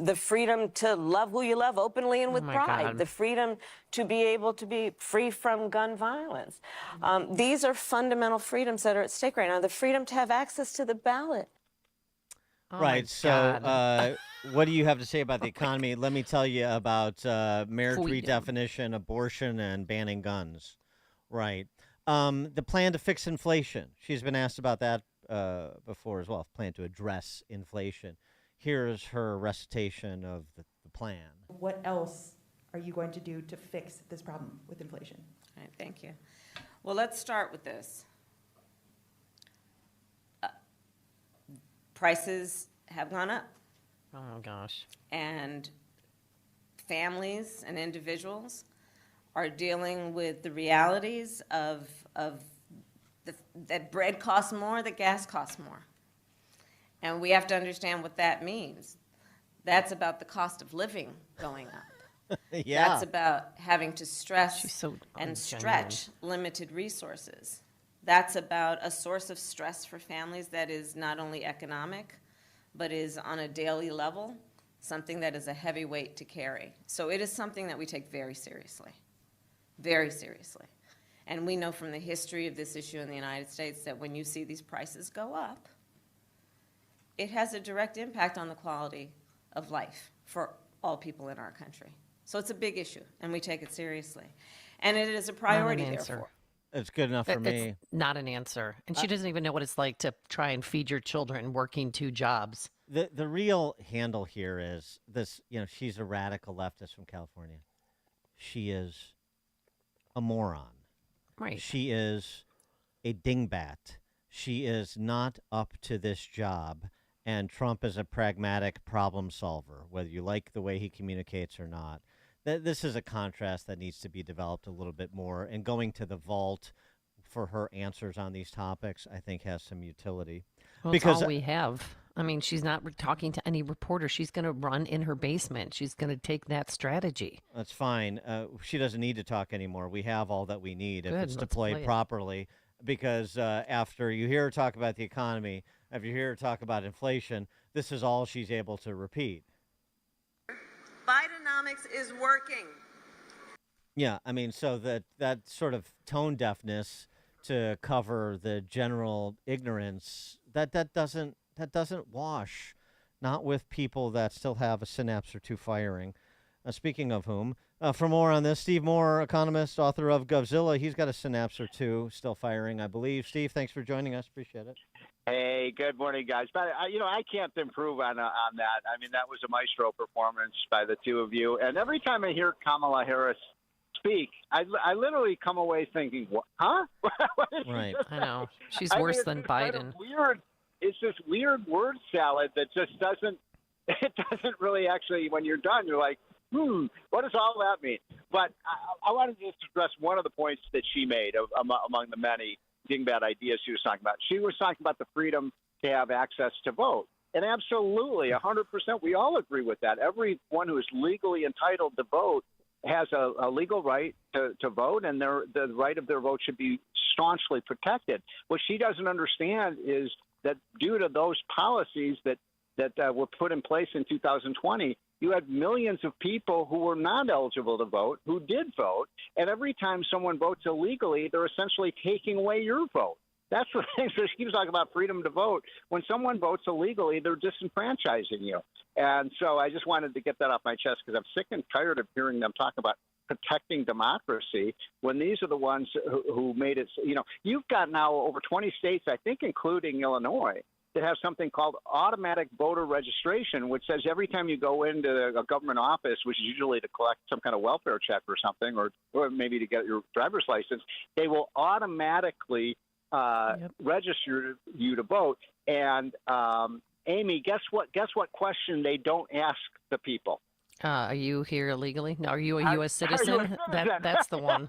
The freedom to love who you love openly and with pride. God. The freedom to be able to be free from gun violence. These are fundamental freedoms that are at stake right now. The freedom to have access to the ballot. Right. So, what do you have to say about the economy? Let me tell you about marriage redefinition, abortion, and banning guns. Right. The plan to fix inflation. She's been asked about that before as well. Plan to address inflation. Here's her recitation of the plan. What else are you going to do to fix this problem with inflation? All right, thank you. Well, let's start with this. Prices have gone up. Oh, gosh. And families and individuals are dealing with the realities of that bread costs more, that gas costs more. And we have to understand what that means. That's about the cost of living going up. Yeah. That's about having to stress and ungenuine. stretch limited resources. That's about a source of stress for families that is not only economic, but is on a daily level, something that is a heavy weight to carry. So it is something that we take very seriously, very seriously. And we know from the history of this issue in the United States that when you see these prices go up, it has a direct impact on the quality of life for all people in our country. So it's a big issue, and we take it seriously. And it is a priority, therefore. It's good enough for me. It's not an answer. And she doesn't even know what it's like to try and feed your children working 2 jobs. The real handle here is this, she's a radical leftist from California. She is a moron. Right. She is a dingbat. She is not up to this job. And Trump is a pragmatic problem solver, whether you like the way he communicates or not. This is a contrast that needs to be developed a little bit more. And going to the vault for her answers on these topics, I think, has some utility. Well, because it's all we have. I mean, she's not talking to any reporter. She's going to run in her basement. She's going to take that strategy. That's fine. She doesn't need to talk anymore. We have all that we need if it's Let's deployed play it. Because after you hear her talk about the economy, after you hear her talk about inflation, this is all she's able to repeat. Bidenomics is working. Yeah, I mean, so that sort of tone deafness to cover the general ignorance, that doesn't wash, not with people that still have a synapse or 2 firing. Speaking of whom, for more on this, Steve Moore, economist, author of Govzilla, he's got a synapse or 2 still firing, I believe. Steve, thanks for joining us. Appreciate it. Hey, good morning, guys. But I can't improve on that. I mean, that was a maestro performance by the 2 of you. And every time I hear Kamala Harris speak, I literally come away thinking, what? Huh? Right. I know. She's worse than Biden. It's this weird word salad that just doesn't really actually, when you're done, you're like, what does all that mean? But I wanted to just address one of the points that she made among the many dingbat ideas she was talking about. She was talking about the freedom to have access to vote. And absolutely, 100%, we all agree with that. Everyone who is legally entitled to vote has a legal right to vote, and the right of their vote should be staunchly protected. What she doesn't understand is that due to those policies that were put in place in 2020, you had millions of people who were not eligible to vote who did vote, and every time someone votes illegally, they're essentially taking away your vote. That's the thing. So she keeps talking about freedom to vote. When someone votes illegally, they're disenfranchising you. And so I just wanted to get that off my chest because I'm sick and tired of hearing them talk about protecting democracy when these are the ones who made it. You've got now over 20 states, I think, including Illinois, that have something called automatic voter registration, which says every time you go into a government office, which is usually to collect some kind of welfare check or something, or maybe to get your driver's license, they will automatically register you to vote. And Amy, guess what question they don't ask the people? Are you here illegally? No, are you a U.S. citizen? That's the one.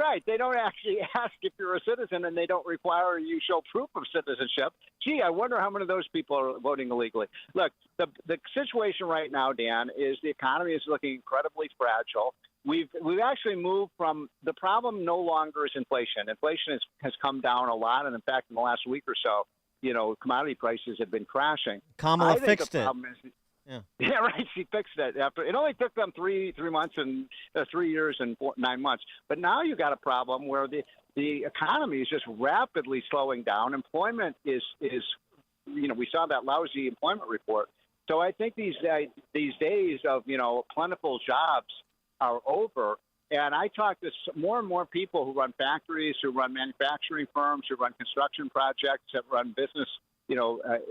right. They don't actually ask if you're a citizen, and they don't require you show proof of citizenship. Gee, I wonder how many of those people are voting illegally. Look, the situation right now, Dan, is the economy is looking incredibly fragile. We've actually moved from the problem no longer is inflation. Inflation has come down a lot, and in fact, in the last week or so, commodity prices have been crashing. Kamala fixed it. Yeah, right. She fixed it. After it only took them three months and 3 years and 9 months. But now you got a problem where the economy is just rapidly slowing down. Employment is we saw that lousy employment report. So I think these days of plentiful jobs are over. And I talk to more and more people who run factories, who run manufacturing firms, who run construction projects, that run business,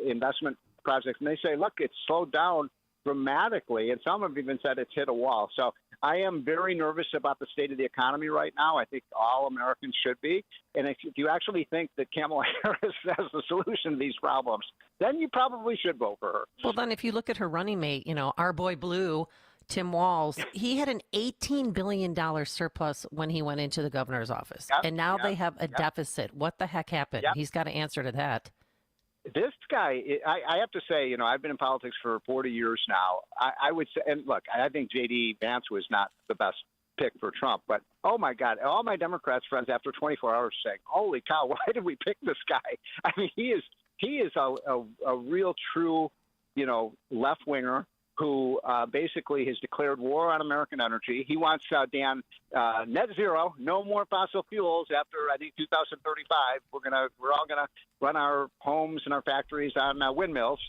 investment projects, and they say, look, it's slowed down dramatically, and some have even said it's hit a wall. So I am very nervous about the state of the economy right now. I think all Americans should be. And if you actually think that Kamala Harris has the solution to these problems, then you probably should vote for her. Well, then if you look at her running mate, our boy Blue, Tim Walz, he had an $18 billion surplus when he went into the governor's office. And now they have a deficit. What the heck happened? He's got to answer to that. This guy, I have to say, I've been in politics for 40 years now. I would say, and look, I think J.D. Vance was not the best pick for Trump, but oh my God, all my Democrats friends after 24 hours saying, holy cow, why did we pick this guy? I mean, he is a real true, left winger who basically has declared war on American energy. He wants, Dan, net zero, no more fossil fuels after, I think, 2035. We're all gonna run our homes and our factories on windmills.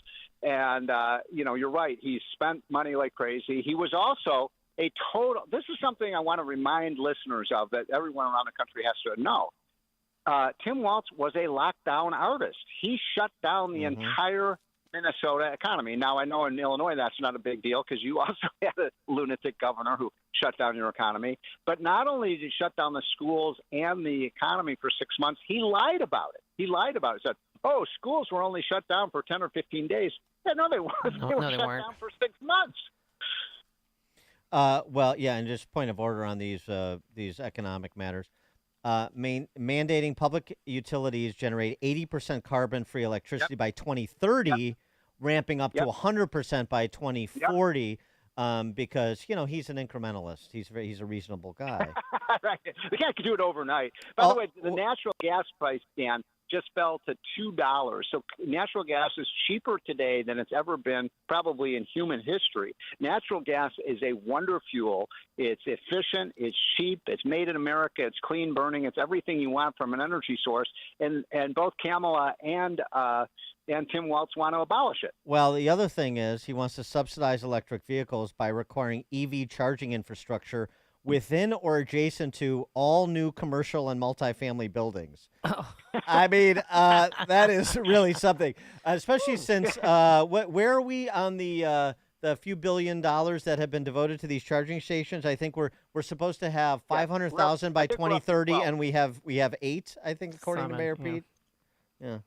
And, you're right. He's spent money like crazy. He was also this is something I want to remind listeners of that everyone around the country has to know. Tim Walz was a lockdown artist. He shut down the entire Minnesota economy. Now, I know in Illinois that's not a big deal because you also had a lunatic governor who shut down your economy. But not only did he shut down the schools and the economy for 6 months, he lied about it. He said, schools were only shut down for 10 or 15 days. Yeah, no, they weren't. They were shut down for 6 months. And just point of order on these economic matters. Mandating public utilities generate 80% carbon-free electricity by 2030, ramping up to 100% by 2040, because he's an incrementalist. He's a reasonable guy. Right. We can't do it overnight. By the way, the natural gas price, Dan, just fell to $2. So natural gas is cheaper today than it's ever been probably in human history. Natural gas is a wonder fuel. It's efficient. It's cheap. It's made in America. It's clean burning. It's everything you want from an energy source. And both Kamala and Tim Walz want to abolish it. Well, the other thing is he wants to subsidize electric vehicles by requiring EV charging infrastructure within or adjacent to all new commercial and multifamily buildings. I mean, that is really something, especially since where are we on the few $1 billion that have been devoted to these charging stations? I think we're supposed to have 500,000 by 2030, and we have 8, I think, according to Mayor Pete. Yeah.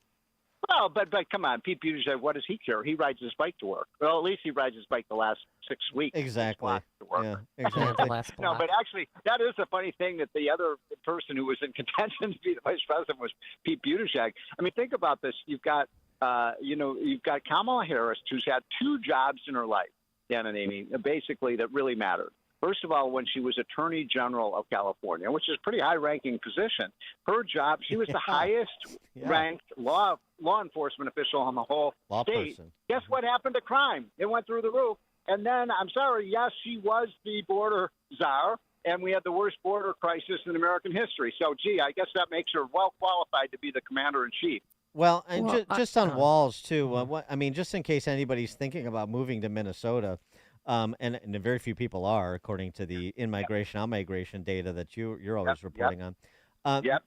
Well, but come on, Pete Buttigieg, what does he care? He rides his bike to work. Well, at least he rides his bike the last 6 weeks. Exactly. To work. Yeah, exactly. No, but actually, that is a funny thing that the other person who was in contention to be the vice president was Pete Buttigieg. I mean, think about this. You've got Kamala Harris, who's had 2 jobs in her life, Dan and Amy, basically that really mattered. First of all, when she was Attorney General of California, which is a pretty high-ranking position, her job, she was the highest-ranked law enforcement official on the whole state. Guess what happened to crime? It went through the roof. And then, I'm sorry, yes, she was the border czar, and we had the worst border crisis in American history. So, I guess that makes her well-qualified to be the commander-in-chief. Well, and just on Walz, too, just in case anybody's thinking about moving to Minnesota, and very few people are, according to the in-migration, out-migration data that you're always reporting on.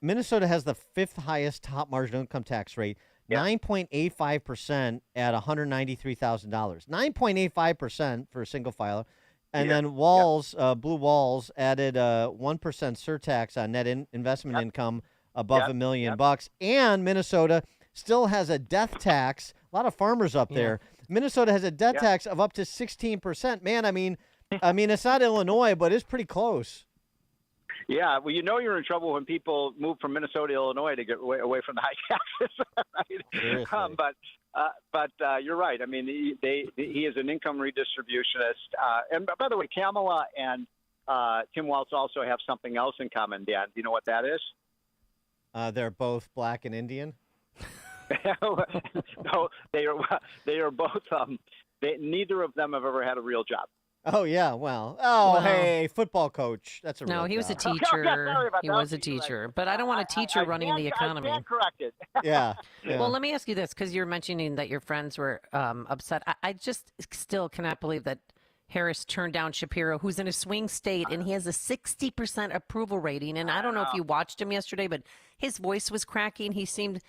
Minnesota has the 5th highest top marginal income tax rate, 9.85% at $193,000. 9.85% for a single filer. And then Walz, Blue Walz, added 1% surtax on net investment income above $1 million bucks. And Minnesota still has a death tax. A lot of farmers up there. Minnesota has a death tax of up to 16%. Man, I mean, it's not Illinois, but it's pretty close. Yeah, well, you know you're in trouble when people move from Minnesota to Illinois to get away from the high taxes, right? But you're right. I mean, he is an income redistributionist. And by the way, Kamala and Tim Walz also have something else in common, Dan. Do you know what that is? They're both black and Indian. No, they are both. Neither of them have ever had a real job. Oh yeah, well, hey, football coach. That's a real he was a job. teacher. He was a teacher, but I don't want a teacher running the economy. I stand corrected. Yeah. Well, let me ask you this, because you're mentioning that your friends were upset. I just still cannot believe that Harris turned down Shapiro, who's in a swing state, and he has a 60% approval rating. And I don't know if you watched him yesterday, but his voice was cracking. He seemed,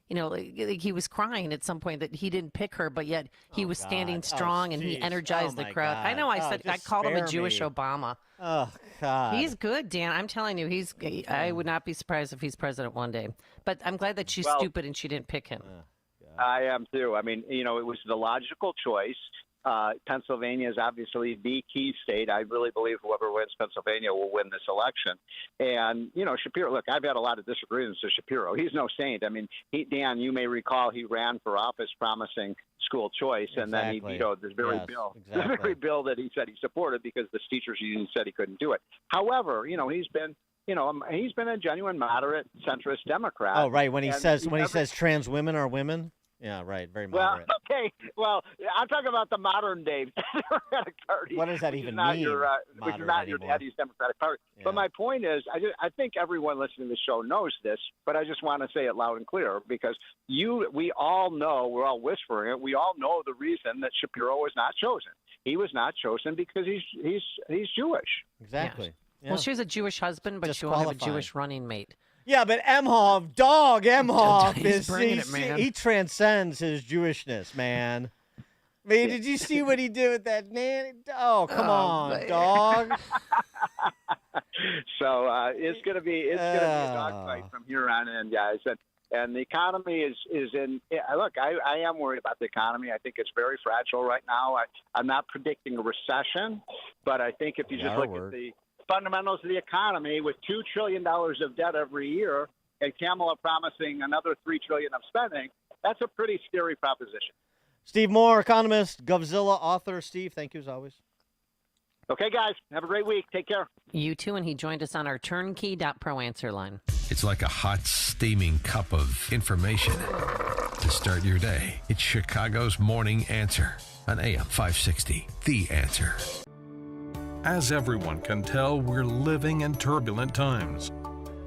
like he was crying at some point that he didn't pick her, but yet he was standing strong and he energized the crowd. God. I know I called him a Jewish Obama. Oh, God. He's good, Dan. I'm telling you, I would not be surprised if he's president one day. But I'm glad that she's stupid and she didn't pick him. I am too. I mean, it was the logical choice. Pennsylvania is obviously the key state. I really believe whoever wins Pennsylvania will win this election. And, Shapiro, look, I've had a lot of disagreements with Shapiro. He's no saint. I mean, Dan, you may recall he ran for office promising school choice, and then he vetoed this very bill. The very bill that he said he supported because the teachers union said he couldn't do it. However, he's been a genuine moderate centrist Democrat. Oh, right. When he says trans women are women. Yeah, right. Very moderate. Well, okay. Well, I'm talking about the modern day Democratic Party. What does that even mean? Which is not your daddy's Democratic Party. Yeah. But my point is, I think everyone listening to the show knows this, but I just want to say it loud and clear because we all know, we're all whispering it, we all know the reason that Shapiro was not chosen. He was not chosen because he's Jewish. Exactly. Yeah. Yeah. Well, she has a Jewish husband, but she won't have a Jewish running mate. Yeah, but Emhoff, he transcends his Jewishness, man. I mean, did you see what he did with that nanny? Oh, come on, man. Dog. So it's gonna be a dogfight from here on in, guys. And the economy is in. Look, I am worried about the economy. I think it's very fragile right now. I'm not predicting a recession, but I think if you just look at the fundamentals of the economy with $2 trillion of debt every year and Kamala promising another $3 trillion of spending, that's a pretty scary proposition. Steve Moore, economist, Govzilla author. Steve, thank you as always. Okay, guys. Have a great week. Take care. You too, and he joined us on our turnkey.pro answer line. It's like a hot, steaming cup of information to start your day. It's Chicago's Morning Answer on AM 560. The Answer. As everyone can tell, we're living in turbulent times.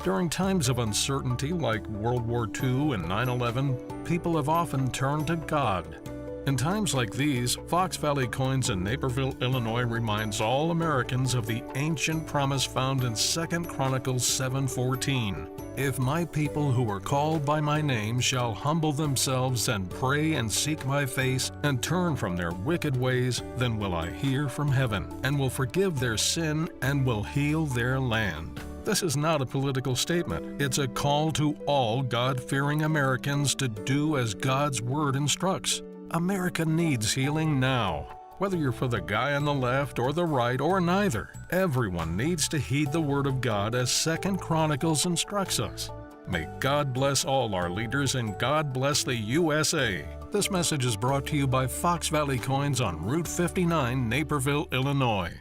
During times of uncertainty like World War II and 9/11, people have often turned to God. In times like these, Fox Valley Coins in Naperville, Illinois reminds all Americans of the ancient promise found in 2 Chronicles 7:14. If my people who are called by my name shall humble themselves and pray and seek my face and turn from their wicked ways, then will I hear from heaven and will forgive their sin and will heal their land. This is not a political statement. It's a call to all God-fearing Americans to do as God's word instructs. America needs healing now. Whether you're for the guy on the left or the right or neither, everyone needs to heed the word of God as 2 Chronicles instructs us. May God bless all our leaders and God bless the USA. This message is brought to you by Fox Valley Coins on Route 59, Naperville, Illinois.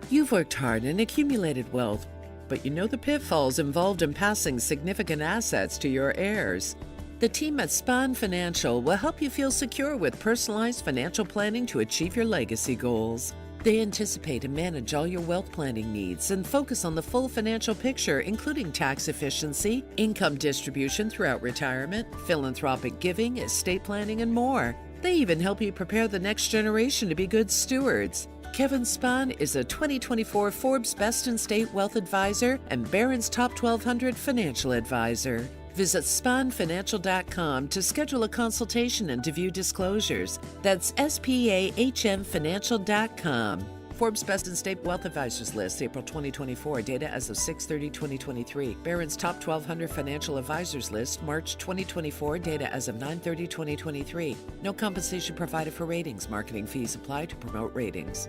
You've worked hard and accumulated wealth, but you know the pitfalls involved in passing significant assets to your heirs. The team at Spahn Financial will help you feel secure with personalized financial planning to achieve your legacy goals. They anticipate and manage all your wealth planning needs and focus on the full financial picture, including tax efficiency, income distribution throughout retirement, philanthropic giving, estate planning, and more. They even help you prepare the next generation to be good stewards. Kevin Spahn is a 2024 Forbes Best in State Wealth Advisor and Barron's Top 1200 Financial Advisor. Visit SpahnFinancial.com to schedule a consultation and to view disclosures. That's SPAHMFinancial.com. Forbes Best in State Wealth Advisors List, April 2024. Data as of 6/30/2023. Barron's Top 1200 Financial Advisors List, March 2024. Data as of 9/30/2023. No compensation provided for ratings. Marketing fees apply to promote ratings.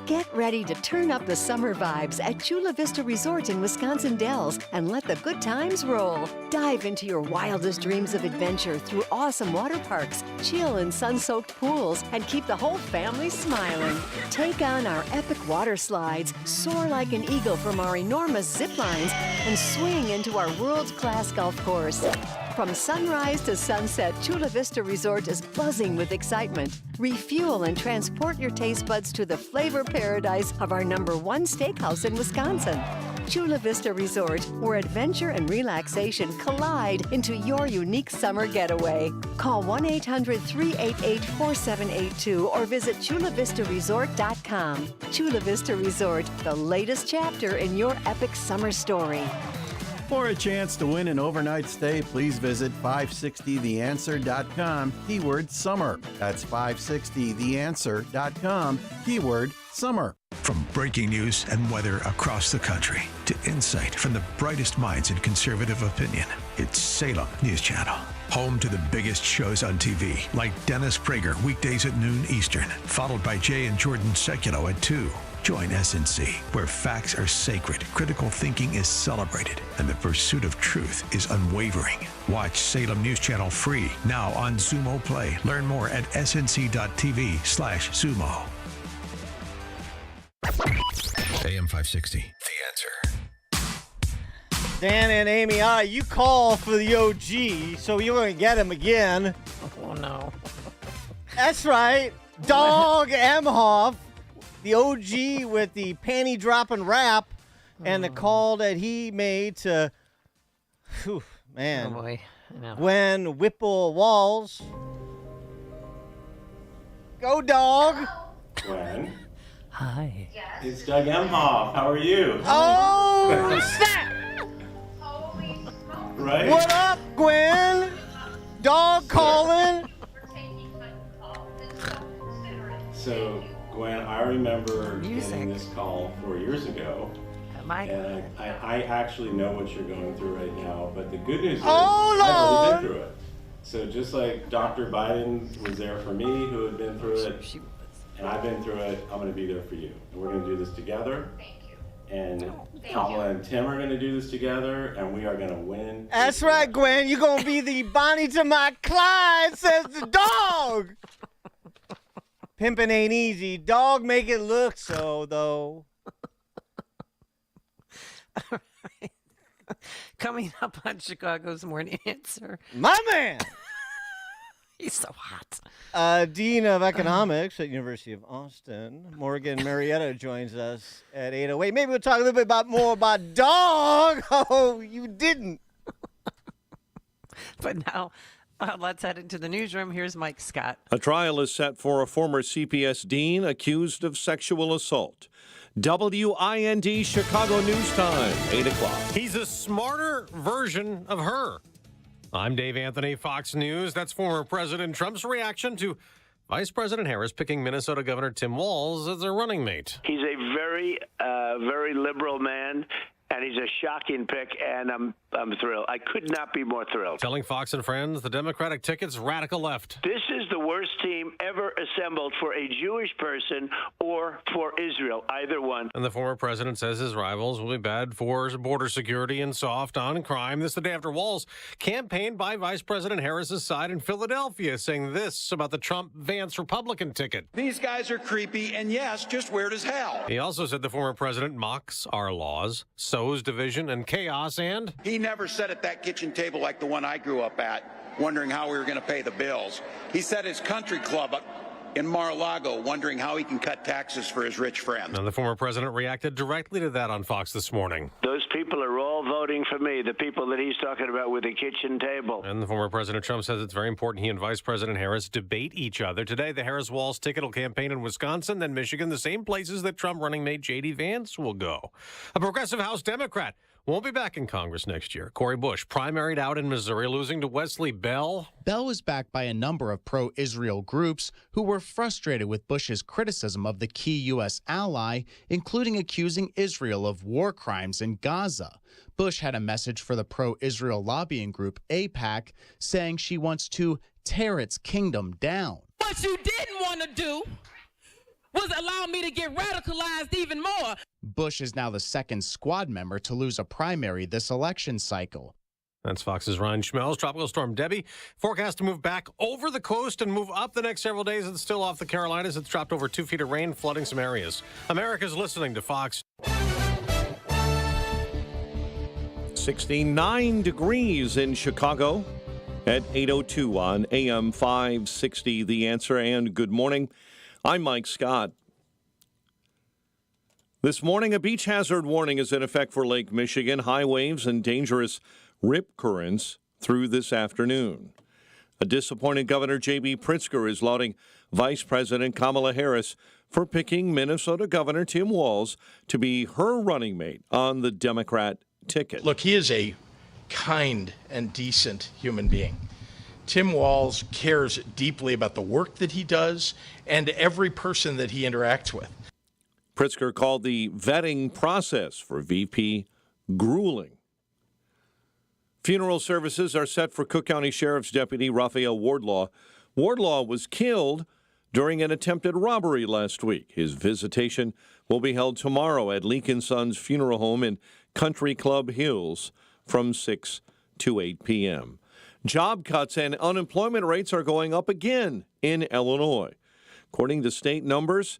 Get ready to turn up the summer vibes at Chula Vista Resort in Wisconsin Dells and let the good times roll. Dive into your wildest dreams of adventure through awesome water parks, chill in sun-soaked pools, and keep the whole family smiling. Take on our epic water slides, soar like an eagle from our enormous zip lines, and swing into our world-class golf course. From sunrise to sunset, Chula Vista Resort is buzzing with excitement. Refuel and transport your taste buds to the flavor paradise of our #1 steakhouse in Wisconsin. Chula Vista Resort, where adventure and relaxation collide into your unique summer getaway. Call 1-800-388-4782 or visit chulavistaresort.com. Chula Vista Resort, the latest chapter in your epic summer story. For a chance to win an overnight stay, please visit 560theanswer.com, keyword summer. That's 560theanswer.com, keyword summer. From breaking news and weather across the country to insight from the brightest minds in conservative opinion, it's Salem News Channel. Home to the biggest shows on TV, like Dennis Prager, weekdays at noon Eastern, followed by Jay and Jordan Sekulow at 2. Join SNC, where facts are sacred, critical thinking is celebrated, and the pursuit of truth is unwavering. Watch Salem News Channel free, now on Zumo Play. Learn more at snc.tv/Zumo. AM 560, The Answer. Dan and Amy, you call for the OG, so you're going to get him again. Oh, no. That's right. Dog Emhoff, the OG with the panty-dropping rap, and the call that he made to, Oh, boy. I know. Gwen Walz. Go, dog. Gwen. Hi. It's Doug Emhoff. How are you? Oh, snap! Right? What up, Gwen? Dog calling. So, Gwen, I remember getting this call 4 years ago. And I actually know what you're going through right now, but the good news is I've already been through it. So just like Dr. Biden was there for me, who had been through it, and I've been through it, I'm going to be there for you. And we're going to do this together. And Kamala and Tim are going to do this together, and we are going to win. That's right, Gwen. You're going to be the Bonnie to my Clyde, says the dog. Pimping ain't easy. Dog make it look so, though. All right. Coming up on Chicago's Morning Answer. My man! He's so hot. Dean of Economics at University of Austin, Morgan Marietta, joins us at 8:08. Maybe we'll talk a little bit more about dog. Oh, you didn't. But now, let's head into the newsroom. Here's Mike Scott. A trial is set for a former CPS dean accused of sexual assault. WIND Chicago News Time, 8 o'clock. He's a smarter version of her. I'm Dave Anthony, Fox News. That's former President Trump's reaction to Vice President Harris picking Minnesota Governor Tim Walz as their running mate. He's a very liberal man, and he's a shocking pick, and I'm thrilled. I could not be more thrilled. Telling Fox and Friends the Democratic ticket's radical left. This is the worst team ever assembled for a Jewish person or for Israel, either one. And the former president says his rivals will be bad for border security and soft on crime. This the day after Walz campaigned by Vice President Harris's side in Philadelphia, saying this about the Trump-Vance Republican ticket. These guys are creepy and, yes, just weird as hell. He also said the former president mocks our laws, sows division and chaos, and he never sat at that kitchen table like the one I grew up at, wondering how we were going to pay the bills. He sat at his country club in Mar-a-Lago, wondering how he can cut taxes for his rich friends. And the former president reacted directly to that on Fox this morning. Those people are all voting for me, the people that he's talking about with the kitchen table. And the former President Trump says it's very important he and Vice President Harris debate each other. Today, the Harris-Walz ticket will campaign in Wisconsin, then Michigan, the same places that Trump running mate J.D. Vance will go. A progressive House Democrat won't be back in Congress next year. Cori Bush primaried out in Missouri, losing to Wesley Bell. Bell was backed by a number of pro-Israel groups who were frustrated with Bush's criticism of the key U.S. ally, including accusing Israel of war crimes in Gaza. Bush had a message for the pro-Israel lobbying group AIPAC, saying she wants to tear its kingdom down. What you didn't want to do was allowing me to get radicalized even more. Bush is now the second squad member to lose a primary this election cycle. That's Fox's Ryan Schmelz. Tropical storm Debbie forecast to move back over the coast and move up the next several days. It's still off the Carolinas. It's dropped over 2 feet of rain, flooding some areas. America's listening to Fox. 69 degrees in Chicago at 8:02 on AM 560. The Answer, and good morning. I'm Mike Scott. This morning, a beach hazard warning is in effect for Lake Michigan. High waves and dangerous rip currents through this afternoon. A disappointed Governor J.B. Pritzker is lauding Vice President Kamala Harris for picking Minnesota Governor Tim Walz to be her running mate on the Democrat ticket. Look, he is a kind and decent human being. Tim Walz cares deeply about the work that he does and every person that he interacts with. Pritzker called the vetting process for VP grueling. Funeral services are set for Cook County Sheriff's Deputy Raphael Wardlaw. Wardlaw was killed during an attempted robbery last week. His visitation will be held tomorrow at Leak & Sons Funeral Home in Country Club Hills from 6 to 8 p.m. Job cuts and unemployment rates are going up again in Illinois. According to state numbers,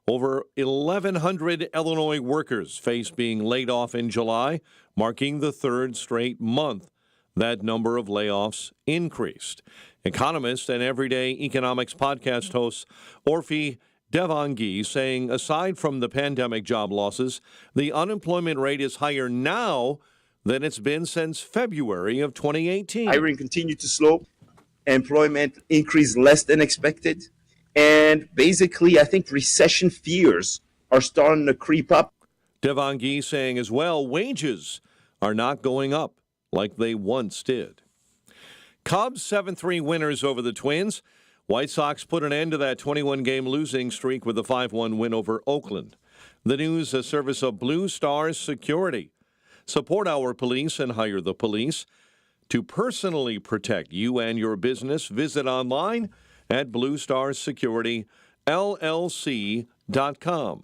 over 1,100 Illinois workers face being laid off in July, marking the third straight month that number of layoffs increased. Economist and Everyday Economics podcast host Orphe Devongi saying aside from the pandemic job losses, the unemployment rate is higher now than it's been since February of 2018. Hiring continued to slow. Employment increased less than expected. And basically, I think recession fears are starting to creep up. Devongi saying as well, wages are not going up like they once did. Cubs 7-3 winners over the Twins. White Sox put an end to that 21-game losing streak with a 5-1 win over Oakland. The news, a service of Blue Stars Security. Support our police and hire the police. To personally protect you and your business, visit online at bluestarsecurityllc.com.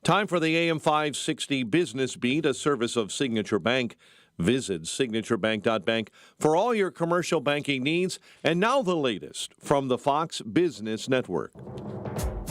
Time for the AM 560 Business Beat, a service of Signature Bank. Visit signaturebank.bank for all your commercial banking needs. And now the latest from the Fox Business Network.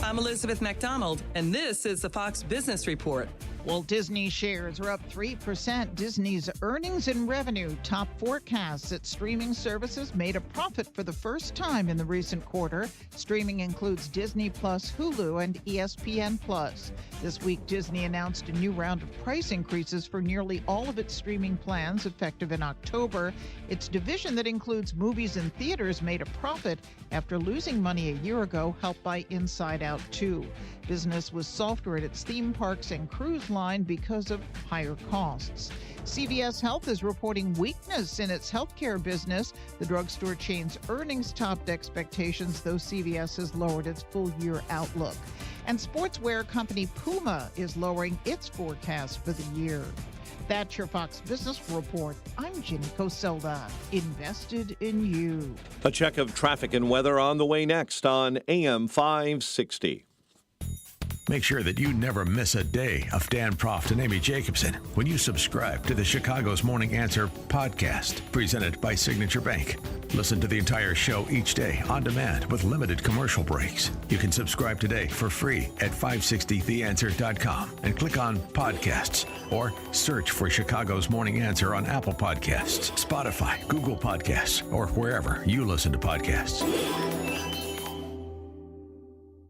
I'm Elizabeth McDonald, and this is the Fox Business Report. Walt Disney shares are up 3%. Disney's earnings and revenue top forecasts its streaming services made a profit for the first time in the recent quarter. Streaming includes Disney Plus, Hulu, and ESPN Plus. This week, Disney announced a new round of price increases for nearly all of its streaming plans effective in October. Its division that includes movies and theaters made a profit after losing money a year ago, helped by Inside Out 2. Business was softer at its theme parks and cruise line because of higher costs. CVS Health is reporting weakness in its healthcare business. The drugstore chain's earnings topped expectations, though CVS has lowered its full-year outlook. And sportswear company Puma is lowering its forecast for the year. That's your Fox Business Report. I'm Ginny Coselda, invested in you. A check of traffic and weather on the way next on AM 560. Make sure that you never miss a day of Dan Proft and Amy Jacobson when you subscribe to the Chicago's Morning Answer podcast, presented by Signature Bank. Listen to the entire show each day on demand with limited commercial breaks. You can subscribe today for free at 560theanswer.com and click on podcasts or search for Chicago's Morning Answer on Apple Podcasts, Spotify, Google Podcasts, or wherever you listen to podcasts.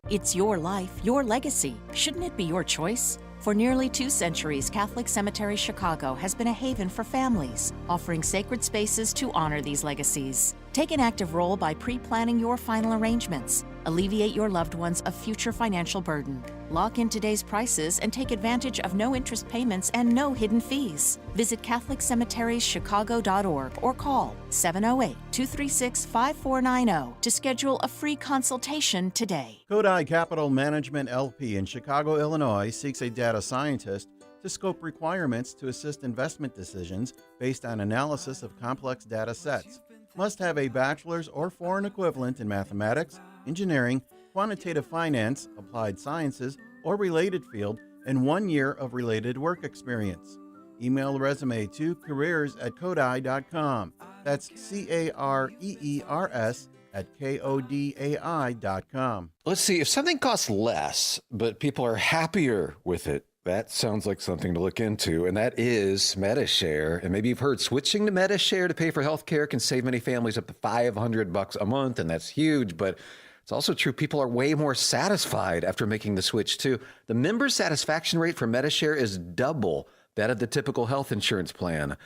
It's your life, your legacy. Shouldn't it be your choice? For nearly 2 centuries, Catholic Cemetery Chicago has been a haven for families, offering sacred spaces to honor these legacies. Take an active role by pre-planning your final arrangements. Alleviate your loved ones of future financial burden. Lock in today's prices and take advantage of no interest payments and no hidden fees. Visit CatholicCemeteriesChicago.org or call 708-236-5490 to schedule a free consultation today. Kodai Capital Management LP in Chicago, Illinois seeks a data scientist to scope requirements to assist investment decisions based on analysis of complex data sets. Must have a bachelor's or foreign equivalent in mathematics, engineering, quantitative finance, applied sciences, or related field, and 1 year of related work experience. Email the resume to careers@kodai.com. That's CAREERS at KODAI.com. Let's see, if something costs less, but people are happier with it, that sounds like something to look into, and that is MediShare. And maybe you've heard switching to MediShare to pay for healthcare can save many families up to $500 a month, and that's huge, but it's also true people are way more satisfied after making the switch, too. The member satisfaction rate for MediShare is double that of the typical health insurance plan.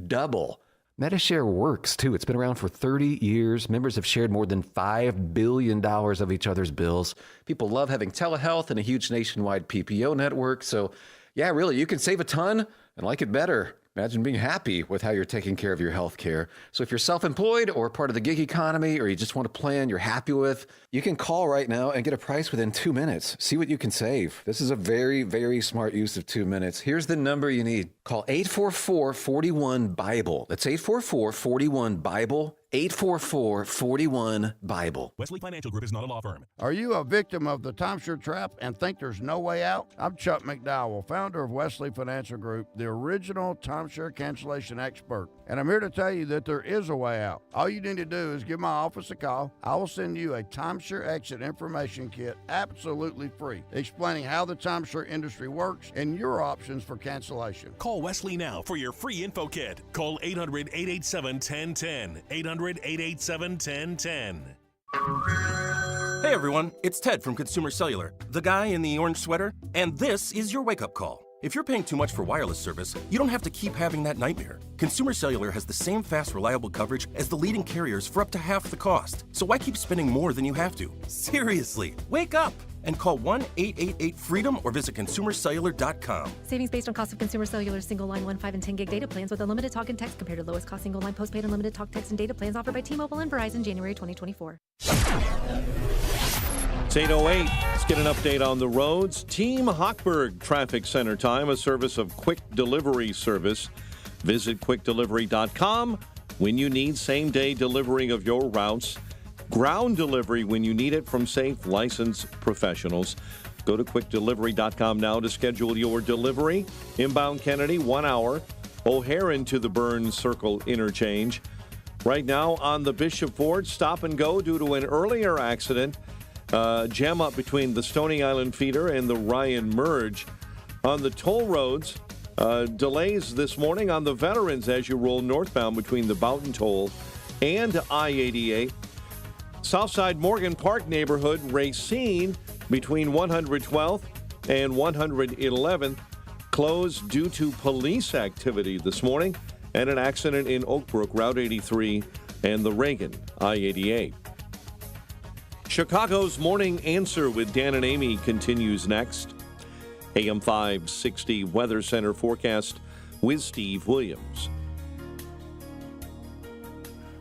Double. MediShare works, too. It's been around for 30 years. Members have shared more than $5 billion of each other's bills. People love having telehealth and a huge nationwide PPO network. So, yeah, really, you can save a ton and like it better. Imagine being happy with how you're taking care of your health care. So if you're self-employed or part of the gig economy, or you just want a plan you're happy with, you can call right now and get a price within 2 minutes. See what you can save. This is a very, very smart use of 2 minutes. Here's the number you need. Call 844-41-BIBLE. That's 844-41-BIBLE. 844-41-BIBLE. Wesley Financial Group is not a law firm. Are you a victim of the timeshare trap and think there's no way out? I'm Chuck McDowell, founder of Wesley Financial Group, the original timeshare cancellation expert. And I'm here to tell you that there is a way out. All you need to do is give my office a call. I will send you a timeshare exit information kit absolutely free, explaining how the timeshare industry works and your options for cancellation. Call Wesley now for your free info kit. Call 800-887-1010. 800-887-1010. Hey everyone, it's Ted from Consumer Cellular, the guy in the orange sweater, and this is your wake-up call. If you're paying too much for wireless service, you don't have to keep having that nightmare. Consumer Cellular has the same fast, reliable coverage as the leading carriers for up to half the cost. So why keep spending more than you have to? Seriously, wake up and call 1-888-FREEDOM or visit consumercellular.com. Savings based on cost of Consumer Cellular single line 1, 5, and 10 gig data plans with unlimited talk and text compared to lowest cost single line postpaid unlimited talk, text, and data plans offered by T-Mobile and Verizon January 2024. It's 8:08. Let's get an update on the roads. Team Hochberg Traffic Center Time, a service of Quick Delivery Service. Visit quickdelivery.com when you need same-day delivery of your routes. Ground delivery when you need it from safe, licensed professionals. Go to quickdelivery.com now to schedule your delivery. Inbound Kennedy, 1 hour. O'Hare to the Burns Circle interchange. Right now on the Bishop Ford, stop and go due to an earlier accident. Jam up between the Stony Island feeder and the Ryan merge. On the toll roads, delays this morning on the Veterans as you roll northbound between the Boughton Toll and I-88. Southside Morgan Park neighborhood, Racine between 112th and 111th, closed due to police activity this morning, and an accident in Oakbrook, Route 83 and the Reagan I-88. Chicago's Morning Answer with Dan and Amy continues next. AM 560 Weather Center forecast with Steve Williams.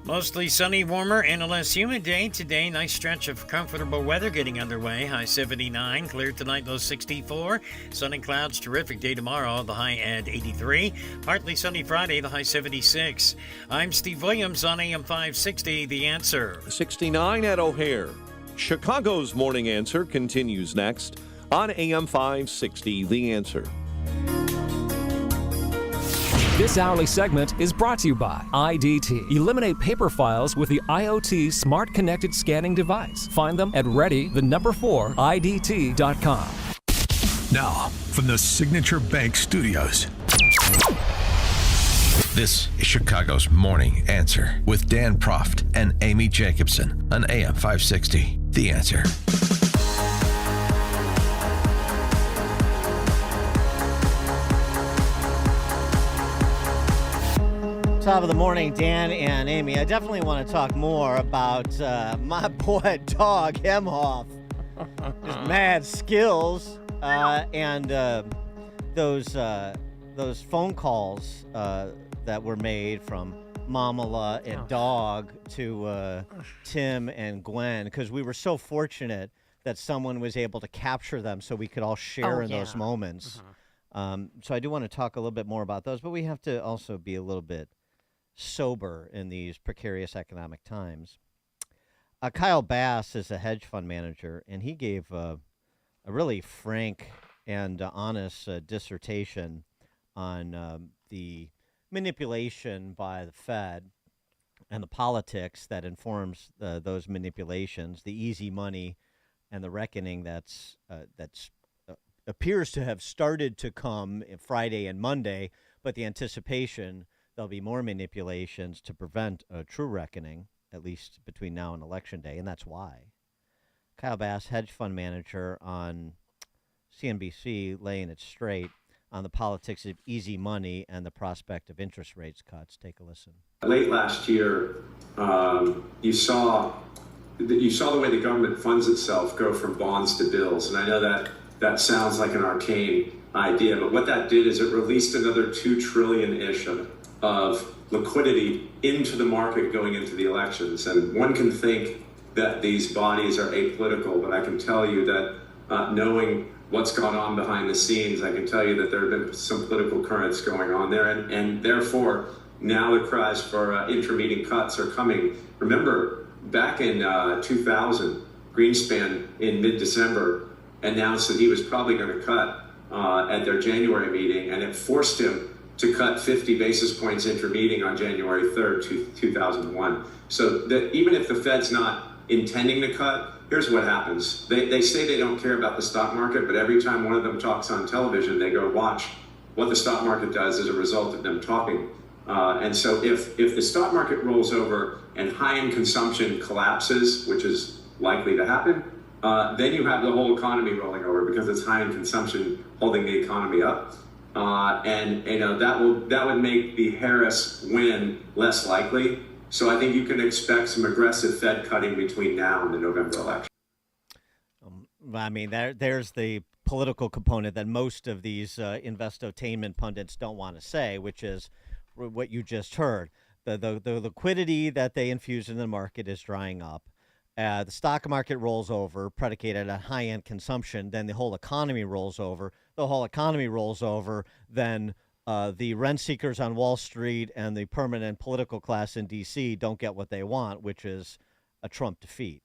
Mostly sunny, warmer, and a less humid day today. Nice stretch of comfortable weather getting underway. High 79. Clear tonight, low 64. Sunny clouds, terrific day tomorrow. The high at 83. Partly sunny Friday, the high 76. I'm Steve Williams on AM 560, The Answer. 69 at O'Hare. Chicago's Morning Answer continues next on AM 560, The Answer. This hourly segment is brought to you by IDT. Eliminate paper files with the IoT Smart Connected Scanning Device. Find them at ready4IDT.com. Now, from the Signature Bank Studios, this is Chicago's Morning Answer with Dan Proft and Amy Jacobson on AM 560. The Answer. Top of the morning, Dan and Amy. I definitely want to talk more about my boy, Dog Hemhoff. His mad skills and those phone calls that were made from Mamala and Dog to Tim and Gwen, because we were so fortunate that someone was able to capture them so we could all share in those moments. So I do want to talk a little bit more about those, but we have to also be a little bit sober in these precarious economic times. Kyle Bass is a hedge fund manager, and he gave a really frank and honest dissertation on the manipulation by the Fed and the politics that informs those manipulations, the easy money, and the reckoning that's appears to have started to come Friday and Monday, but the anticipation there'll be more manipulations to prevent a true reckoning, at least between now and Election Day, and that's why. Kyle Bass, hedge fund manager on CNBC, laying it straight on the politics of easy money and the prospect of interest rates cuts. Take a listen. Late last year, you saw the way the government funds itself go from bonds to bills, and I know that sounds like an arcane idea, but what that did is it released another $2 trillion-ish of liquidity into the market going into the elections. And one can think that these bodies are apolitical, but I can tell you that knowing what's gone on behind the scenes, I can tell you that there have been some political currents going on there, and therefore now the cries for intermediate cuts are coming. Remember, back in 2000, Greenspan in mid-December announced that he was probably going to cut at their January meeting, and it forced him to cut 50 basis points intermeeting on January 3rd, 2001. So that even if the Fed's not intending to cut, here's what happens. They say they don't care about the stock market, but every time one of them talks on television, they go watch what the stock market does as a result of them talking. And so if the stock market rolls over and high-end consumption collapses, which is likely to happen, then you have the whole economy rolling over because it's high-end consumption holding the economy up. And that would make the Harris win less likely. So I think you can expect some aggressive Fed cutting between now and the November election. I mean, there's the political component that most of these investotainment pundits don't want to say, which is what you just heard. The liquidity that they infuse in the market is drying up. The stock market rolls over, predicated on high-end consumption. Then the whole economy rolls over. The whole economy rolls over. Then the rent seekers on Wall Street and the permanent political class in D.C. don't get what they want, which is a Trump defeat.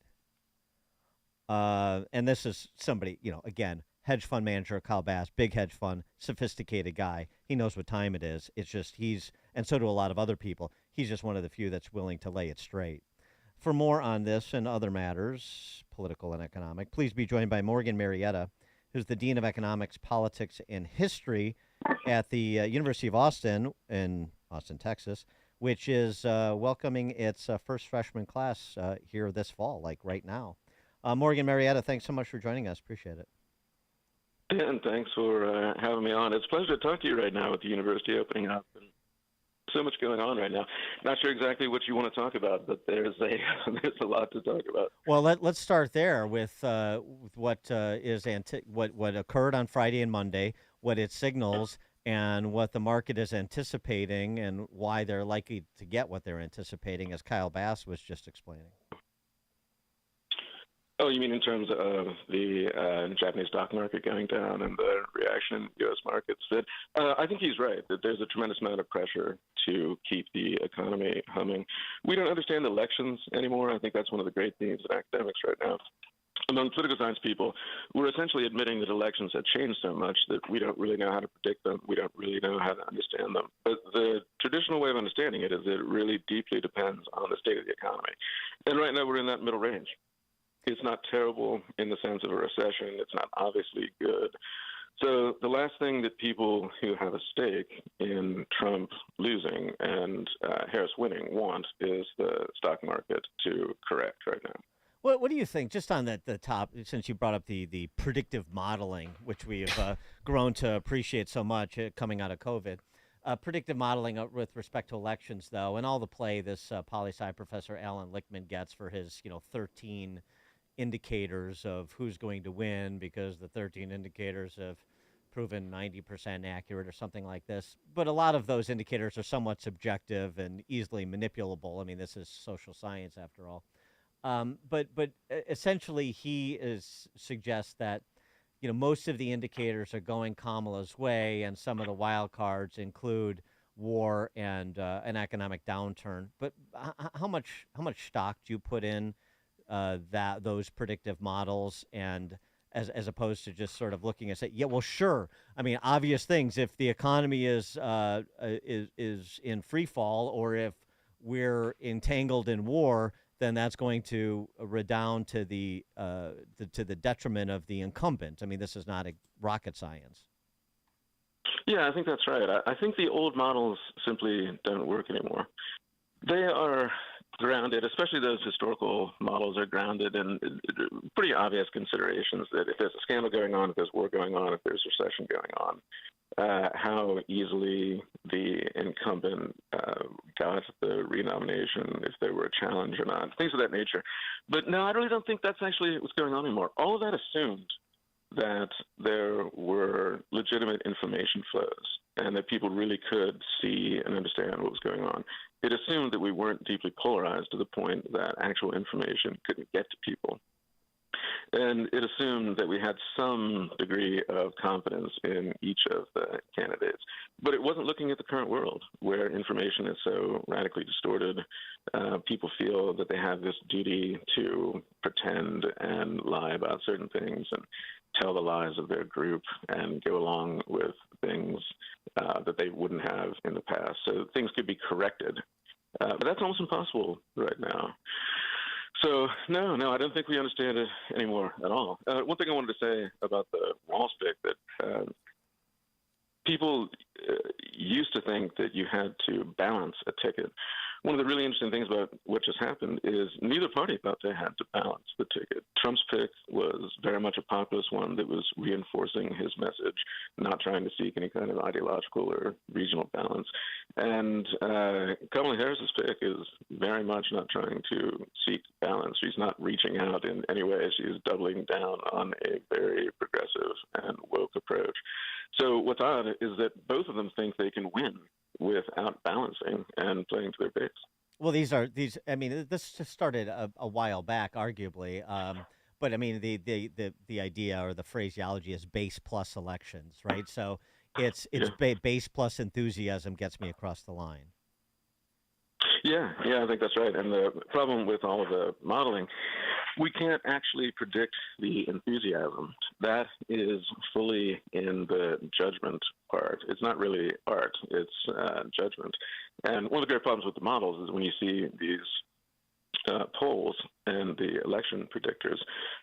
And this is somebody, again, hedge fund manager, Kyle Bass, big hedge fund, sophisticated guy. He knows what time it is. It's just and so do a lot of other people. He's just one of the few that's willing to lay it straight. For more on this and other matters, political and economic, please be joined by Morgan Marietta, who's the Dean of Economics, Politics, and History at the University of Austin in Austin, Texas, which is welcoming its first freshman class here this fall, like right now. Morgan Marietta, thanks so much for joining us. Appreciate it. And thanks for having me on. It's a pleasure to talk to you right now with the university opening up. And so much going on right now. Not sure exactly what you want to talk about, but there's a lot to talk about. Well, let's start there with what occurred on Friday and Monday, what it signals, and what the market is anticipating, and why they're likely to get what they're anticipating, as Kyle Bass was just explaining. Oh, you mean in terms of the Japanese stock market going down and the reaction in U.S. markets? I think he's right, that there's a tremendous amount of pressure to keep the economy humming. We don't understand elections anymore. I think that's one of the great themes in academics right now. Among political science people, we're essentially admitting that elections have changed so much that we don't really know how to predict them. We don't really know how to understand them. But the traditional way of understanding it is that it really deeply depends on the state of the economy. And right now we're in that middle range. It's not terrible in the sense of a recession. It's not obviously good. So the last thing that people who have a stake in Trump losing and Harris winning want is the stock market to correct right now. What do you think, just on the top, since you brought up the predictive modeling, which we have grown to appreciate so much coming out of COVID, predictive modeling with respect to elections, though, and all the play this poli-sci professor Alan Lichtman gets for his 13 indicators of who's going to win, because the 13 indicators have proven 90% accurate or something like this. But a lot of those indicators are somewhat subjective and easily manipulable. I mean, this is social science after all. But essentially he suggests that most of the indicators are going Kamala's way, and some of the wild cards include war and an economic downturn. But how much stock do you put in those predictive models, and as opposed to just sort of looking and say, yeah, well, sure. I mean, obvious things. If the economy is in free fall, or if we're entangled in war, then that's going to redound to the detriment of the incumbent. I mean, this is not a rocket science. Yeah, I think that's right. I think the old models simply don't work anymore. They are grounded, especially those historical models are grounded in pretty obvious considerations that if there's a scandal going on, if there's war going on, if there's recession going on, how easily the incumbent got the renomination, if there were a challenge or not, things of that nature. But no, I really don't think that's actually what's going on anymore. All of that assumed that there were legitimate information flows and that people really could see and understand what was going on. It assumed that we weren't deeply polarized to the point that actual information couldn't get to people. And it assumed that we had some degree of confidence in each of the candidates. But it wasn't looking at the current world where information is so radically distorted. People feel that they have this duty to pretend and lie about certain things and tell the lies of their group and go along with things that they wouldn't have in the past. So things could be corrected. But that's almost impossible right now. So, no, I don't think we understand it anymore at all. One thing I wanted to say about the Walz pick, that people used to think that you had to balance a ticket. One of the really interesting things about what just happened is neither party thought they had to balance the ticket. Trump's pick was very much a populist one that was reinforcing his message, not trying to seek any kind of ideological or regional balance. And Kamala Harris's pick is very much not trying to seek balance. She's not reaching out in any way. She's doubling down on a very progressive and woke approach. So what's odd is that both of them think they can win without balancing and playing to their base. Well, I mean, this just started a while back, arguably. But I mean, the idea or the phraseology is base plus elections, right? So it's base plus enthusiasm gets me across the line. Yeah, I think that's right. And the problem with all of the modeling, we can't actually predict the enthusiasm. That is fully in the judgment part. It's not really art, it's judgment. And one of the great problems with the models is when you see these polls and the election predictors,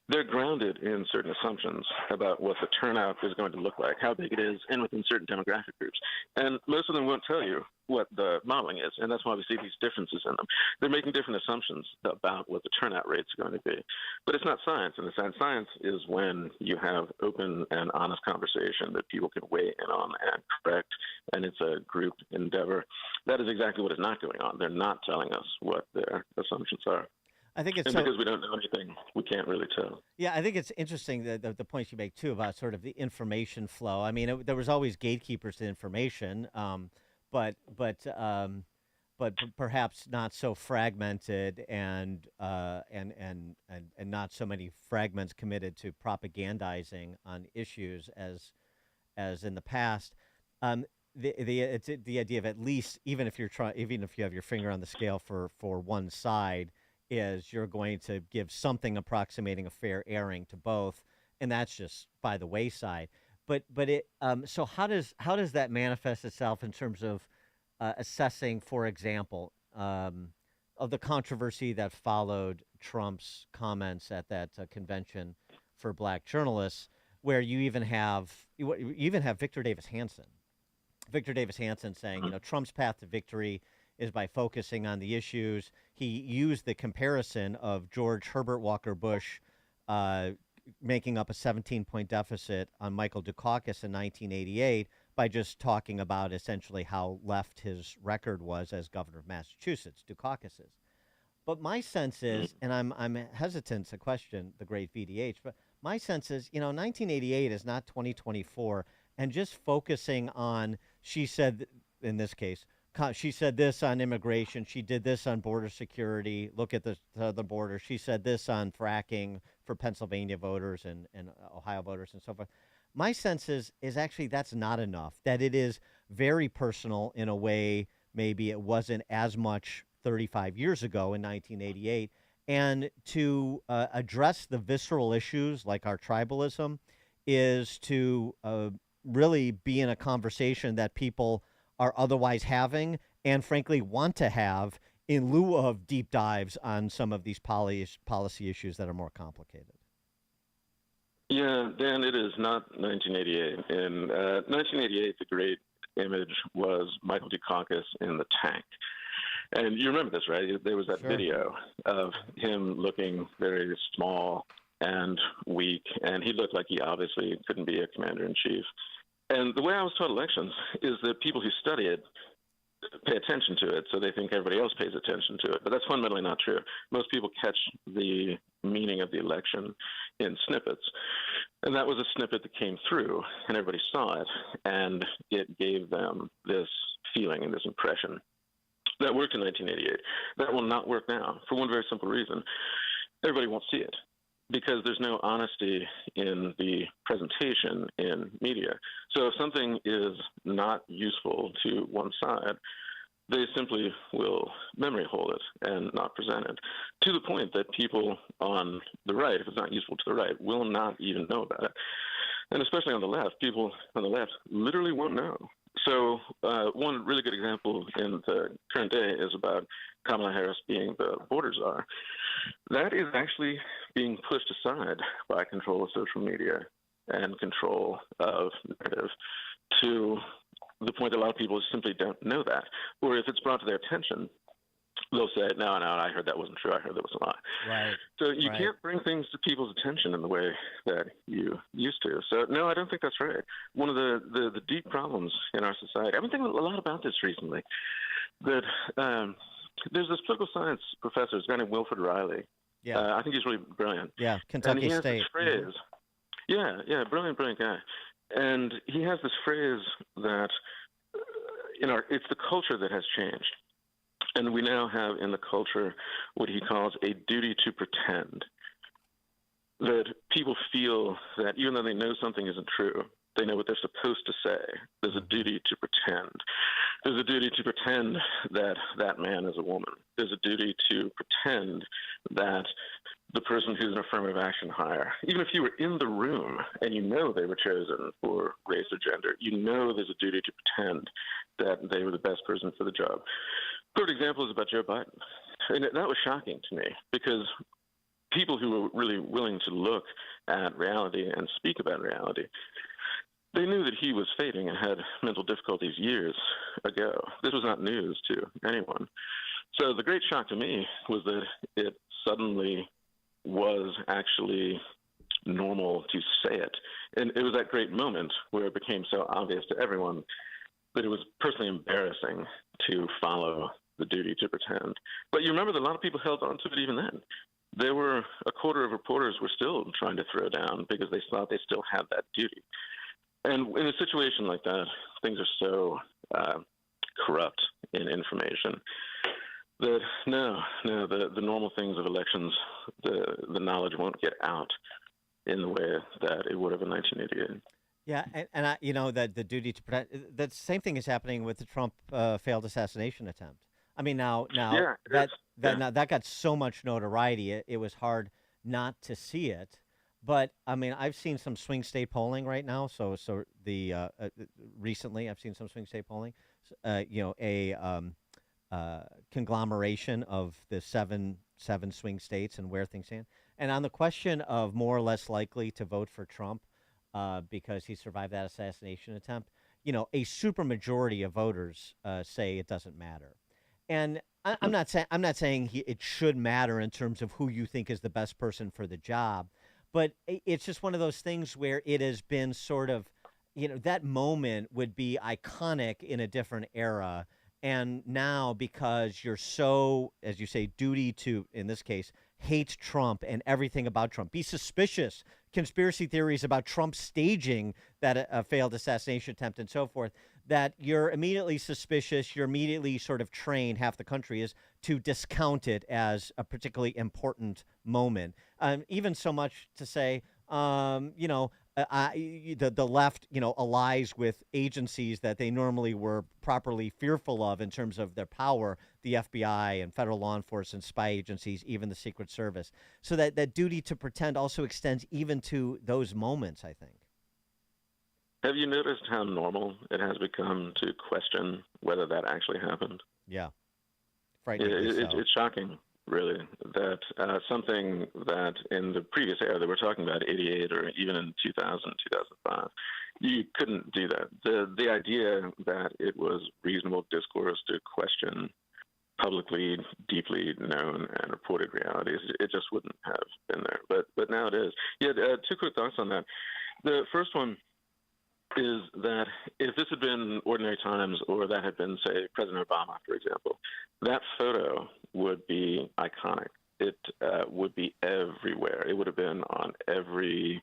they're grounded in certain assumptions about what the turnout is going to look like, how big it is, and within certain demographic groups. And most of them won't tell you what the modeling is, and that's why we see these differences in them. They're making different assumptions about what the turnout rates are going to be. But it's not science in a sense. Science is when you have open and honest conversation that people can weigh in on and correct, and it's a group endeavor. That is exactly what is not going on. They're not telling us what their assumptions are. I think it's because we don't know anything, we can't really tell. Yeah, I think it's interesting the points you make too about sort of the information flow. I mean, there was always gatekeepers to information, but perhaps not so fragmented and not so many fragments committed to propagandizing on issues as in the past. It's the idea of at least even if you have your finger on the scale for one side, is you're going to give something approximating a fair airing to both, and that's just by the wayside. But so how does that manifest itself in terms of assessing, for example, of the controversy that followed Trump's comments at that convention for black journalists, where you even have Victor Davis Hanson. Victor Davis Hanson saying, Trump's path to victory is by focusing on the issues. He used the comparison of George Herbert Walker Bush making up a 17-point deficit on Michael Dukakis in 1988 by just talking about essentially how left his record was as governor of Massachusetts, Dukakis's. But my sense is, and I'm hesitant to question the great VDH, but my sense is, 1988 is not 2024, and just focusing on, she said, in this case, she said this on immigration. She did this on border security. Look at the border. She said this on fracking for Pennsylvania voters and Ohio voters and so forth. My sense is actually that's not enough, that it is very personal in a way maybe it wasn't as much 35 years ago in 1988, And to address the visceral issues like our tribalism is to really be in a conversation that people are otherwise having and frankly want to have in lieu of deep dives on some of these policy issues that are more complicated. Yeah, Dan, it is not 1988. In 1988, the great image was Michael Dukakis in the tank. And you remember this, right? There was that video of him looking very small and weak, and he looked like he obviously couldn't be a commander-in-chief. And the way I was taught elections is that people who study it pay attention to it, so they think everybody else pays attention to it. But that's fundamentally not true. Most people catch the meaning of the election in snippets. And that was a snippet that came through, and everybody saw it, and it gave them this feeling and this impression. That worked in 1988. That will not work now for one very simple reason. Everybody won't see it because there's no honesty in the presentation in media. So if something is not useful to one side, they simply will memory hold it and not present it, to the point that people on the right, if it's not useful to the right, will not even know about it. And especially on the left, people on the left literally won't know. So one really good example in the current day is about Kamala Harris being the border czar. That is actually being pushed aside by control of social media and control of narrative to the point that a lot of people simply don't know that. Or if it's brought to their attention, they'll say, no, I heard that wasn't true. I heard that was a lie. Right. So you can't bring things to people's attention in the way that you used to. So, no, I don't think that's right. One of the deep problems in our society, I've been thinking a lot about this recently, that there's this political science professor, this guy named Wilfred Riley. Yeah. I think he's really brilliant. Yeah, and Kentucky he has State. This phrase. Yeah, brilliant guy. And he has this phrase that it's the culture that has changed. And we now have in the culture what he calls a duty to pretend. That people feel that even though they know something isn't true, they know what they're supposed to say. There's a duty to pretend. There's a duty to pretend that that man is a woman. There's a duty to pretend that the person who's an affirmative action hire, even if you were in the room and you know they were chosen for race or gender, you know there's a duty to pretend that they were the best person for the job. Third example is about Joe Biden. And that was shocking to me because people who were really willing to look at reality and speak about reality, they knew that he was fading and had mental difficulties years ago. This was not news to anyone. So the great shock to me was that it suddenly was actually normal to say it. And it was that great moment where it became so obvious to everyone that it was personally embarrassing to follow the duty to pretend. But you remember that a lot of people held on to it even then. There were a quarter of reporters were still trying to throw down because they thought they still had that duty. And in a situation like that, things are so corrupt in information that the normal things of elections, the knowledge won't get out in the way that it would have in 1988. Yeah, and the duty to protect. The same thing is happening with the Trump failed assassination attempt. I mean, now that got so much notoriety, it was hard not to see it. But I mean, I've seen some swing state polling right now. So recently, I've seen some swing state polling. Conglomeration of the seven swing states and where things stand. And on the question of more or less likely to vote for Trump because he survived that assassination attempt, a supermajority of voters say it doesn't matter. And I'm not saying it should matter in terms of who you think is the best person for the job. But it's just one of those things where it has been sort of, that moment would be iconic in a different era. And now because you're so, as you say, duty to, in this case, hate Trump and everything about Trump, be suspicious, conspiracy theories about Trump staging that failed assassination attempt and so forth, that you're immediately suspicious, you're immediately sort of trained, half the country is, to discount it as a particularly important moment. Even so much to say, the left, allies with agencies that they normally were properly fearful of in terms of their power, the FBI and federal law enforcement, spy agencies, even the Secret Service. So that duty to pretend also extends even to those moments, I think. Have you noticed how normal it has become to question whether that actually happened? Yeah. Frighteningly so. It's shocking, really, that something that in the previous era that we're talking about, 88 or even in 2000, 2005, you couldn't do that. The idea that it was reasonable discourse to question publicly, deeply known and reported realities, it just wouldn't have been there. But now it is. Yeah, two quick thoughts on that. The first one is that if this had been ordinary times, or that had been, say, President Obama, for example, that photo would be iconic. It would be everywhere. It would have been on every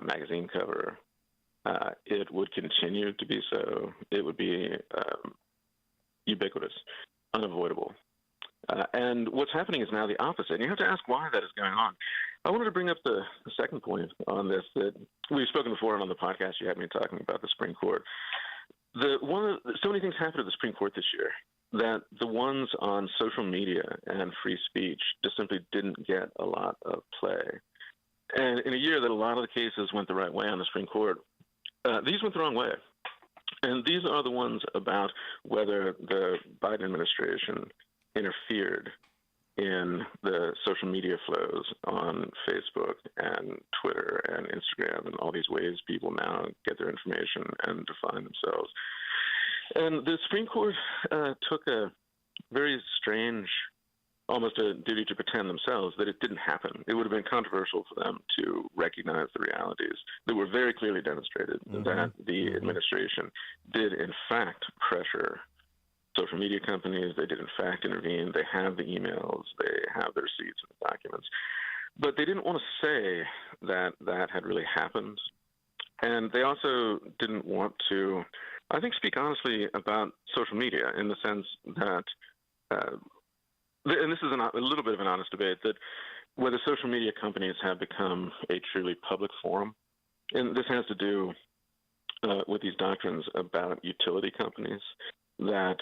magazine cover. It would continue to be so. It would be ubiquitous, unavoidable. And what's happening is now the opposite. And you have to ask why that is going on. I wanted to bring up the second point on this that we've spoken before on the podcast. You had me talking about the Supreme Court. So many things happened at the Supreme Court this year that the ones on social media and free speech just simply didn't get a lot of play. And in a year that a lot of the cases went the right way on the Supreme Court, these went the wrong way. And these are the ones about whether the Biden administration interfered in the social media flows on Facebook and Twitter and Instagram and all these ways people now get their information and define themselves. And the Supreme Court took a very strange, almost a duty to pretend themselves that it didn't happen. It would have been controversial for them to recognize the realities that were very clearly demonstrated that the administration did, in fact, pressure social media companies. They did, in fact, intervene. They have the emails. They have the receipts and the documents. But they didn't want to say that that had really happened. And they also didn't want to, I think, speak honestly about social media in the sense that, and this is a little bit of an honest debate, that whether social media companies have become a truly public forum. And this has to do with these doctrines about utility companies, that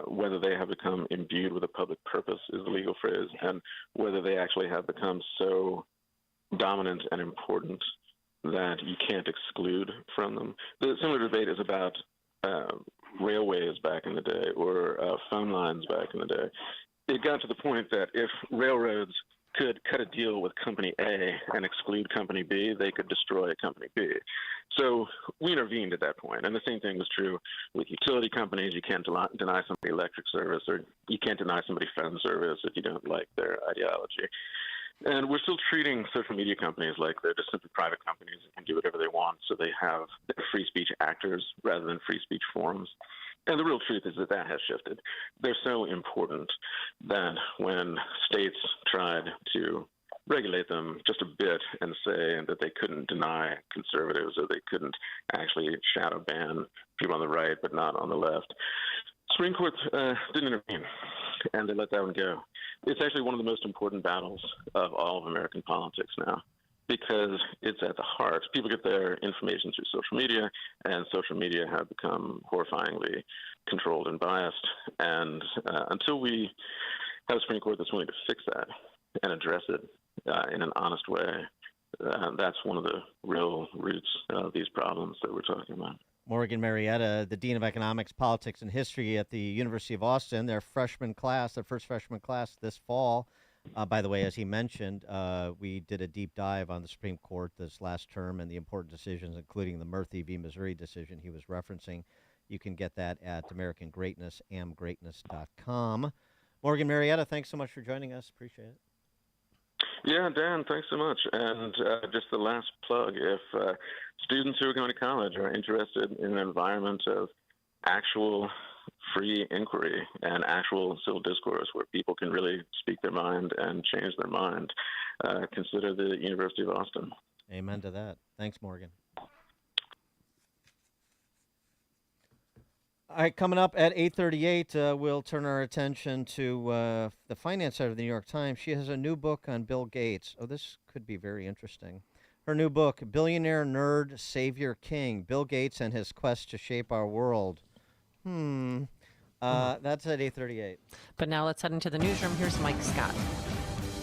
whether they have become imbued with a public purpose is the legal phrase, and whether they actually have become so dominant and important that you can't exclude from them. The similar debate is about railways back in the day, or phone lines back in the day. It got to the point that if railroads could cut a deal with Company A and exclude Company B, they could destroy Company B. So we intervened at that point. And the same thing was true with utility companies. You can't deny somebody electric service, or you can't deny somebody phone service if you don't like their ideology. And we're still treating social media companies like they're just simply private companies that can do whatever they want. So they have free speech actors rather than free speech forums. And the real truth is that that has shifted. They're so important that when states tried to regulate them just a bit and say that they couldn't deny conservatives, or they couldn't actually shadow ban people on the right but not on the left, Supreme Court didn't intervene, and they let that one go. It's actually one of the most important battles of all of American politics now, because it's at the heart. People get their information through social media, and social media have become horrifyingly controlled and biased. And until we have a Supreme Court that's willing to fix that and address it in an honest way, that's one of the real roots of these problems that we're talking about. Morgan Marietta, the Dean of Economics, Politics, and History at the University of Austin, their first freshman class this fall. By the way, as he mentioned, we did a deep dive on the Supreme Court this last term and the important decisions, including the Murthy v. Missouri decision he was referencing. You can get that at American Greatness, amgreatness.com. Morgan Marietta, thanks so much for joining us. Appreciate it. Yeah, Dan, thanks so much. And just the last plug, if students who are going to college are interested in an environment of actual free inquiry and actual civil discourse where people can really speak their mind and change their mind, consider the University of Austin. Amen to that. Thanks, Morgan. All right, coming up at 8:38, we'll turn our attention to the finance side of the New York Times. She has a new book on Bill Gates. Oh, this could be very interesting. her new book, Billionaire Nerd Savior King, Bill Gates and His Quest to Shape Our World. That's at 8:38. But now let's head into the newsroom. Here's Mike Scott.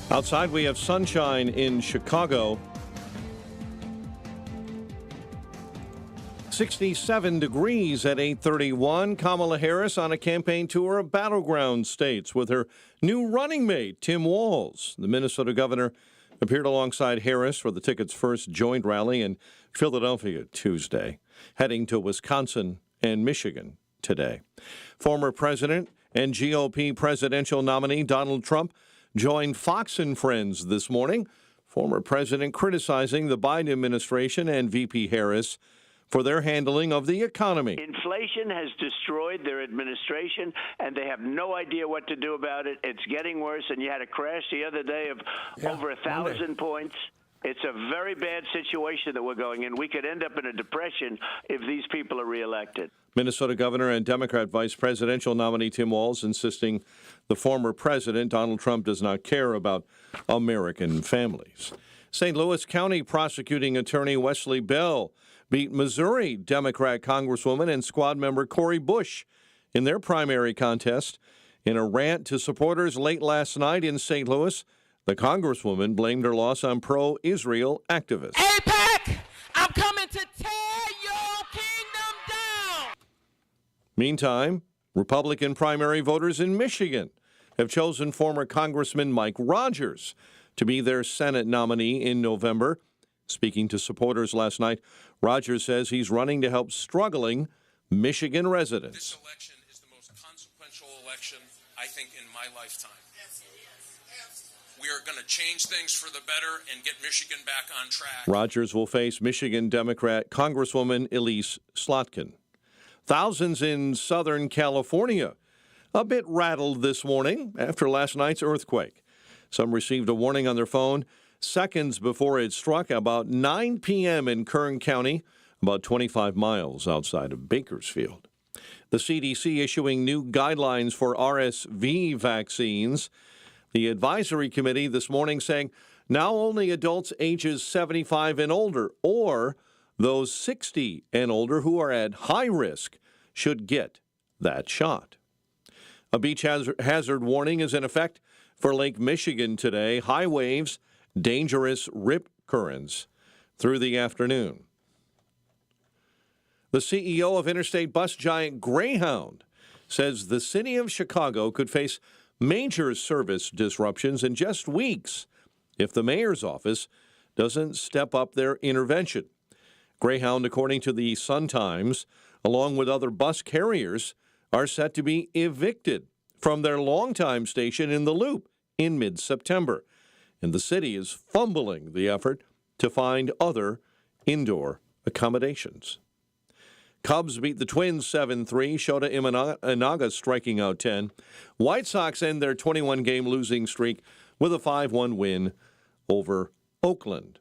Outside, we have sunshine in Chicago. 67 degrees at 8:31. Kamala Harris on a campaign tour of battleground states with her new running mate, Tim Walz. The Minnesota governor appeared alongside Harris for the ticket's first joint rally in Philadelphia Tuesday, heading to Wisconsin and Michigan today. Former president and GOP presidential nominee Donald Trump joined Fox and Friends this morning. Former president criticizing the Biden administration and VP Harris for their handling of the economy. Inflation has destroyed their administration, and they have no idea what to do about it. It's getting worse, and you had a crash the other day of over 1,000 points. It's a very bad situation that we're going in. We could end up in a depression if these people are reelected. Minnesota Governor and Democrat Vice Presidential nominee Tim Walz insisting the former president, Donald Trump, does not care about American families. St. Louis County prosecuting attorney Wesley Bell beat Missouri Democrat Congresswoman and squad member Cori Bush in their primary contest. In a rant to supporters late last night in St. Louis, the Congresswoman blamed her loss on pro-Israel activists. AIPAC, I'm coming to tear your kingdom down. Meantime, Republican primary voters in Michigan have chosen former Congressman Mike Rogers to be their Senate nominee in November. Speaking to supporters last night, Rogers says he's running to help struggling Michigan residents. This election is the most consequential election, I think, in my lifetime. We are going to change things for the better and get Michigan back on track. Rogers will face Michigan Democrat Congresswoman Elise Slotkin. Thousands in Southern California a bit rattled this morning after last night's earthquake. Some received a warning on their phone seconds before it struck about 9 p.m. in Kern County, about 25 miles outside of Bakersfield. The CDC issuing new guidelines for RSV vaccines. The advisory committee this morning saying now only adults ages 75 and older or those 60 and older who are at high risk should get that shot. A beach hazard warning is in effect for Lake Michigan today. High waves, dangerous rip currents through the afternoon. The CEO of interstate bus giant Greyhound says the city of Chicago could face major service disruptions in just weeks if the mayor's office doesn't step up their intervention. Greyhound, according to the Sun-Times, along with other bus carriers, are set to be evicted from their longtime station in the Loop in mid-September. And the city is fumbling the effort to find other indoor accommodations. Cubs beat the Twins 7-3, Shota Imanaga striking out 10. White Sox end their 21-game losing streak with a 5-1 win over Oakland.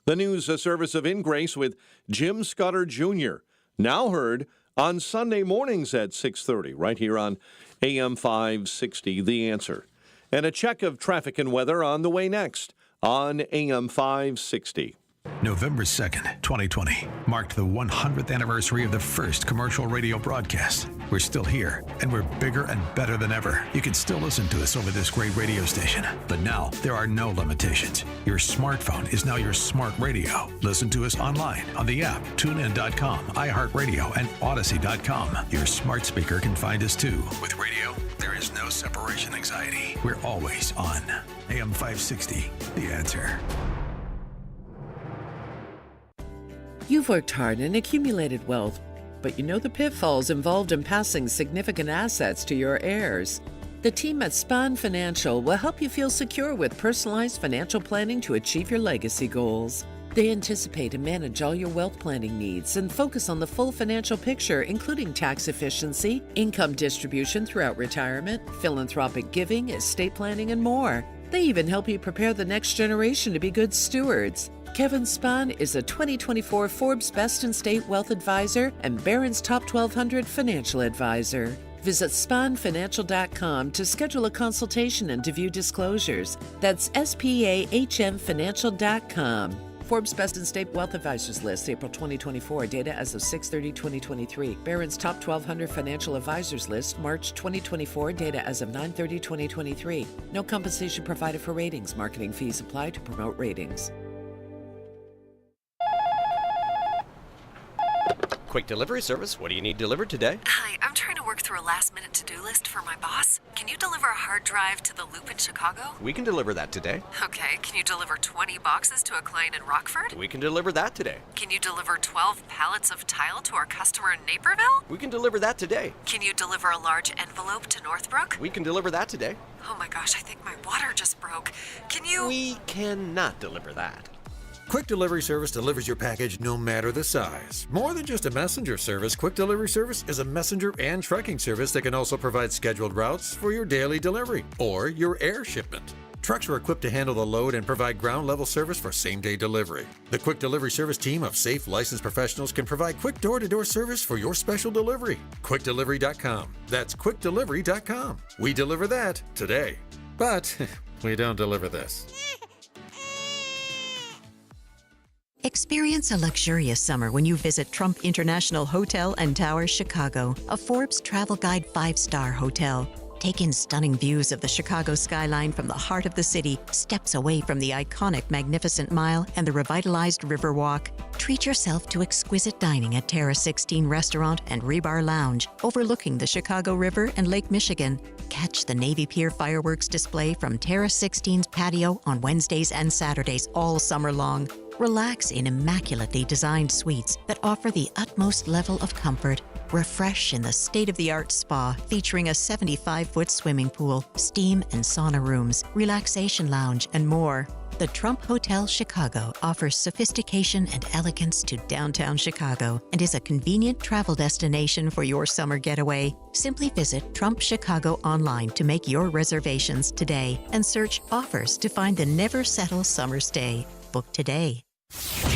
The news service of In Grace with Jim Scudder Jr., now heard on Sunday mornings at 6:30, right here on AM 560, The Answer. And a check of traffic and weather on the way next on AM 560. November 2nd, 2020, marked the 100th anniversary of the first commercial radio broadcast. We're still here, and we're bigger and better than ever. You can still listen to us over this great radio station, but now there are no limitations. Your smartphone is now your smart radio. Listen to us online on the app, TuneIn.com, iHeartRadio, and Odyssey.com. Your smart speaker can find us too. With radio, there is no separation anxiety. We're always on. AM 560, The Answer. You've worked hard and accumulated wealth, but you know the pitfalls involved in passing significant assets to your heirs. The team at Spahn Financial will help you feel secure with personalized financial planning to achieve your legacy goals. They anticipate and manage all your wealth planning needs and focus on the full financial picture, including tax efficiency, income distribution throughout retirement, philanthropic giving, estate planning, and more. They even help you prepare the next generation to be good stewards. Kevin Spahn is a 2024 Forbes Best in State Wealth Advisor and Barron's Top 1200 Financial Advisor. Visit SpanFinancial.com to schedule a consultation and to view disclosures. That's SPAHMFinancial.com. Forbes Best in State Wealth Advisors List, April 2024. Data as of 6/30/2023. Barron's Top 1,200 Financial Advisors List, March 2024. Data as of 9/30/2023. No compensation provided for ratings. Marketing fees apply to promote ratings. Quick delivery service. What do you need delivered today? Hi, I'm trying to work through a last-minute to-do list for my boss. Can you deliver a hard drive to the Loop in Chicago? We can deliver that today. Okay, can you deliver 20 boxes to a client in Rockford? We can deliver that today. Can you deliver 12 pallets of tile to our customer in Naperville? We can deliver that today. Can you deliver a large envelope to Northbrook? We can deliver that today. Oh my gosh, I think my water just broke. Can you... We cannot deliver that. Quick Delivery Service delivers your package no matter the size. More than just a messenger service, Quick Delivery Service is a messenger and trucking service that can also provide scheduled routes for your daily delivery or your air shipment. Trucks are equipped to handle the load and provide ground-level service for same-day delivery. The Quick Delivery Service team of safe, licensed professionals can provide quick door-to-door service for your special delivery. QuickDelivery.com. That's QuickDelivery.com. We deliver that today. But we don't deliver this. Experience a luxurious summer when you visit Trump International Hotel and Towers, Chicago, a Forbes Travel Guide 5-star hotel. Take in stunning views of the Chicago skyline from the heart of the city, steps away from the iconic Magnificent Mile and the revitalized Riverwalk. Treat yourself to exquisite dining at Terra 16 Restaurant and Rebar Lounge, overlooking the Chicago River and Lake Michigan. Catch the Navy Pier fireworks display from Terra 16's patio on Wednesdays and Saturdays all summer long. Relax in immaculately designed suites that offer the utmost level of comfort. Refresh in the state-of-the-art spa featuring a 75-foot swimming pool, steam and sauna rooms, relaxation lounge, and more. The Trump Hotel Chicago offers sophistication and elegance to downtown Chicago and is a convenient travel destination for your summer getaway. Simply visit Trump Chicago online to make your reservations today and search offers to find the never settle summer stay. Book today.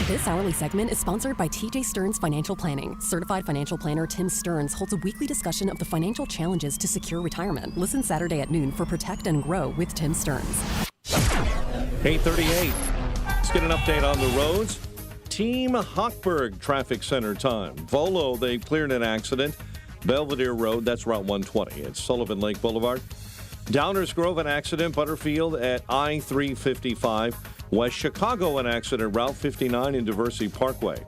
This hourly segment is sponsored by TJ Stearns Financial Planning. Certified financial planner Tim Stearns holds a weekly discussion of the financial challenges to secure retirement. Listen Saturday at noon for Protect and Grow with Tim Stearns. 8:38. Let's get an update on the roads. Team Hochberg Traffic Center time. Volo, they cleared an accident. Belvedere Road, that's Route 120. It's Sullivan Lake Boulevard. Downers Grove, an accident. Butterfield at I-355. West Chicago, an accident, Route 59 and Diversey Parkway.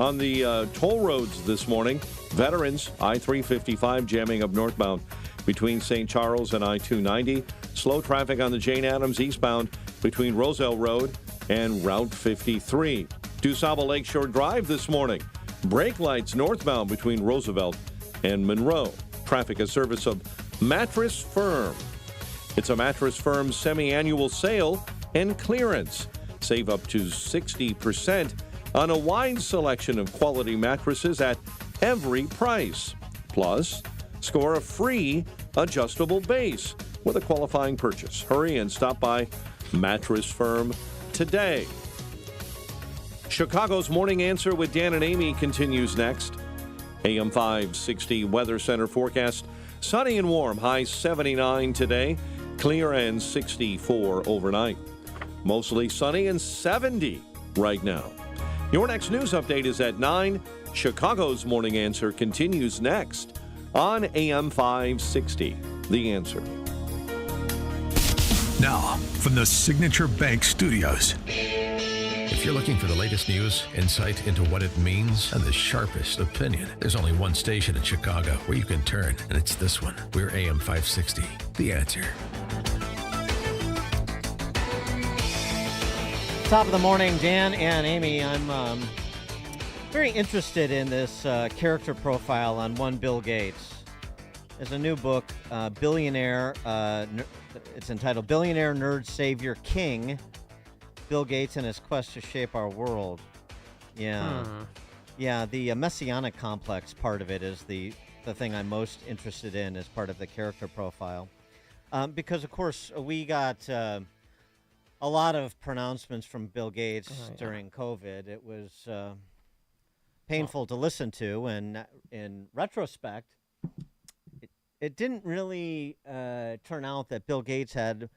On the toll roads this morning, Veterans, I-355 jamming up northbound between St. Charles and I-290. Slow traffic on the Jane Addams eastbound between Roselle Road and Route 53. DuSable Lakeshore Drive this morning. Brake lights northbound between Roosevelt and Monroe. Traffic a service of Mattress Firm. It's a Mattress Firm semi-annual sale and clearance. Save up to 60% on a wide selection of quality mattresses at every price. Plus, score a free adjustable base with a qualifying purchase. Hurry and stop by Mattress Firm today. Chicago's Morning Answer with Dan and Amy continues next. AM 560 Weather Center forecast. Sunny and warm, high 79 today. Clear and 64 overnight. Mostly sunny and 70 right now. Your next news update is at 9. Chicago's Morning Answer continues next on AM 560. The Answer. Now, from the Signature Bank Studios. If you're looking for the latest news, insight into what it means, and the sharpest opinion, there's only one station in Chicago where you can turn, and it's this one. We're AM 560. The Answer. Top of the morning, Dan and Amy. I'm very interested in this character profile on one Bill Gates. There's a new book, Billionaire. It's entitled Billionaire Nerd Savior King, Bill Gates and His Quest to Shape Our World. Yeah. Yeah, the messianic complex part of it is the thing I'm most interested in as part of the character profile. Because, of course, we got a lot of pronouncements from Bill Gates during COVID. It was painful to listen to, and in retrospect, it didn't really turn out that Bill Gates had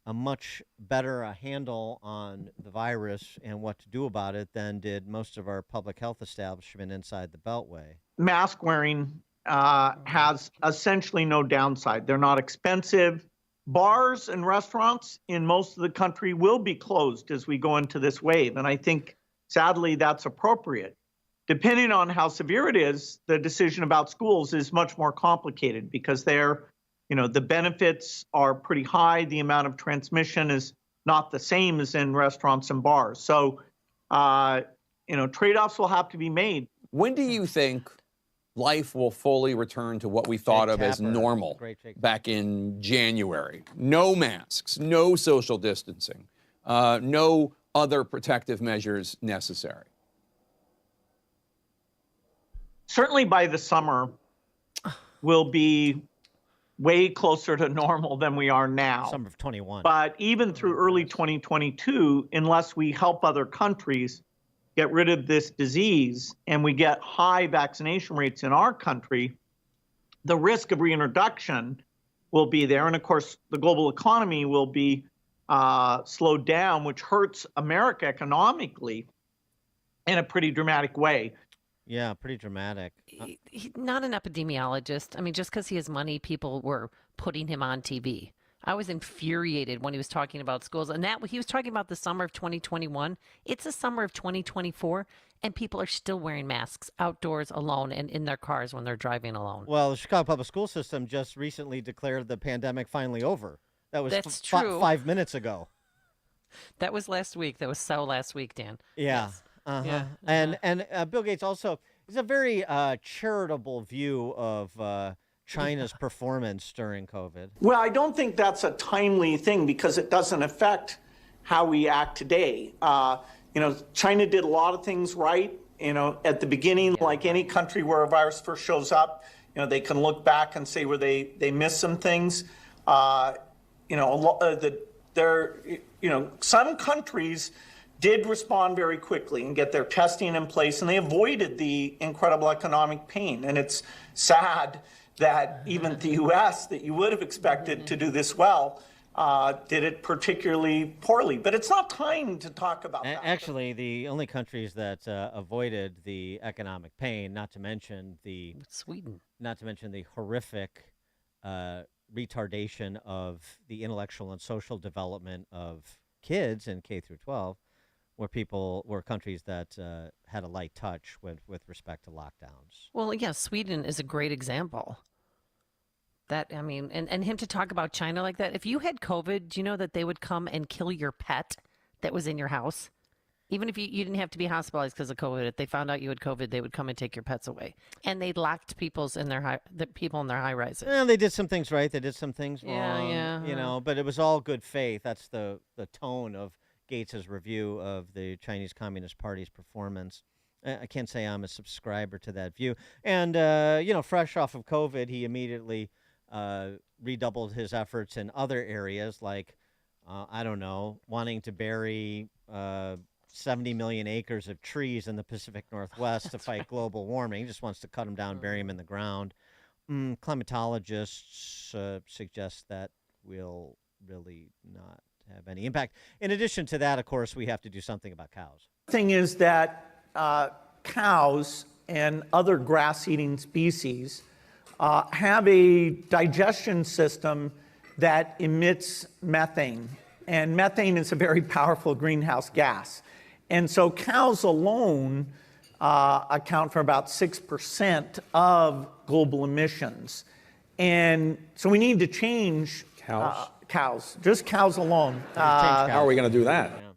a much better handle on the virus and what to do about it than did most of our public health establishment inside the Beltway. Mask wearing has essentially no downside. They're not expensive. Bars and restaurants in most of the country will be closed as we go into this wave. And I think, sadly, that's appropriate. Depending on how severe it is, the decision about schools is much more complicated because the benefits are pretty high. The amount of transmission is not the same as in restaurants and bars. So, trade-offs will have to be made. When do you think life will fully return to what we thought of as normal back in January? No masks, no social distancing, no other protective measures necessary. Certainly by the summer, we'll be way closer to normal than we are now. Summer of 21. But even through early 2022, unless we help other countries get rid of this disease and we get high vaccination rates in our country, the risk of reintroduction will be there. And of course, the global economy will be slowed down, which hurts America economically in a pretty dramatic way. Yeah, pretty dramatic. He's not an epidemiologist. I mean, just because he has money, people were putting him on TV. I was infuriated when he was talking about schools. And that he was talking about the summer of 2021. It's the summer of 2024, and people are still wearing masks outdoors alone and in their cars when they're driving alone. Well, the Chicago Public School System just recently declared the pandemic finally over. That was That's true. 5 minutes ago. That was last week. That was so last week, Dan. Yeah. Yes. Uh-huh. Yeah. And Bill Gates also is a very charitable view of China's performance during COVID. Well, I don't think that's a timely thing because it doesn't affect how we act today. China did a lot of things right. At the beginning, like any country where a virus first shows up, they can look back and say where they missed some things. Some countries did respond very quickly and get their testing in place, and they avoided the incredible economic pain. And it's sad that even the U.S., that you would have expected to do this well, did it particularly poorly. But it's not time to talk about that. Actually, the only countries that avoided the economic pain, not to mention the horrific retardation of the intellectual and social development of kids in K through 12, were countries that had a light touch with respect to lockdowns. Well, yeah, Sweden is a great example. And him to talk about China like that. If you had COVID, do you know that they would come and kill your pet that was in your house? Even if you didn't have to be hospitalized because of COVID, if they found out you had COVID, they would come and take your pets away. And they locked people in their high rises. Well, they did some things right. They did some things wrong. Yeah. But it was all good faith. That's the tone of Gates's review of the Chinese Communist Party's performance. I can't say I'm a subscriber to that view. And, fresh off of COVID, he immediately redoubled his efforts in other areas like, wanting to bury 70 million acres of trees in the Pacific Northwest to fight global warming. He just wants to cut them down, bury them in the ground. Climatologists suggest that will really not have any impact. In addition to that, of course, we have to do something about cows. The thing is that cows and other grass-eating species have a digestion system that emits methane. And methane is a very powerful greenhouse gas. And so cows alone account for about 6% of global emissions. And so we need to change cows, just cows alone. How are we going to do that? Yeah.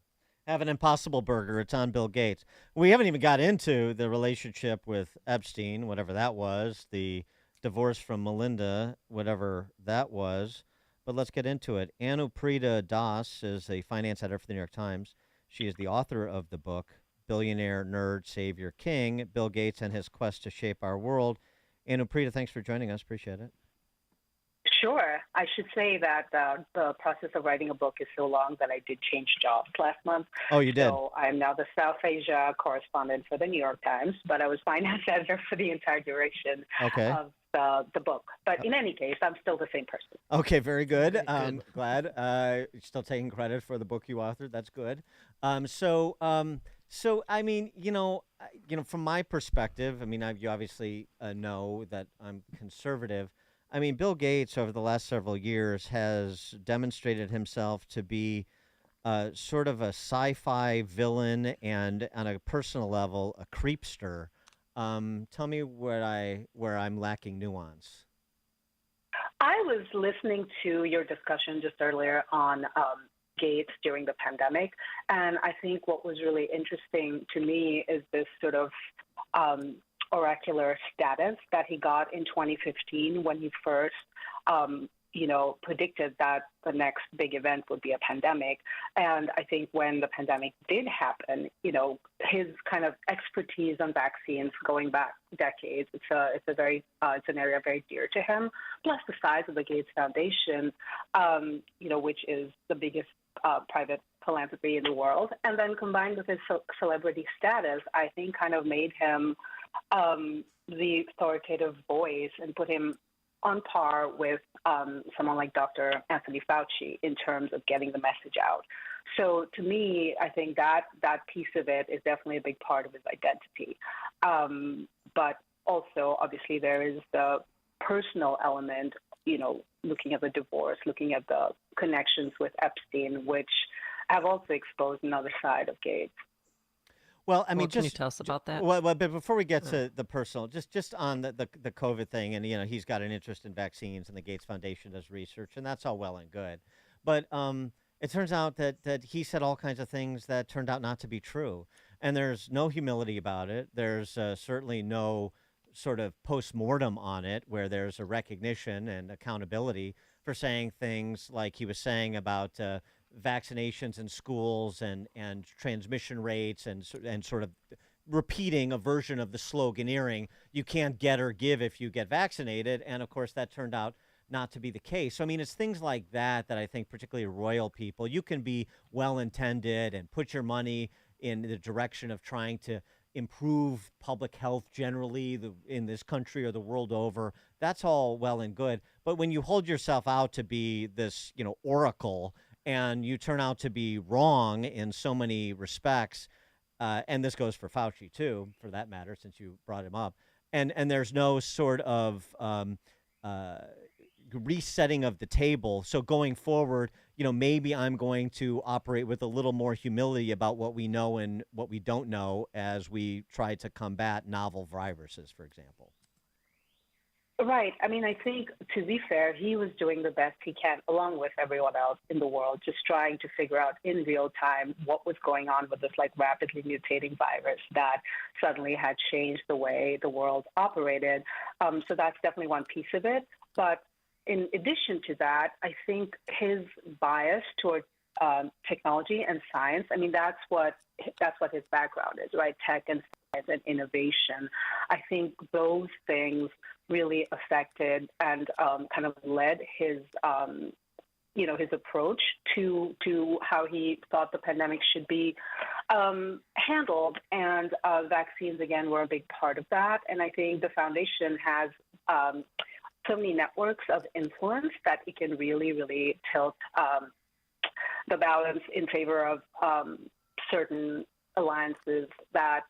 Have an Impossible Burger. It's on Bill Gates. We haven't even got into the relationship with Epstein, whatever that was, the divorce from Melinda, whatever that was. But let's get into it. Anuprita Das is a finance editor for the New York Times. She is the author of the book, Billionaire, Nerd, Savior, King, Bill Gates and His Quest to Shape Our World. Anuprita, thanks for joining us. Appreciate it. Sure. I should say that the process of writing a book is so long that I did change jobs last month. Oh, you did? So I am now the South Asia correspondent for the New York Times, but I was finance editor for the entire duration of the book. But in any case, I'm still the same person. Okay, very good. Glad you're still taking credit for the book you authored. That's good. So I mean, from my perspective, I mean, you obviously know that I'm conservative. I mean, Bill Gates over the last several years has demonstrated himself to be sort of a sci-fi villain and, on a personal level, a creepster. Tell me where I'm lacking nuance. I was listening to your discussion just earlier on Gates during the pandemic, and I think what was really interesting to me is this sort of oracular status that he got in 2015 when he first predicted that the next big event would be a pandemic. And I think when the pandemic did happen, his kind of expertise on vaccines going back decades, it's an area very dear to him. Plus the size of the Gates Foundation, which is the biggest private philanthropy in the world, and then combined with his celebrity status, I think kind of made him the authoritative voice and put him on par with someone like Dr. Anthony Fauci in terms of getting the message out. So to me, I think that piece of it is definitely a big part of his identity. But also, obviously, there is the personal element, looking at the divorce, looking at the connections with Epstein, which have also exposed another side of Gates. Well, I mean, can you tell us about that? Well, but before we get to the personal, just on the COVID thing, and he's got an interest in vaccines, and the Gates Foundation does research, and that's all well and good. But it turns out that he said all kinds of things that turned out not to be true, and there's no humility about it. There's certainly no sort of post-mortem on it, where there's a recognition and accountability for saying things like he was saying about vaccinations in schools and transmission rates and sort of repeating a version of the sloganeering, you can't get or give if you get vaccinated. And of course, that turned out not to be the case. So, I mean, it's things like that I think particularly royal people, you can be well-intended and put your money in the direction of trying to improve public health generally in this country or the world over. That's all well and good. But when you hold yourself out to be this, oracle, and you turn out to be wrong in so many respects, and this goes for Fauci too, for that matter, since you brought him up, and there's no sort of resetting of the table. So going forward, maybe I'm going to operate with a little more humility about what we know and what we don't know as we try to combat novel viruses, for example. Right. I mean, I think, to be fair, he was doing the best he can, along with everyone else in the world, just trying to figure out in real time what was going on with this rapidly mutating virus that suddenly had changed the way the world operated. So that's definitely one piece of it. But in addition to that, I think his bias toward technology and science, I mean, that's what his background is, right? Tech and science and innovation. I think those things really affected and kind of led his approach to how he thought the pandemic should be handled. And vaccines, again, were a big part of that. And I think the foundation has so many networks of influence that it can really, really tilt the balance in favor of certain alliances that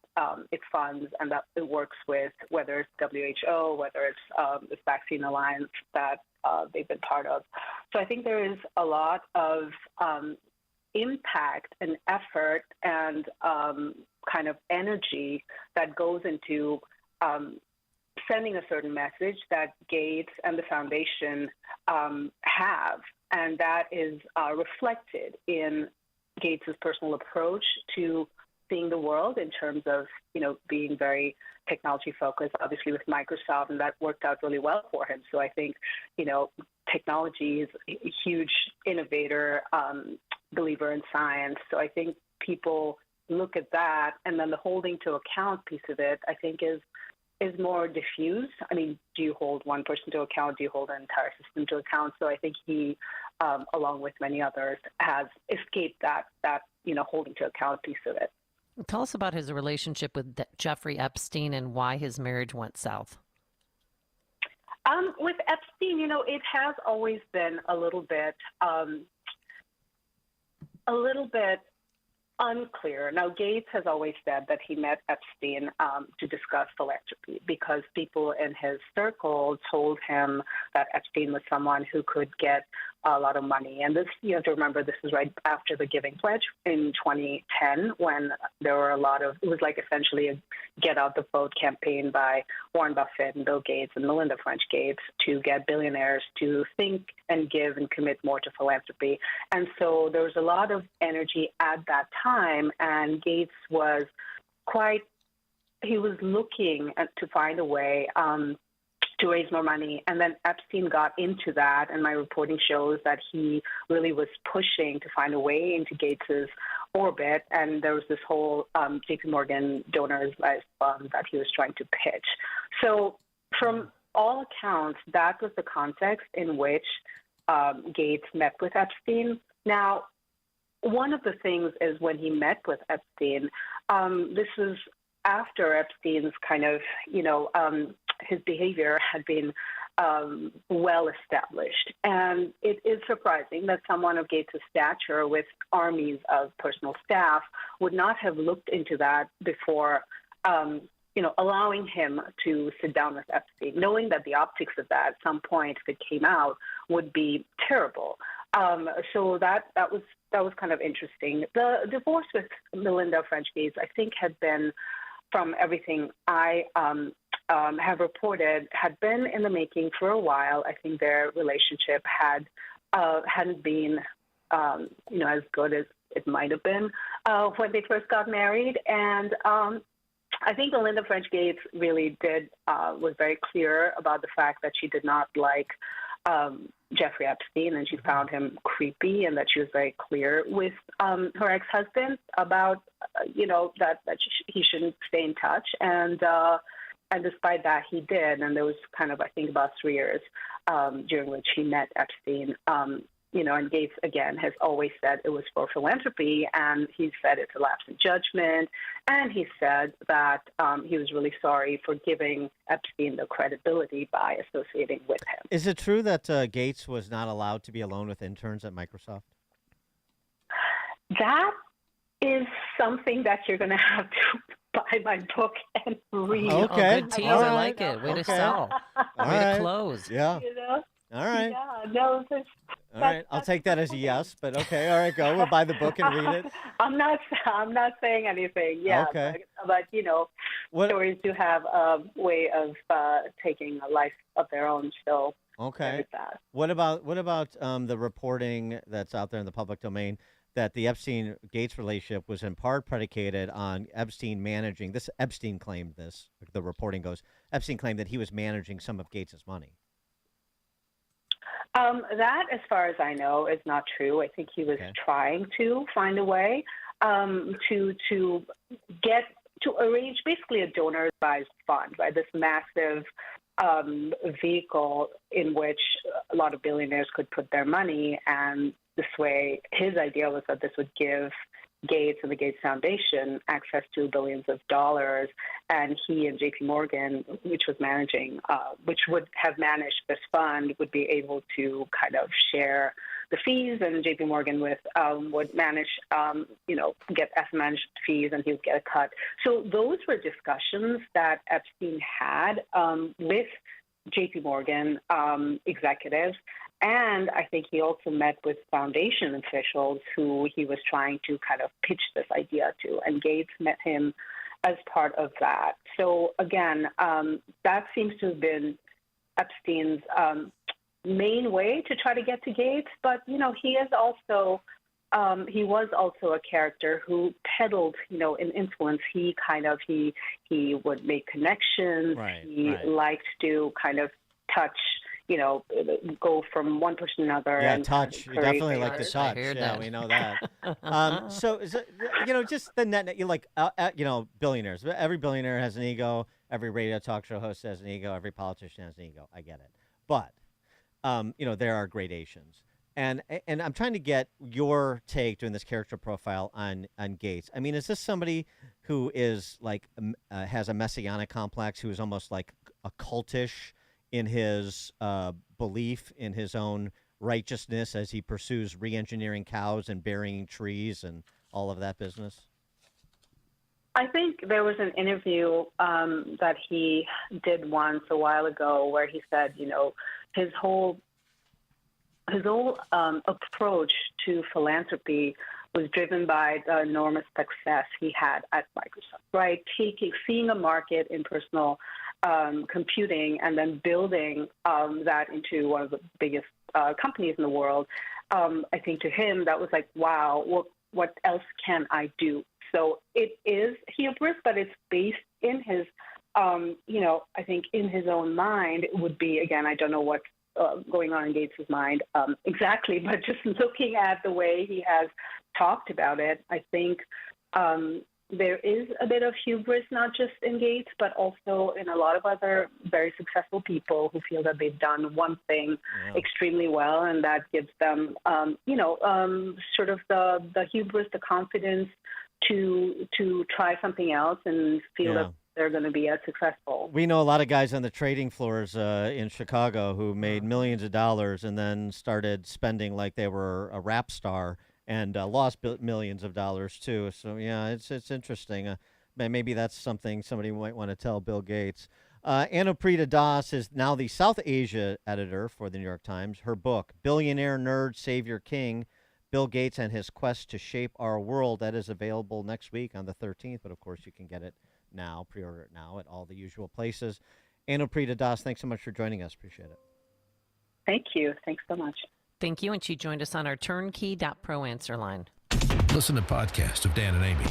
it funds and that it works with, whether it's WHO, whether it's this vaccine alliance that they've been part of. So I think there is a lot of impact and effort and kind of energy that goes into sending a certain message that Gates and the foundation have, and that is reflected in Gates's personal approach to seeing the world in terms of, being very technology focused, obviously with Microsoft, and that worked out really well for him. So I think, technology is a huge innovator, believer in science. So I think people look at that, and then the holding to account piece of it, I think is more diffuse. I mean, do you hold one person to account? Do you hold an entire system to account? So I think he, along with many others, has escaped that holding to account piece of it. Tell us about his relationship with Jeffrey Epstein and why his marriage went south. With Epstein, it has always been a little bit unclear. Now, Gates has always said that he met Epstein to discuss philanthropy because people in his circle told him that Epstein was someone who could get a lot of money. And this, you have to remember, this is right after the Giving Pledge in 2010 when there were it was like essentially a get out the vote campaign by Warren Buffett and Bill Gates and Melinda French Gates to get billionaires to think and give and commit more to philanthropy. And so there was a lot of energy at that time, and Gates was looking to find a way to raise more money. And then Epstein got into that, and my reporting shows that he really was pushing to find a way into Gates's orbit. And there was this whole JP Morgan donor advised fund that he was trying to pitch. So from all accounts, that was the context in which Gates met with Epstein. Now, one of the things is when he met with Epstein, this is after Epstein's kind of, his behavior had been well established. And it is surprising that someone of Gates' stature with armies of personal staff would not have looked into that before, allowing him to sit down with Epstein, knowing that the optics of that at some point, if it came out, would be terrible. So that was kind of interesting. The divorce with Melinda French Gates, I think, had been, from everything I have reported, had been in the making for a while. I think their relationship hadn't been, as good as it might have been when they first got married. And I think Melinda French Gates really was very clear about the fact that she did not like Jeffrey Epstein, and she found him creepy, and that she was very clear with her ex-husband about, that he shouldn't stay in touch. And despite that, he did. And there was kind of, I think, about 3 years during which he met Epstein. And Gates, again, has always said it was for philanthropy, and he said it's a lapse in judgment, and he said that he was really sorry for giving Epstein the credibility by associating with him. Is it true that Gates was not allowed to be alone with interns at Microsoft? That is something that you're going to have to buy my book and read. Okay. Oh, good tease. I like it. Way to sell. Way to close. Yeah. All right. Yeah, no, all right, I'll take that as a yes, but okay, all right, go. We'll buy the book and read it. I'm not saying anything. Yeah, okay. But stories do have a way of taking a life of their own. So okay. What about the reporting that's out there in the public domain that the Epstein-Gates relationship was in part predicated on Epstein managing this? Epstein claimed this. The reporting goes. Epstein claimed that he was managing some of Gates' money. That, as far as I know, is not true. I think he was trying to find a way to arrange basically a donor-advised fund, right? This massive vehicle in which a lot of billionaires could put their money, and this way, his idea was that this would give Gates and the Gates Foundation access to billions of dollars, and he and JP Morgan, which would have managed this fund, would be able to kind of share the fees, and JP Morgan would manage, get managed fees, and he would get a cut. So those were discussions that Epstein had with JP Morgan executives. And I think he also met with foundation officials who he was trying to kind of pitch this idea to, and Gates met him as part of that. So again, that seems to have been Epstein's main way to try to get to Gates. But he was also a character who peddled, in influence. He would make connections. Right, he liked to kind of touch. Go from one person to another. Yeah, and touch. You definitely like to touch. Yeah, we know that. So, is it, just the net, billionaires. Every billionaire has an ego. Every radio talk show host has an ego. Every politician has an ego. I get it. But, there are gradations. And I'm trying to get your take doing this character profile on Gates. I mean, is this somebody who is like has a messianic complex, who is almost like a cultish in his belief in his own righteousness as he pursues re-engineering cows and burying trees and all of that business? I think there was an interview that he did once a while ago where he said, his whole approach to philanthropy was driven by the enormous success he had at Microsoft, right? Seeing a market in personal computing and then building that into one of the biggest companies in the world. I think to him that was like, wow, what else can I do? So it is hubris, but it's based in his, I think in his own mind. It would be, again, I don't know what's going on in Gates' mind exactly, but just looking at the way he has talked about it, I think there is a bit of hubris, not just in Gates, but also in a lot of other very successful people who feel that they've done one thing extremely well, and that gives them, sort of the hubris, the confidence to try something else and feel that they're going to be as successful. We know a lot of guys on the trading floors in Chicago who made millions of dollars and then started spending like they were a rap star and lost millions of dollars too. So yeah, it's interesting. Maybe that's something somebody might want to tell Bill Gates. Anuprita Das is now the South Asia editor for the New York Times. Her book, Billionaire Nerd Savior King, Bill Gates and His Quest to Shape Our World, that is available next week on the 13th, but of course you can get it now, pre-order it now at all the usual places. Anuprita Das, thanks so much for joining us. Appreciate it. Thank you. Thanks so much. Thank you, and she joined us on our turnkey.pro answer line. Listen to podcasts of Dan and Amy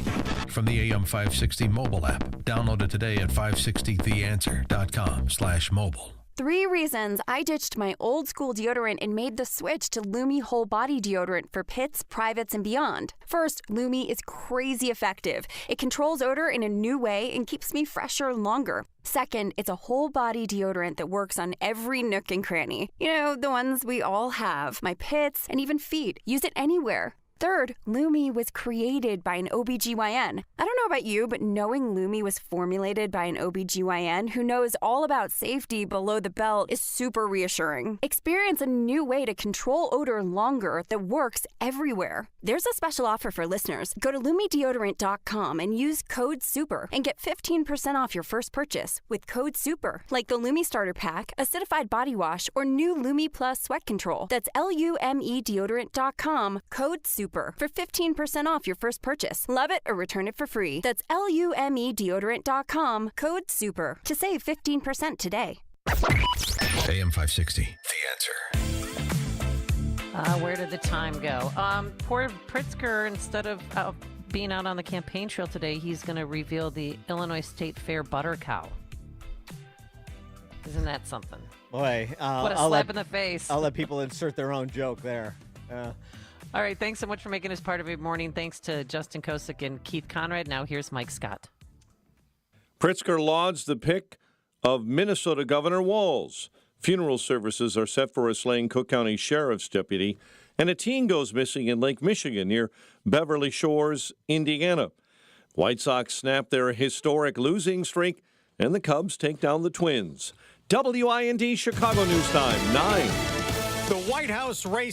from the AM 560 mobile app. Download it today at 560theanswer.com/mobile. 3 reasons I ditched my old school deodorant and made the switch to Lumi Whole Body Deodorant for pits, privates, and beyond. First, Lumi is crazy effective. It controls odor in a new way and keeps me fresher longer. Second, it's a whole body deodorant that works on every nook and cranny. You know, the ones we all have, my pits and even feet. Use it anywhere. Third, Lumi was created by an OBGYN. I don't know about you, but knowing Lumi was formulated by an OBGYN who knows all about safety below the belt is super reassuring. Experience a new way to control odor longer that works everywhere. There's a special offer for listeners. Go to LumiDeodorant.com and use code SUPER and get 15% off your first purchase with code SUPER. Like the Lumi Starter Pack, Acidified Body Wash, or new Lumi Plus Sweat Control. That's LumeDeodorant.com, code SUPER for 15% off your first purchase. Love it or return it for free. That's LumeDeodorant.com, code SUPER to save 15% today. AM 560, The Answer. Where did the time go? Poor Pritzker, instead of being out on the campaign trail today, he's going to reveal the Illinois State Fair butter cow. Isn't that something? Boy, what a slap in the face. I'll let people insert their own joke there. All right, thanks so much for making us part of your morning. Thanks to Justin Kosick and Keith Conrad. Now here's Mike Scott. Pritzker lauds the pick of Minnesota Governor Walz. Funeral services are set for a slain Cook County Sheriff's deputy, and a teen goes missing in Lake Michigan near Beverly Shores, Indiana. White Sox snap their historic losing streak, and the Cubs take down the Twins. WIND Chicago News Time, 9. The White House race